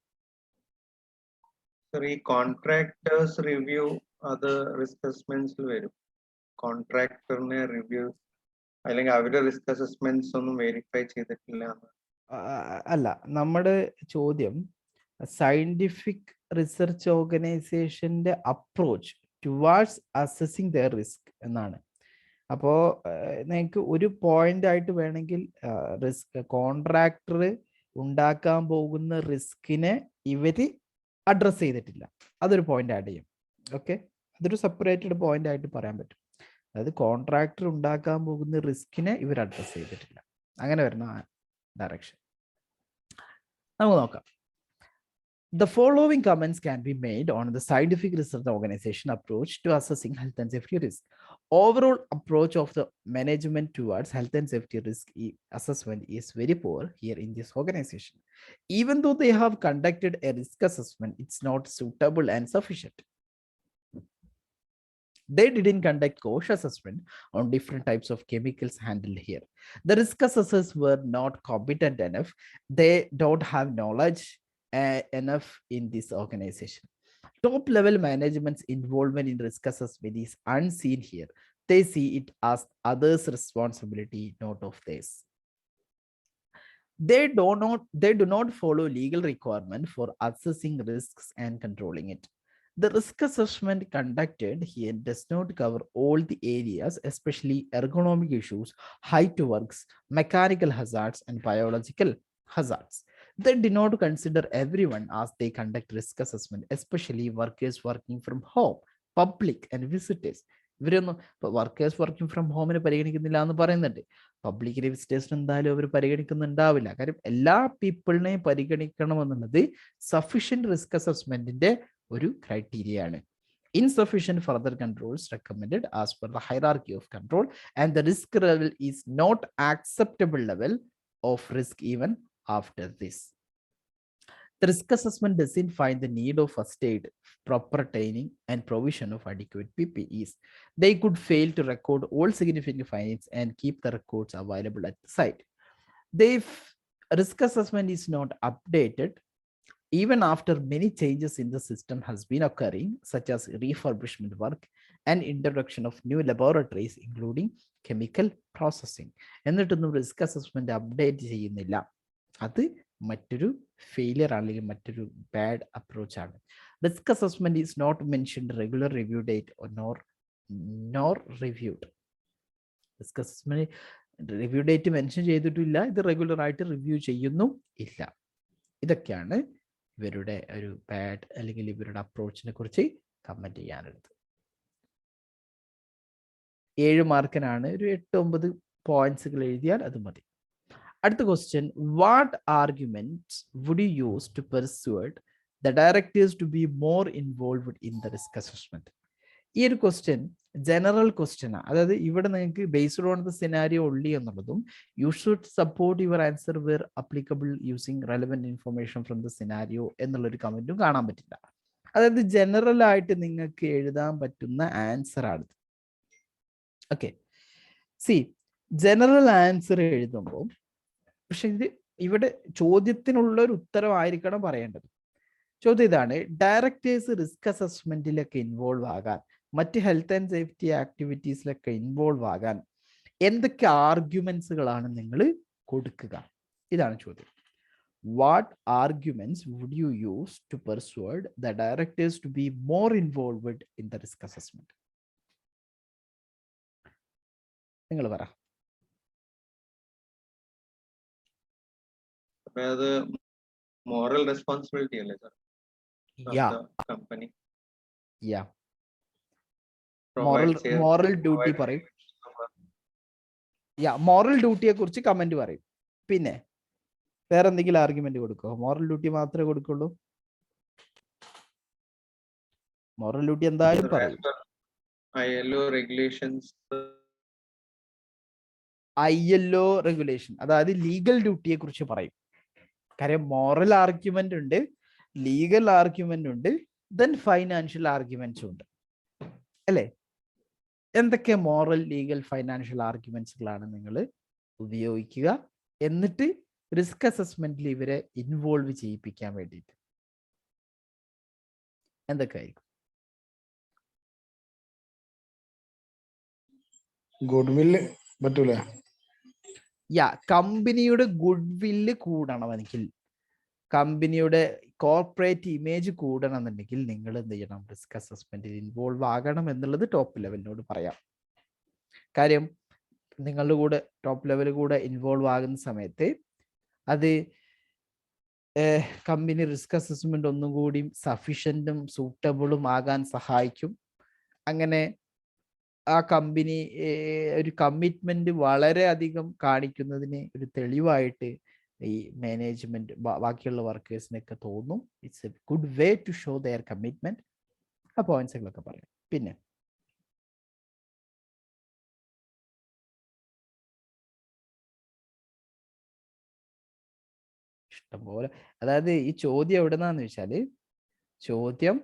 ഈ കോൺട്രാക്ടേഴ്സ് റിവ്യൂ അത് റിസ്ക് അസസ്മെന്റ്സിൽ വരും. കോൺട്രാക്ടറിനെ റിവ്യൂ അല്ലെങ്കിൽ അവരുടെ റിസ്ക് അസസ്മെന്റ്സ് ഒന്നും വെരിഫൈ ചെയ്തിട്ടില്ല. അല്ല, നമ്മുടെ ചോദ്യം സയന്റിഫിക് റിസർച്ച് ഓർഗനൈസേഷന്റെ approach towards assessing the risk എന്നാണ്. അപ്പോൾ നിങ്ങൾക്ക് ഒരു പോയിന്റ് ആയിട്ട് വേണമെങ്കിൽ റിസ്ക് കോൺട്രാക്ടർ ഉണ്ടാക്കാൻ പോകുന്ന റിസ്കിനെ ഇവര് അഡ്രസ് ചെയ്തിട്ടില്ല, അതൊരു പോയിന്റ് ആഡ് ചെയ്യും. ഓക്കെ, അതൊരു സെപ്പറേറ്റഡ് പോയിന്റ് ആയിട്ട് പറയാൻ പറ്റും. അതായത് കോൺട്രാക്ടർ ഉണ്ടാക്കാൻ പോകുന്ന റിസ്കിനെ ഇവർ അഡ്രസ് ചെയ്തിട്ടില്ല. അങ്ങനെ വരുന്ന ഡയറക്ഷൻ നമുക്ക് നോക്കാം. The following comments can be made on the scientific research organization approach to assessing health and safety risk. Overall approach of the management towards health and safety risk assessment is very poor here in this organization. Even though they have conducted a risk assessment, it's not suitable and sufficient. They didn't conduct cost assessment on different types of chemicals handled here. The risk assessors were not competent enough. They don't have knowledge enough in this organization. Top level management's involvement in risk assessment is unseen here. They see it as others' responsibility, not of theirs. They do not follow legal requirement for assessing risks and controlling it. The risk assessment conducted here does not cover all the areas, especially ergonomic issues, height works, mechanical hazards, and biological hazards. They do not consider everyone as they conduct risk assessment, especially workers working from home, public, and visitors. ഇവരൊന്നും workers working from ഹോമിനെ പരിഗണിക്കുന്നില്ല എന്ന് പറയുന്നുണ്ട്. പബ്ലിക്കിലെ വിസിറ്റേഴ്സിന് എന്തായാലും അവർ പരിഗണിക്കുന്നുണ്ടാവില്ല. കാര്യം എല്ലാ പീപ്പിളിനെയും പരിഗണിക്കണമെന്നുള്ളത് sufficient risk അസസ്മെന്റിന്റെ ഒരു criteria ആണ്. Insufficient further controls recommended as per the hierarchy of control, and the risk level is not acceptable level of risk even after this. The risk assessment doesn't find the need of first aid, proper training, and provision of adequate PPEs. They could fail to record all significant findings and keep the records available at the site. Risk assessment is not updated even after many changes in the system has been occurring, such as refurbishment work and introduction of new laboratories, including chemical processing. എന്നിട്ടൊന്നും risk assessment update ചെയ്യുന്നില്ല. അത് മറ്റൊരു failure അല്ലെങ്കിൽ മറ്റൊരു bad approach ആണ്. Risk assessment is not mentioned regular review date nor reviewed. Risk assessment review date mention ചെയ്തിട്ടില്ല, ഇത് regular ആയിട്ട് റിവ്യൂ ചെയ്യുന്നു ഇല്ല. ഇതൊക്കെയാണ് ഇവരുടെ ഒരു ബാഡ് അല്ലെങ്കിൽ ഇവരുടെ അപ്രോച്ചിനെ കുറിച്ച് കമന്റ് ചെയ്യാനുള്ളത്. 7 മാർക്കിനാണ്, ഒരു 8-9 പോയിന്റ്സുകൾ എഴുതിയാൽ അത് മതി. അടുത്ത question, what arguments would you use to persuade the directors to be more involved in the risk assessment? ഈ ഒരു ക്വസ്റ്റ്യൻ ജനറൽ ക്വസ്റ്റ്യൻ ആണ്. അതായത് ഇവിടെ നിങ്ങൾക്ക് ബേസ്ഡ് ഓൺ ദ സിനാരിയോ ഉള്ളി എന്നുള്ളതും you should support your answer where applicable using relevant information from the scenario എന്നുള്ളൊരു കമന്റും കാണാൻ പറ്റില്ല. അതായത് ജനറൽ ആയിട്ട് നിങ്ങൾക്ക് എഴുതാൻ പറ്റുന്ന ആൻസർ ആണ്. ഓക്കെ, സി ജനറൽ ആൻസർ എഴുതുമ്പോൾ പക്ഷെ ഇത് ഇവിടെ ചോദ്യത്തിനുള്ള ഒരു ഉത്തരമായിരിക്കണം പറയേണ്ടത്. ചോദ്യം ഇതാണ്: ഡയറക്ടേഴ്സ് റിസ്ക് അസസ്മെന്റിലൊക്കെ ഇൻവോൾവ് ആകാൻ, മറ്റ് ഹെൽത്ത് ആൻഡ് സേഫ്റ്റി ആക്ടിവിറ്റീസിലൊക്കെ ഇൻവോൾവ് ആകാൻ എന്തൊക്കെ ആർഗ്യുമെന്റ്സുകളാണ് നിങ്ങൾ കൊടുക്കുക? ഇതാണ് ചോദ്യം. What arguments would you use to persuade the directors to be more involved in the risk assessment? നിങ്ങൾ പറ. അതായത് മോറൽ റെസ്പോൺസിബിലിറ്റി അല്ലേ സർ? കമ്പനി മോറൽ ഡ്യൂട്ടി പറയും. മോറൽ ഡ്യൂട്ടിയെ കുറിച്ച് കമന്റ് പറയും. പിന്നെ വേറെ എന്തെങ്കിലും ആർഗ്യുമെന്റ് കൊടുക്കോ? മോറൽ ഡ്യൂട്ടി മാത്രമേ കൊടുക്കുള്ളൂ? മോറൽ ഡ്യൂട്ടി എന്തായാലും പറയും. ILO റെഗുലേഷൻ, അതായത് ലീഗൽ ഡ്യൂട്ടിയെ കുറിച്ച് പറയും. കാര്യം മോറൽ ആർഗ്യുമെന്റ് ഉണ്ട്, ലീഗൽ ആർഗ്യുമെന്റ് ഉണ്ട്, ദെൻ ഫൈനാൻഷ്യൽ ആർഗ്യുമെന്റ്സും ഉണ്ട് അല്ലേ? എന്തൊക്കെ മോറൽ, ലീഗൽ, ഫൈനാൻഷ്യൽ ആർഗ്യുമെന്റ്സുകളാണ് നിങ്ങൾ ഉപയോഗിക്കുക എന്നിട്ട് റിസ്ക് അസസ്മെന്റിൽ ഇവരെ ഇൻവോൾവ് ചെയ്യിപ്പിക്കാൻ വേണ്ടിയിട്ട്? എന്തൊക്കെ ആയിരിക്കും? ഗുഡ് വില്ല് പറ്റൂല. കമ്പനിയുടെ ഗുഡ് വില്ല് കൂടണമെങ്കിൽ, കമ്പനിയുടെ കോർപ്പറേറ്റ് ഇമേജ് കൂടണമെന്നുണ്ടെങ്കിൽ നിങ്ങൾ എന്ത് ചെയ്യണം? റിസ്ക് അസസ്മെന്റിൽ ഇൻവോൾവ് ആകണം എന്നുള്ളത് ടോപ്പ് ലെവലിനോട് പറയാം. കാര്യം നിങ്ങളുടെ കൂടെ ടോപ്പ് ലെവലിൽ കൂടെ ഇൻവോൾവ് ആകുന്ന സമയത്ത് അത് കമ്പനി റിസ്ക് അസസ്മെന്റ് ഒന്നും കൂടി സഫീഷ്യന്റും സൂട്ടബിളും ആകാൻ സഹായിക്കും. അങ്ങനെ ആ കമ്പനി ഒരു കമ്മിറ്റ്മെന്റ് വളരെ അധികം കാണിക്കുന്നതിന് ഒരു തെളിവായിട്ട് ഈ മാനേജ്മെന്റ് ബാക്കിയുള്ള വർക്കേഴ്സിനൊക്കെ തോന്നും. It's a good way to show their commitment. ആ പോയിന്റ്സുകളൊക്കെ പറയാം. പിന്നെ ഇഷ്ടംപോലെ, അതായത് ഈ ചോദ്യം എവിടെന്നാന്ന് വെച്ചാല്, ചോദ്യം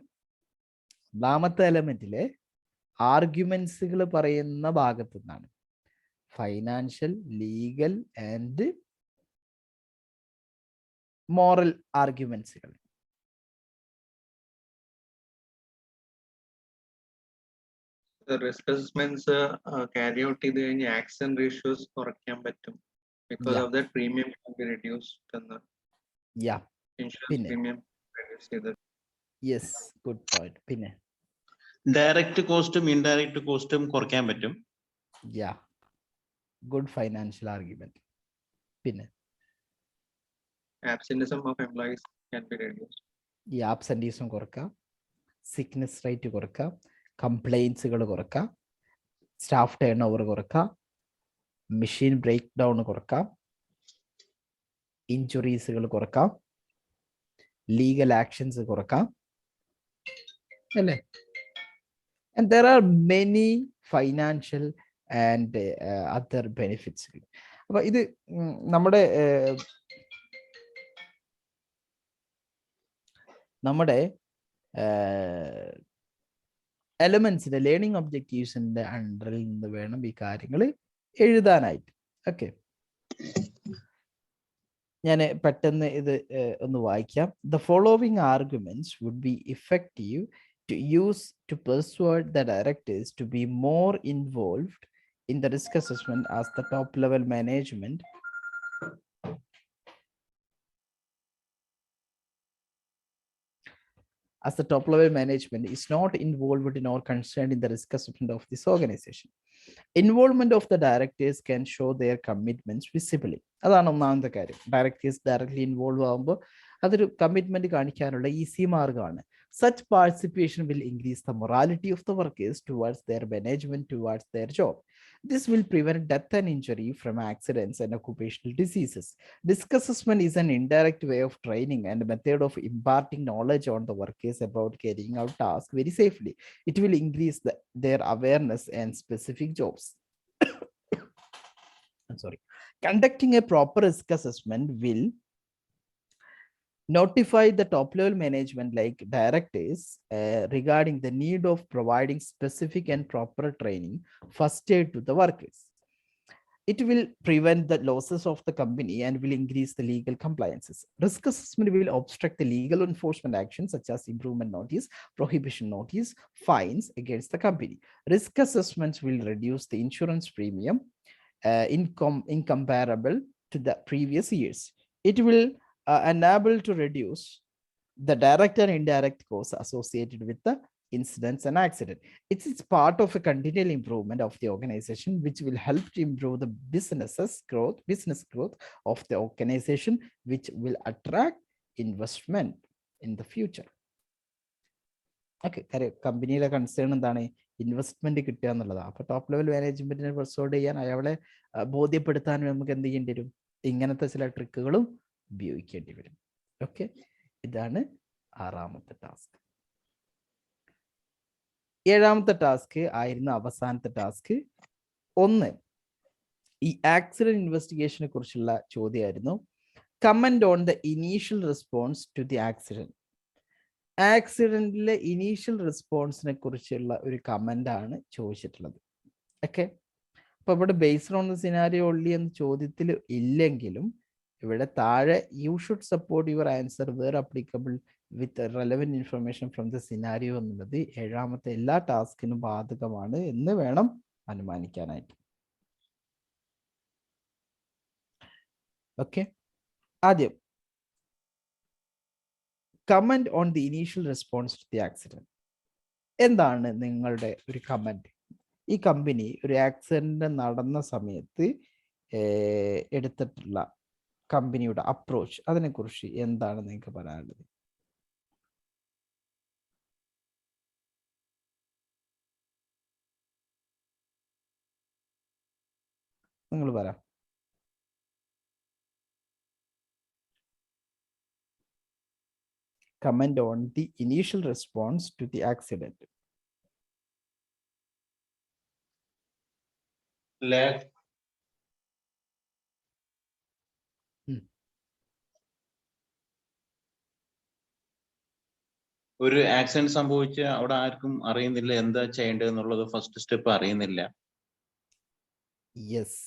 ഒന്നാമത്തെ എലമെന്റിലെ ആർഗ്യുമെന്റ്സുകൾ പറയുന്ന ഭാഗത്തു നിന്നാണ്. ഫൈനാൻഷ്യൽ, ലീഗൽ ആൻഡ് മോറൽ ആർഗ്യുമെന്റ്സുകൾ. റിസ്ക് അസസ്മെന്റ്സ് ക്യാരി ഔട്ട് ചെയ്ത് കഴിഞ്ഞാൽ ആക്സിഡന്റ് റേഷ്യോസ് കുറയ്ക്കാൻ പറ്റും. Because of that premium can be reduced എന്ന്. ഇൻഷുറൻസ് പ്രീമിയം റെഡ്യൂസ് ചെയ്ത്. Yes, good point. പിന്നെ ഡയറക്റ്റ് കോസ്റ്റും ഇൻഡയറക്റ്റ് കോസ്റ്റും കുറയ്ക്കാൻ പറ്റും. Good financial argument. പിന്നെ absenteeism of employees can be reduced. ഈ ആബ്സെന്റീസും കുറക്കാം, സിക്നെസ് റേറ്റ് കുറക്കാം, കംപ്ലൈൻസുകൾ കുറക്കാം, സ്റ്റാഫ് ടേൺ ഓവർ കുറക്കാം, മെഷീൻ ബ്രേക്ക് ഡൗൺ കുറക്കാം, ഇഞ്ചുറീസുകൾ കുറക്കാം, ലീഗൽ ആക്ഷൻസ് കുറക്കാം അല്ലേ? And there are many financial and other benefits. അപ്പൊ ഇത് നമ്മുടെ എലമെന്റ്സിന്റെ ലേണിംഗ് ഒബ്ജക്റ്റീവ്സിന്റെ അണ്ടറിൽ നിന്ന് വേണം ഈ കാര്യങ്ങൾ എഴുതാനായിട്ട്. ഓക്കെ, ഞാൻ പെട്ടെന്ന് ഇത് ഒന്ന് വായിക്കാം. The following arguments would be effective to use to persuade the directors to be more involved in the risk assessment as the top level management is not involved in or concerned in the risk assessment of this organization. Involvement of the directors can show their commitments visibly. അതാണ് ഒന്നാമത്തെ കാര്യം. Directors directly involve ആകുമ്പോൾ അതൊരു commitment കാണിക്കാനുള്ള easy മാർഗമാണ്. Such participation will increase the morality of the workers towards their management, towards their job. This will prevent death and injury from accidents and occupational diseases. Risk assessment is an indirect way of training and method of imparting knowledge on the workers about carrying out tasks very safely. It will increase their awareness and specific jobs. I'm sorry. Conducting a proper risk assessment will notify the top level management like directors regarding the need of providing specific and proper training, first aid to the workers. It will prevent the losses of the company and will increase the legal compliances. Risk assessment will obstruct the legal enforcement actions such as improvement notice, prohibition notice, fines against the company. Risk assessments will reduce the insurance premium incomparable to the previous years. It will enable to reduce the direct and indirect costs associated with the incidents and accident. It's part of a continual improvement of the organization, which will help to improve the business growth of the organization, which will attract investment in the future. Okay, കമ്പനിയിലെ concern എന്താണ്? Investment കിട്ടുക എന്നുള്ളതാണ്. അപ്പൊ top level മാനേജ്മെന്റിനെ പെർsuade ചെയ്യാൻ, അയാളെ ബോധ്യപ്പെടുത്താനും നമുക്ക് എന്ത് ചെയ്യേണ്ടി വരും? ഇങ്ങനത്തെ ചില ട്രിക്കുകളും ഉപയോഗിക്കേണ്ടി വരും. ഓക്കെ, ഇതാണ് 6ാമത്തെ ടാസ്ക്. 7ാമത്തെ ടാസ്ക് ആയിരുന്നു അവസാനത്തെ ടാസ്ക്. 1, ഈ ആക്സിഡന്റ് ഇൻവെസ്റ്റിഗേഷനെ കുറിച്ചുള്ള ചോദ്യമായിരുന്നു. Comment on the initial response to the accident. ആക്സിഡന്റിലെ ഇനീഷ്യൽ റെസ്പോൺസിനെ കുറിച്ചുള്ള ഒരു കമന്റ് ആണ് ചോദിച്ചിട്ടുള്ളത്. ഓക്കെ, അപ്പൊ ഇവിടെ based on the scenario only എന്ന ചോദ്യത്തിൽ ഇല്ലെങ്കിലും ഇവിടെ താഴെ you should support your answer where applicable with relevant information from the scenario എന്നുള്ളത് 7ാമത്തെ എല്ലാ ടാസ്കിനും ബാധകമാണ് എന്ന് വേണം അനുമാനിക്കാനായിട്ട്. ഓക്കെ, ആദ്യം comment on the initial response to the accident. എന്താണ് നിങ്ങളുടെ ഒരു കമന്റ്? ഈ കമ്പനി ഒരു ആക്സിഡന്റ് നടന്ന സമയത്ത് എടുത്തിട്ടുള്ള കമ്പനിയുടെ അപ്രോച്ച്, അതിനെക്കുറിച്ച് എന്താണ് നിങ്ങൾക്ക് പറയാനുള്ളത്? നിങ്ങൾ പറ. Comment on the initial response to the accident. ഒരു ആക്സിഡന്റ് സംഭവിച്ച് അവിടെ ആർക്കും അറിയുന്നില്ല എന്താ ചെയ്യേണ്ടത് എന്നുള്ളത്. ഫസ്റ്റ് സ്റ്റെപ്പ് അറിയുന്നില്ല. യെസ്,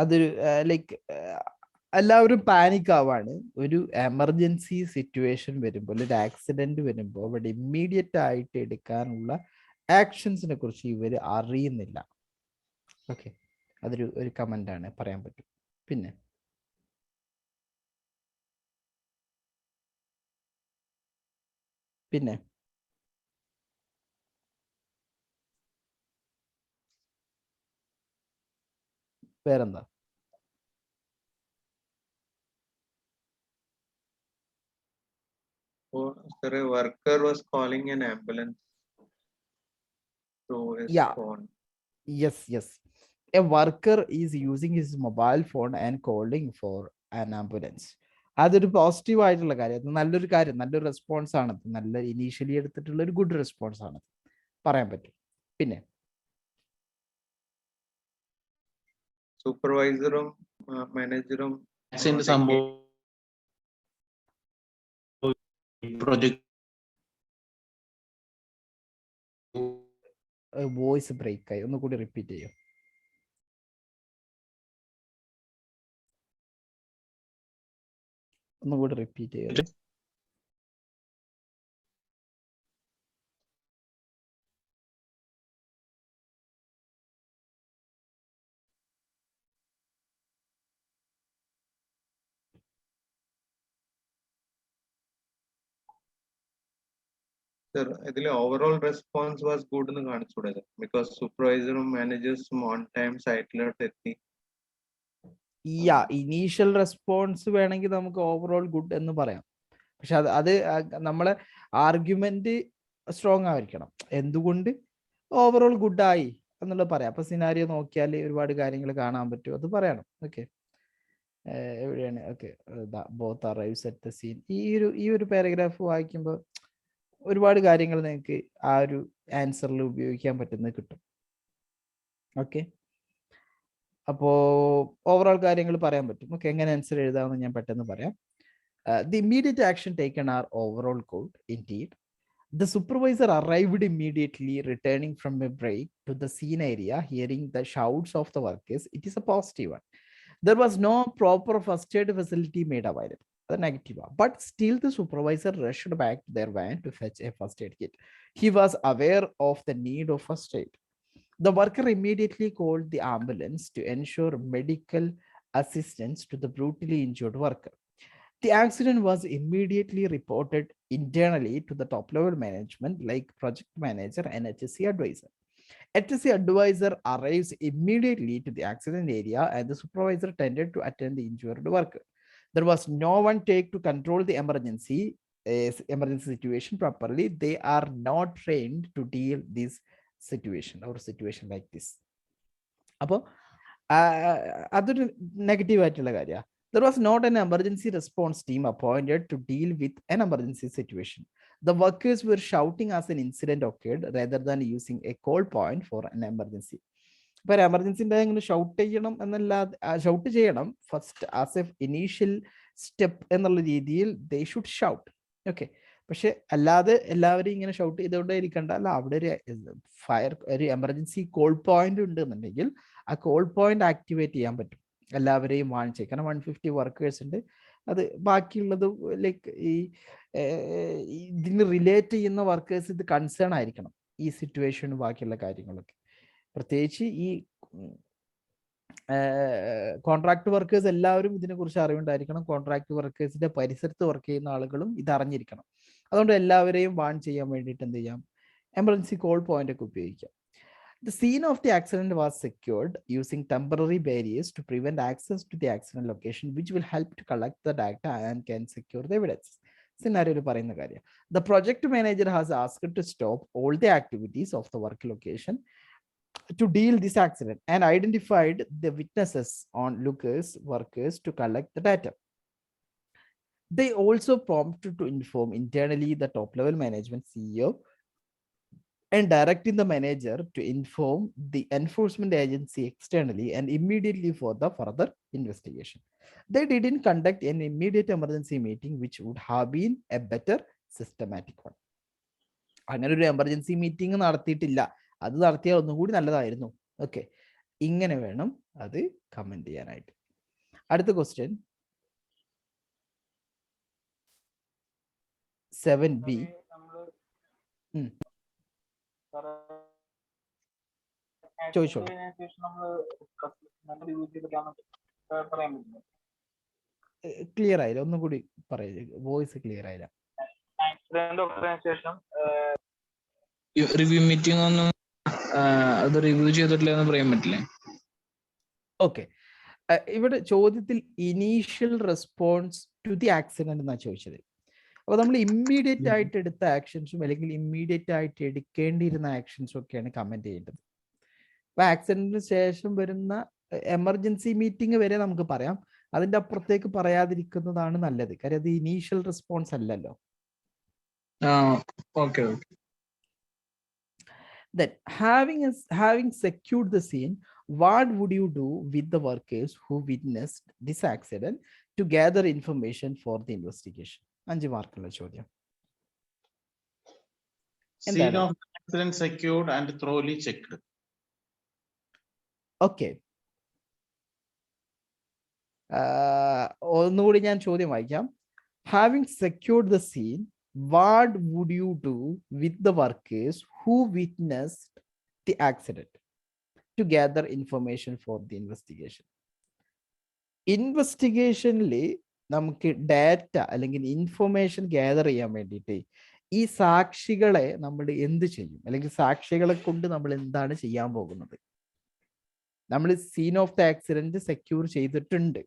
അതൊരു ലൈക്ക് എല്ലാവരും പാനിക് ആവാണ്. ഒരു എമർജൻസി സിറ്റുവേഷൻ വരുമ്പോൾ, ഒരു ആക്സിഡന്റ് വരുമ്പോൾ അവിടെ ഇമ്മീഡിയറ്റ് ആയിട്ട് എടുക്കാനുള്ള ആക്ഷൻസിനെ കുറിച്ച് ഇവർ അറിയുന്നില്ല. ഓക്കെ, അതൊരു കമന്റ് ആണ്, പറയാൻ പറ്റും. പിന്നെ വേറെന്താ? Sir, a worker was calling an ambulance through his phone. Yes. A worker is using his mobile phone and calling for an ambulance. അതൊരു പോസിറ്റീവ് ആയിട്ടുള്ള കാര്യം, അത് നല്ലൊരു കാര്യം, നല്ലൊരു റെസ്പോൺസ് ആണ്. നല്ല ഇനീഷ്യലി എടുത്തിട്ടുള്ള ഒരു ഗുഡ് റെസ്പോൺസ് ആണ്, പറയാൻ പറ്റും. പിന്നെ സൂപ്പർവൈസറും മാനേജറും വോയിസ് ബ്രേക്ക് ആയി, ഒന്നുകൂടി റിപ്പീറ്റ് ചെയ്യോ? ഒന്നുകൂടി റിപ്പീറ്റ് ചെയ്യോ? Sir, ഇതിൽ ഓവറോൾ റെസ്പോൺസ് വാസ് ഗുഡ് എന്ന് കാണിച്ചുകൂടെ? ബിക്കോസ് സൂപ്പർവൈസറും മാനേജേഴ്സും ഓൺ ടൈം സൈറ്റിലോട്ട് എത്തി. ഇനീഷ്യൽ റെസ്പോൺസ് വേണമെങ്കിൽ നമുക്ക് ഓവറോൾ ഗുഡ് എന്ന് പറയാം. പക്ഷെ അത് നമ്മളെ ആർഗ്യുമെന്റ് സ്ട്രോങ് ആയിരിക്കണം. എന്തുകൊണ്ട് ഓവറോൾ ഗുഡ് ആയി എന്നുള്ളത് പറയാം. അപ്പൊ സിനാരിയോ നോക്കിയാൽ ഒരുപാട് കാര്യങ്ങൾ കാണാൻ പറ്റും, അത് പറയണം. ഓക്കെ, എവിടെയാണ്? Okay, both arrives at the scene. ഈ ഒരു പാരഗ്രാഫ് വായിക്കുമ്പോൾ ഒരുപാട് കാര്യങ്ങൾ നിങ്ങൾക്ക് ആ ഒരു ആൻസറിൽ ഉപയോഗിക്കാൻ പറ്റുന്നത് കിട്ടും. ഓക്കെ, അപ്പോ ഓവറോൾ കാര്യങ്ങൾ പറയാൻ പറ്റും. ഓക്കെ, എങ്ങനെ ആൻസർ എഴുതാമെന്ന് ഞാൻ പെട്ടെന്ന് പറയാം. The immediate action taken are overall good indeed. The supervisor arrived immediately, returning from a break to the scene area, hearing the shouts of the workers. It is a positive one. There was no proper first aid facility made available. The negative one. But still the supervisor rushed back to their van to fetch a first aid kit. He was aware of the need of first aid. The worker immediately called the ambulance to ensure medical assistance to the brutally injured worker. The accident was immediately reported internally to the top-level management like project manager and HSC advisor. HSC advisor arrives immediately to the accident area and the supervisor tended to attend the injured worker. There was no one take to control the emergency situation properly. They are not trained to deal this situation or situation like this. അപ്പോൾ അതൊരു negative ആയിട്ടുള്ള കാര്യമാണ്. There was not an emergency response team appointed to deal with an emergency situation. The workers were shouting as an incident occurred rather than using a call point for an emergency. But emergency ഉണ്ടായെങ്കിൽ shout ചെയ്യണം first as a initial step എന്നുള്ള രീതിയിൽ they should shout. Okay, പക്ഷെ അല്ലാതെ എല്ലാവരും ഇങ്ങനെ shout ചെയ്തുകൊണ്ടേ ഇരിക്കണ്ട. അല്ല, അവിടെ ഒരു എമർജൻസി കോൾ പോയിന്റ് ഉണ്ട് എന്നുണ്ടെങ്കിൽ ആ കോൾ പോയിന്റ് ആക്ടിവേറ്റ് ചെയ്യാൻ പറ്റും, എല്ലാവരെയും വാങ്ങിച്ചേ. കാരണം 150 വർക്കേഴ്സ് ഉണ്ട്. അത് ബാക്കിയുള്ളത് ലൈക്ക് ഇതിന് റിലേറ്റ് ചെയ്യുന്ന വർക്കേഴ്സ് ഇത് കൺസേൺ ആയിരിക്കണം, ഈ സിറ്റുവേഷനും ബാക്കിയുള്ള കാര്യങ്ങളൊക്കെ. പ്രത്യേകിച്ച് ഈ കോൺട്രാക്ട് വർക്കേഴ്സ് എല്ലാവരും ഇതിനെക്കുറിച്ച് അറിവുണ്ടായിരിക്കണം. കോൺട്രാക്ട് വർക്കേഴ്സിന്റെ പരിസരത്ത് വർക്ക് ചെയ്യുന്ന ആളുകളും ഇത് അറിഞ്ഞിരിക്കണം. അതുകൊണ്ട് എല്ലാവരെയും വാൺ ചെയ്യാൻ വേണ്ടിയിട്ട് എന്ത് ചെയ്യാം, എമർജൻസി കോൾ പോയിന്റ് ഒക്കെ ഉപയോഗിക്കാം. The scene of the accident was secured using temporary barriers to prevent access to the accident location, which will help to collect the data and can secure the evidence. Scenario പറയുന്ന കാര്യം. The project manager has asked to stop all the activities of the work location to deal this accident and identified the witnesses, onlookers, workers to collect the data. They also prompted to inform internally the top level management CEO and directing the manager to inform the enforcement agency externally and immediately for the further investigation. They didn't conduct an immediate emergency meeting, which would have been a better systematic one. അങ്ങനെ ഒരു emergency meeting നടത്തിയിട്ടില്ല, അത് നടത്തിയാൽ ഒന്നും കൂടി നല്ലതായിരുന്നു. Okay, ഇങ്ങനെ വേണം അത് കമന്റ് ചെയ്യാനായിട്ട്. അടുത്ത ക്വസ്റ്റ്യൻ 7B. ചോദിച്ചോളൂ. ക്ലിയർ ആയില്ല, ഒന്നും കൂടി പറയൂ, വോയിസ് ക്ലിയർ ആയില്ല. റിവ്യൂ മീറ്റിംഗ് ഒന്നും അത് റിവ്യൂ ചെയ്തിട്ടില്ല എന്ന് പറയാൻ പറ്റില്ലേ? ഓക്കെ, ഇവിടെ ചോദ്യത്തിൽ initial response to the accident എന്നാണ് ചോദിച്ചത്. അപ്പോൾ നമ്മൾ ഇമ്മീഡിയറ്റ് ആയിട്ട് എടുത്ത ആക്ഷൻസും അല്ലെങ്കിൽ ഇമ്മീഡിയറ്റ് ആയിട്ട് എടുക്കേണ്ടിയിരുന്ന ആക്ഷൻസും ഒക്കെയാണ് കമന്റ് ചെയ്യേണ്ടത്. അപ്പൊ ആക്സിഡന്റിന് ശേഷം വരുന്ന എമർജൻസി മീറ്റിംഗ് വരെ നമുക്ക് പറയാം, അതിന്റെ അപ്പുറത്തേക്ക് പറയാതിരിക്കുന്നതാണ് നല്ലത്. കാര്യം അത് ഇനീഷ്യൽ റെസ്പോൺസ് അല്ലല്ലോ. Then having secured the scene, what would you do with the workers who witnessed this accident to gather information for the investigation? 5 മാർക്കുള്ള ചോദ്യം. Scene of accident secured and thoroughly checked. Okay, ഒന്നുകൂടി ഞാൻ ചോദ്യം വായിക്കാം. Having secured the scene, what would you do with the workers who witnessed the accident to gather information for the investigation? ഇൻവെസ്റ്റിഗേഷനിൽ നമുക്ക് data അല്ലെങ്കിൽ information gather ചെയ്യാൻ വേണ്ടിയിട്ട് ഈ സാക്ഷികളെ നമ്മൾ എന്ത് ചെയ്യും, അല്ലെങ്കിൽ സാക്ഷികളെ കൊണ്ട് നമ്മൾ എന്താണ് ചെയ്യാൻ പോകുന്നത്? നമ്മൾ scene of the accident secure ചെയ്തിട്ടുണ്ട്.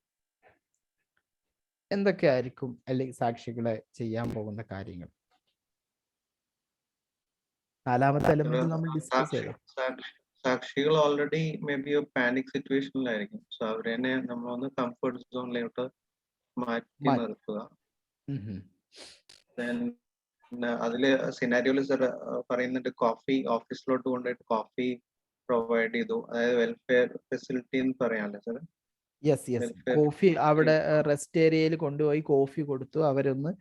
എന്തൊക്കെയായിരിക്കും അല്ലെങ്കിൽ സാക്ഷികളെ ചെയ്യാൻ പോകുന്ന കാര്യങ്ങൾ? 4ാമത്തെ എലമെന്റ് നമ്മൾ ഡിസ്കസ് ചെയ്തു. സാക്ഷികൾ ഓൾറെഡി മേ ബി ഒരു പാനിക് സിറ്റുവേഷനിലായിരിക്കും. സോ അവരെ നമ്മളൊന്ന് കംഫർട്ട് സോണിലോട്ട് മാറ്റി നിർത്തുക. അതില് സിനാരിയോയില് സർ പറയുന്നുണ്ട്, കോഫി ഓഫീസിലോട്ട് കൊണ്ടുപോയിട്ട് കോഫി പ്രൊവൈഡ് ചെയ്തു. അതായത് വെൽഫെയർ ഫെസിലിറ്റി എന്ന് പറയാനല്ലേ സാർ? യെസ് കോഫി അവിടെ റെസ്റ്റ് ഏരിയയിൽ കൊണ്ടുപോയി കോഫി കൊടുത്തു, അവരൊന്ന്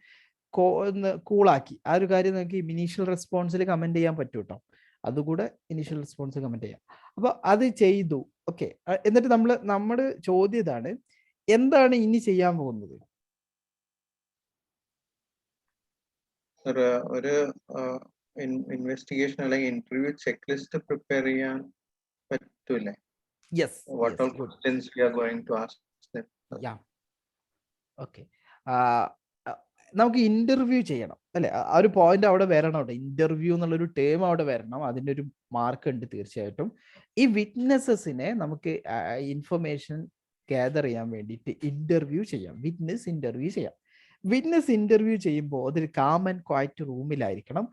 ഒന്ന് കൂളാക്കി. ആ ഒരു കാര്യം നമുക്ക് ഇനീഷ്യൽ റെസ്പോൺസിൽ കമന്റ് ചെയ്യാൻ പറ്റും കേട്ടോ. അതുകൂടെ ഇനീഷ്യൽ റെസ്പോൺസ് കമന്റ് ചെയ്യാം. അപ്പൊ അത് ചെയ്തു. ഓക്കെ, എന്നിട്ട് നമ്മുടെ ചോദ്യം ഇതാണ്, എന്താണ് ഇനി ചെയ്യാൻ പോകുന്നത്? ഒരു ഇൻവെസ്റ്റിഗേഷൻ അല്ലെങ്കിൽ ഇന്റർവ്യൂ ചെക്ക് ലിസ്റ്റ് പ്രിപ്പയർ ചെയ്യാൻ പറ്റൂലേ? Yes. What all questions we are going to ask them? Yeah. Okay. നമുക്ക് ഇന്റർവ്യൂ ചെയ്യണം അല്ലെ? ആ ഒരു പോയിന്റ് അവിടെ വരണം. അവിടെ ഇന്റർവ്യൂ എന്നുള്ളൊരു ടേം അവിടെ വരണം. അതിൻ്റെ ഒരു മാർക്ക് ഉണ്ട് തീർച്ചയായിട്ടും. ഈ വിറ്റ്നസസിനെ നമുക്ക് ഇൻഫർമേഷൻ ഗ്യാദർ ചെയ്യാൻ വേണ്ടിയിട്ട് ഇന്റർവ്യൂ ചെയ്യാം. വിറ്റ്നസ് ഇന്റർവ്യൂ ചെയ്യുമ്പോൾ അതൊരു കാം ആൻഡ് ക്വയറ്റ് റൂമിലായിരിക്കണം.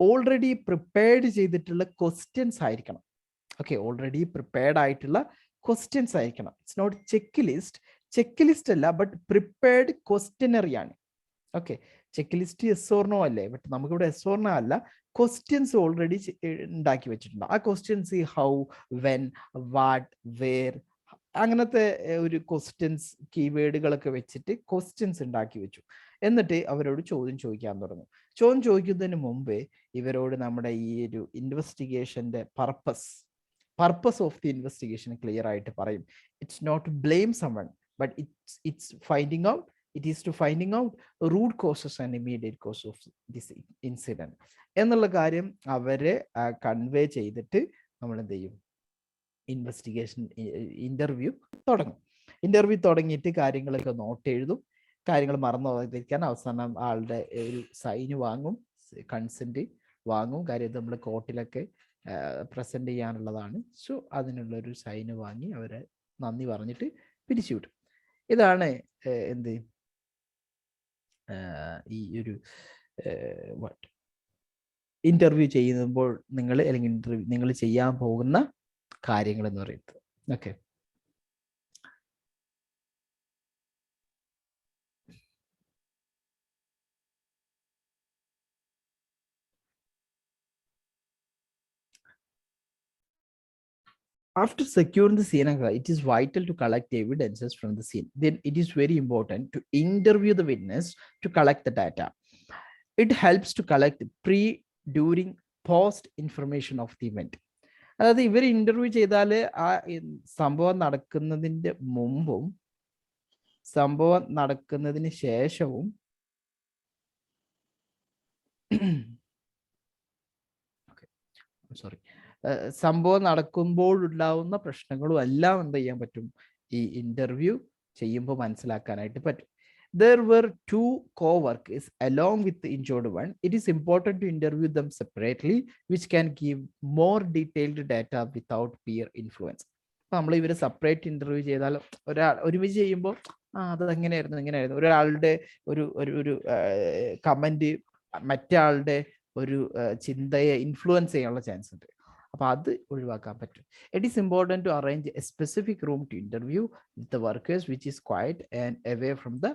ഓൾറെഡി പ്രിപ്പയർഡ് ചെയ്തിട്ടുള്ള ക്വസ്റ്റ്യൻസ് ആയിരിക്കണം. ഓക്കെ, ഓൾറെഡി പ്രിപ്പയർഡ് ആയിട്ടുള്ള ക്വസ്റ്റ്യൻസ് ആയിരിക്കണം. ഇറ്റ്സ് നോട്ട് ചെക്ക് ലിസ്റ്റ് അല്ല, ബട്ട് പ്രിപ്പയർഡ് ക്വസ്റ്റ്യനറി ആണ്. Okay, checklist yes or no അല്ലേ? ബട്ട് നമുക്കിവിടെ എസ് ഓർ നോ അല്ല, ക്വസ്റ്റ്യൻസ് ഓൾറെഡി ഉണ്ടാക്കി വെച്ചിട്ടുണ്ട്. ആ ക്വസ്റ്റ്യൻസ് ഈ ഹൗ, വെൻ, വാട്ട്, വേർ, അങ്ങനത്തെ ഒരു ക്വസ്റ്റ്യൻസ് കീവേഡുകളൊക്കെ വെച്ചിട്ട് ക്വസ്റ്റ്യൻസ് ഉണ്ടാക്കി വെച്ചു. എന്നിട്ട് അവരോട് ചോദ്യം ചോദിക്കാൻ തുടങ്ങും. ചോദ്യം ചോദിക്കുന്നതിന് മുമ്പേ ഇവരോട് നമ്മുടെ ഈ ഒരു ഇൻവെസ്റ്റിഗേഷന്റെ purpose of the investigation clear ആയിട്ട് പറയും. It's not blame someone, but it's finding out root causes and immediate cause of this incident എന്നുള്ള കാര്യം അവരെ കൺവേ ചെയ്തിട്ട് നമ്മൾ എന്ത് ചെയ്യും? ഇന്റർവ്യൂ തുടങ്ങിയിട്ട് കാര്യങ്ങളൊക്കെ നോട്ട് എഴുതും. കാര്യങ്ങൾ മറന്നു പോകാതിരിക്കാൻ അവസാനം ആളുടെ ഒരു സൈന് വാങ്ങും, കൺസെന്റ് വാങ്ങും. കാര്യം നമ്മൾ കോർട്ടിലൊക്കെ പ്രസന്റ് ചെയ്യാനുള്ളതാണ്. സോ അതിനുള്ളൊരു സൈന് വാങ്ങി അവരെ നന്ദി പറഞ്ഞിട്ട് പിരിച്ചുവിടും. ഇതാണ് എന്ത് ഈ ഒരു ഇന്റർവ്യൂ ചെയ്യുമ്പോൾ നിങ്ങൾ ചെയ്യാൻ പോകുന്ന കാര്യങ്ങൾ എന്ന് പറയുന്നത്. Okay, after securing the scene, it is vital to collect evidences from the scene. Then it is very important to interview the witness to collect the data. It helps to collect pre, during, post information of the event. അതായത് ഇവർ interview ചെയ്താൽ ആ സംഭവം നടക്കുന്നതിന്റെ മുമ്പും സംഭവം നടക്കുന്നതിന് ശേഷവും സംഭവം നടക്കുമ്പോഴുണ്ടാവുന്ന പ്രശ്നങ്ങളും എല്ലാം എന്ത് ചെയ്യാൻ പറ്റും? ഈ ഇന്റർവ്യൂ ചെയ്യുമ്പോൾ മനസ്സിലാക്കാനായിട്ട് പറ്റും. There were 2 co-workers along with the injured one. It is important to interview them separately, which can give more detailed data without peer influence. നമ്മൾ ഇവരെ സെപ്പറേറ്റ് ഇന്റർവ്യൂ ചെയ്താൽ ഒരുമിച്ച് ചെയ്യുമ്പോൾ അത് എങ്ങനെയായിരുന്നു ഒരാളുടെ ഒരു കമന്റ് മറ്റേ ആളുടെ ഒരു ചിന്തയെ ഇൻഫ്ലുവൻസ് ചെയ്യാനുള്ള ചാൻസ് ഉണ്ട്. അപ്പൊ അത് ഒഴിവാക്കാൻ പറ്റും. It is important to arrange a specific room to interview with the workers which is quiet and away from the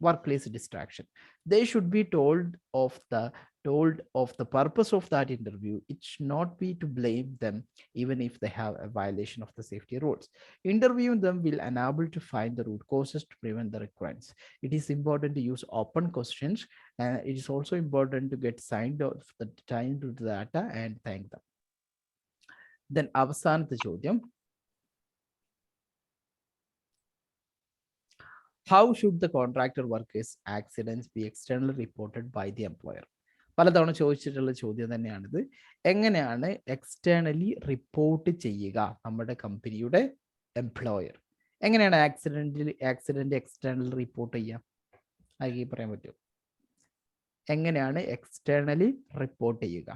workplace distraction. They should be told of the purpose of that interview. It should not be to blame them even if they have a violation of the safety rules. Interviewing them will enable to find the root causes to prevent the recurrence. It is important to use open questions, and it is also important to get signed off the time to the data and thank them. Then അവസാനത്തെ ചോദ്യം, how should the contractor workers accidents be externally reported by the employer? പലതവണ ചോദിച്ചിട്ടുള്ള ചോദ്യം തന്നെയാണിത്. എങ്ങനെയാണ് externally report ചെയ്യുക നമ്മുടെ കമ്പനിയുടെ എംപ്ലോയർ? എങ്ങനെയാണ് ആക്സിഡന്റ് എക്സ്റ്റേണൽ റിപ്പോർട്ട് ചെയ്യുക? ആയി പറയാൻ പറ്റുമോ? എങ്ങനെയാണ് എക്സ്റ്റേണലി റിപ്പോർട്ട് ചെയ്യുക?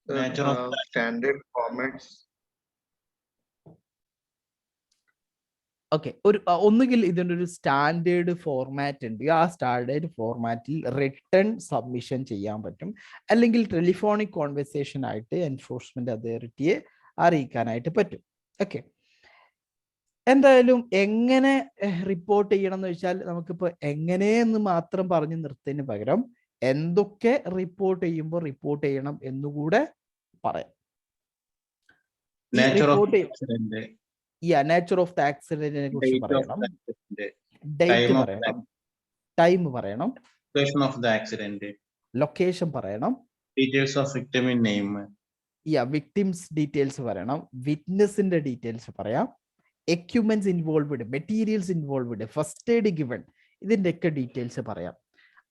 Nature of standard formats. Okay, ഒന്നുകിൽ ഇതിൻ്റെ ഒരു സ്റ്റാൻഡേർഡ് ഫോർമാറ്റ് ഉണ്ട്, ആ സ്റ്റാൻഡേർഡ് ഫോർമാറ്റിൽ റിട്ടേൺ സബ്മിഷൻ ചെയ്യാൻ പറ്റും, അല്ലെങ്കിൽ ടെലിഫോണിക് കോൺവെർസേഷൻ ആയിട്ട് എൻഫോഴ്സ്മെന്റ് അതോറിറ്റിയെ അറിയിക്കാനായിട്ട് പറ്റും. ഓക്കെ, എന്തായാലും എങ്ങനെ റിപ്പോർട്ട് ചെയ്യണം എന്ന് വെച്ചാൽ നമുക്കിപ്പോൾ എങ്ങനെയെന്ന് മാത്രം പറഞ്ഞു നിർത്തുന്നതിന് പകരം എന്തൊക്കെ റിപ്പോർട്ട് ചെയ്യുമ്പോൾ റിപ്പോർട്ട് ചെയ്യണം എന്നുകൂടെ പറയാം. നേച്ചർ ഓഫ് ദ ആക്സിഡന്റിനെ കുറിച്ച് പറയണം, ഡേറ്റ് പറയണം, ടൈം പറയണം, ലൊക്കേഷൻ പറയണം, details of victim in name, victims details പറയണം, വിറ്റ്നസിന്റെ ഡീറ്റെയിൽസ് പറയാം, equipments involved, materials involved, first aid given, ഇതിൻ്റെയൊക്കെ ഡീറ്റെയിൽസ് പറയാം.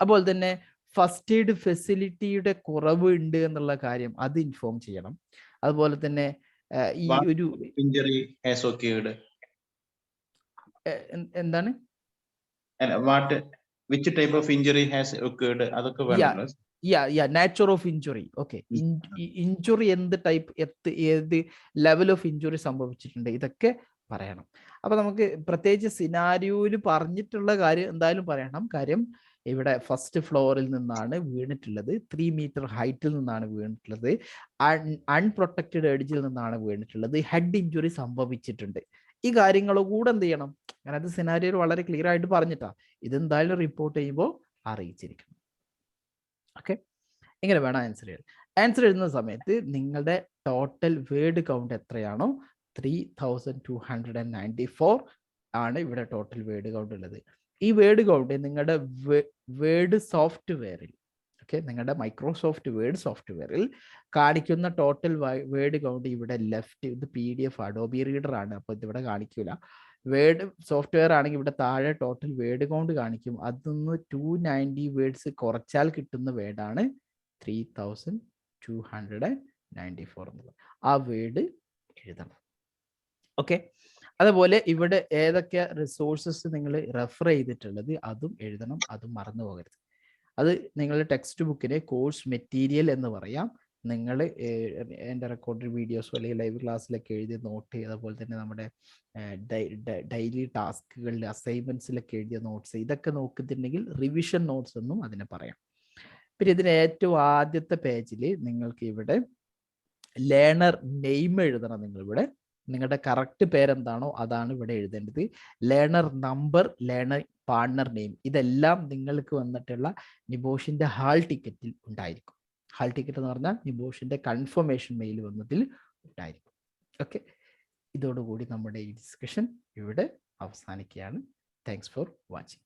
അതുപോലെ തന്നെ ഫസ്റ്റ് എയ്ഡ് ഫെസിലിറ്റിയുടെ കുറവ് ഉണ്ട് എന്നുള്ള കാര്യം അത് ഇൻഫോം ചെയ്യണം. അതുപോലെ തന്നെ ഈ ഒരു ഇഞ്ചറി ഹാസ് occurred, എന്താണ് which type of injury has occurred, അതൊക്കെ വേണം. Nature of injury. Okay, injury എന്ത് ടൈപ്പ്, ഏത് ലെവൽ ഓഫ് ഇഞ്ചുറി സംഭവിച്ചിട്ടുണ്ട്, ഇതൊക്കെ പറയണം. അപ്പൊ നമുക്ക് പ്രത്യേകിച്ച് സിനാരിയോയിൽ പറഞ്ഞിട്ടുള്ള കാര്യം എന്തായാലും പറയണം. കാര്യം ഇവിടെ ഫസ്റ്റ് ഫ്ലോറിൽ നിന്നാണ് വീണിട്ടുള്ളത്, 3 മീറ്റർ ഹൈറ്റിൽ നിന്നാണ് വീണിട്ടുള്ളത്, അൺപ്രൊട്ടക്റ്റഡ് എഡ്ജിൽ നിന്നാണ് വീണിട്ടുള്ളത്, ഹെഡ് ഇഞ്ചുറി സംഭവിച്ചിട്ടുണ്ട്. ഈ കാര്യങ്ങൾ കൂടെ എന്ത് ചെയ്യണം, ഞാനത് സിനാരിയോയിൽ വളരെ ക്ലിയർ ആയിട്ട് പറഞ്ഞിട്ടാ, ഇതെന്തായാലും റിപ്പോർട്ട് ചെയ്യുമ്പോൾ അറിയിച്ചിരിക്കണം. ഓക്കെ, ഇങ്ങനെ വേണം ആൻസർ ചെയ്യാൻ. ആൻസർ എഴുതുന്ന സമയത്ത് നിങ്ങളുടെ ടോട്ടൽ വേർഡ് കൗണ്ട് എത്രയാണോ 3294 ആണ് ഇവിടെ ടോട്ടൽ വേർഡ് കൗണ്ട് ഉള്ളത്. ഈ വേർഡ് കൗണ്ട് നിങ്ങളുടെ വേർഡ് സോഫ്റ്റ്വെയറിൽ, ഓക്കെ, നിങ്ങളുടെ മൈക്രോസോഫ്റ്റ് വേർഡ് സോഫ്റ്റ്വെയറിൽ കാണിക്കുന്ന ടോട്ടൽ വേർഡ് കൗണ്ട് ഇവിടെ ലെഫ്റ്റ്, ഇത് PDF അഡോബി റീഡർ ആണ്, അപ്പോൾ ഇതിവിടെ കാണിക്കൂല. വേർഡ് സോഫ്റ്റ്വെയർ ആണെങ്കിൽ ഇവിടെ താഴെ ടോട്ടൽ വേർഡ് കൗണ്ട് കാണിക്കും. അതൊന്ന് 290 വേർഡ്സ് കുറച്ചാൽ കിട്ടുന്ന വേർഡാണ് 3294 എന്നുള്ളത്. ആ വേർഡ് എഴുതണം. ഓക്കെ, അതുപോലെ ഇവിടെ ഏതൊക്കെ റിസോഴ്സസ് നിങ്ങൾ റെഫർ ചെയ്തിട്ടുള്ളത് അതും എഴുതണം, അതും മറന്നു പോകരുത്. അത് നിങ്ങളുടെ ടെക്സ്റ്റ് ബുക്കിനെ കോഴ്സ് മെറ്റീരിയൽ എന്ന് പറയാം. നിങ്ങൾ എൻ്റെ റെക്കോർഡ് വീഡിയോസോ അല്ലെങ്കിൽ ലൈവ് ക്ലാസ്സിലൊക്കെ എഴുതിയ നോട്ട്, അതുപോലെ തന്നെ നമ്മുടെ ഡെയിലി ടാസ്കുകളിൽ അസൈൻമെൻറ്റ്സിലൊക്കെ എഴുതിയ നോട്ട്സ്, ഇതൊക്കെ നോക്കുന്നുണ്ടെങ്കിൽ റിവിഷൻ നോട്ട്സ് എന്നും അതിനെ പറയാം. പിന്നെ ഇതിന് ഏറ്റവും ആദ്യത്തെ പേജിൽ നിങ്ങൾക്ക് ഇവിടെ ലേണർ നെയിം എഴുതണം. നിങ്ങളിവിടെ നിങ്ങളുടെ കറക്റ്റ് പേരെന്താണോ അതാണ് ഇവിടെ എഴുതേണ്ടത്. Learner number, learner partner name, ഇതെല്ലാം നിങ്ങൾക്ക് വന്നിട്ടുള്ള നിബോഷിന്റെ ഹാൾ ടിക്കറ്റിൽ ഉണ്ടായിരിക്കും. ഹാൾ ടിക്കറ്റ് എന്ന് പറഞ്ഞാൽ നിബോഷിന്റെ കൺഫർമേഷൻ മെയിൽ വന്നതിൽ ഉണ്ടായിരിക്കും. ഓക്കെ, ഇതോടുകൂടി നമ്മുടെ ഈ ഡിസ്കഷൻ ഇവിടെ അവസാനിക്കുകയാണ്. Thanks for watching.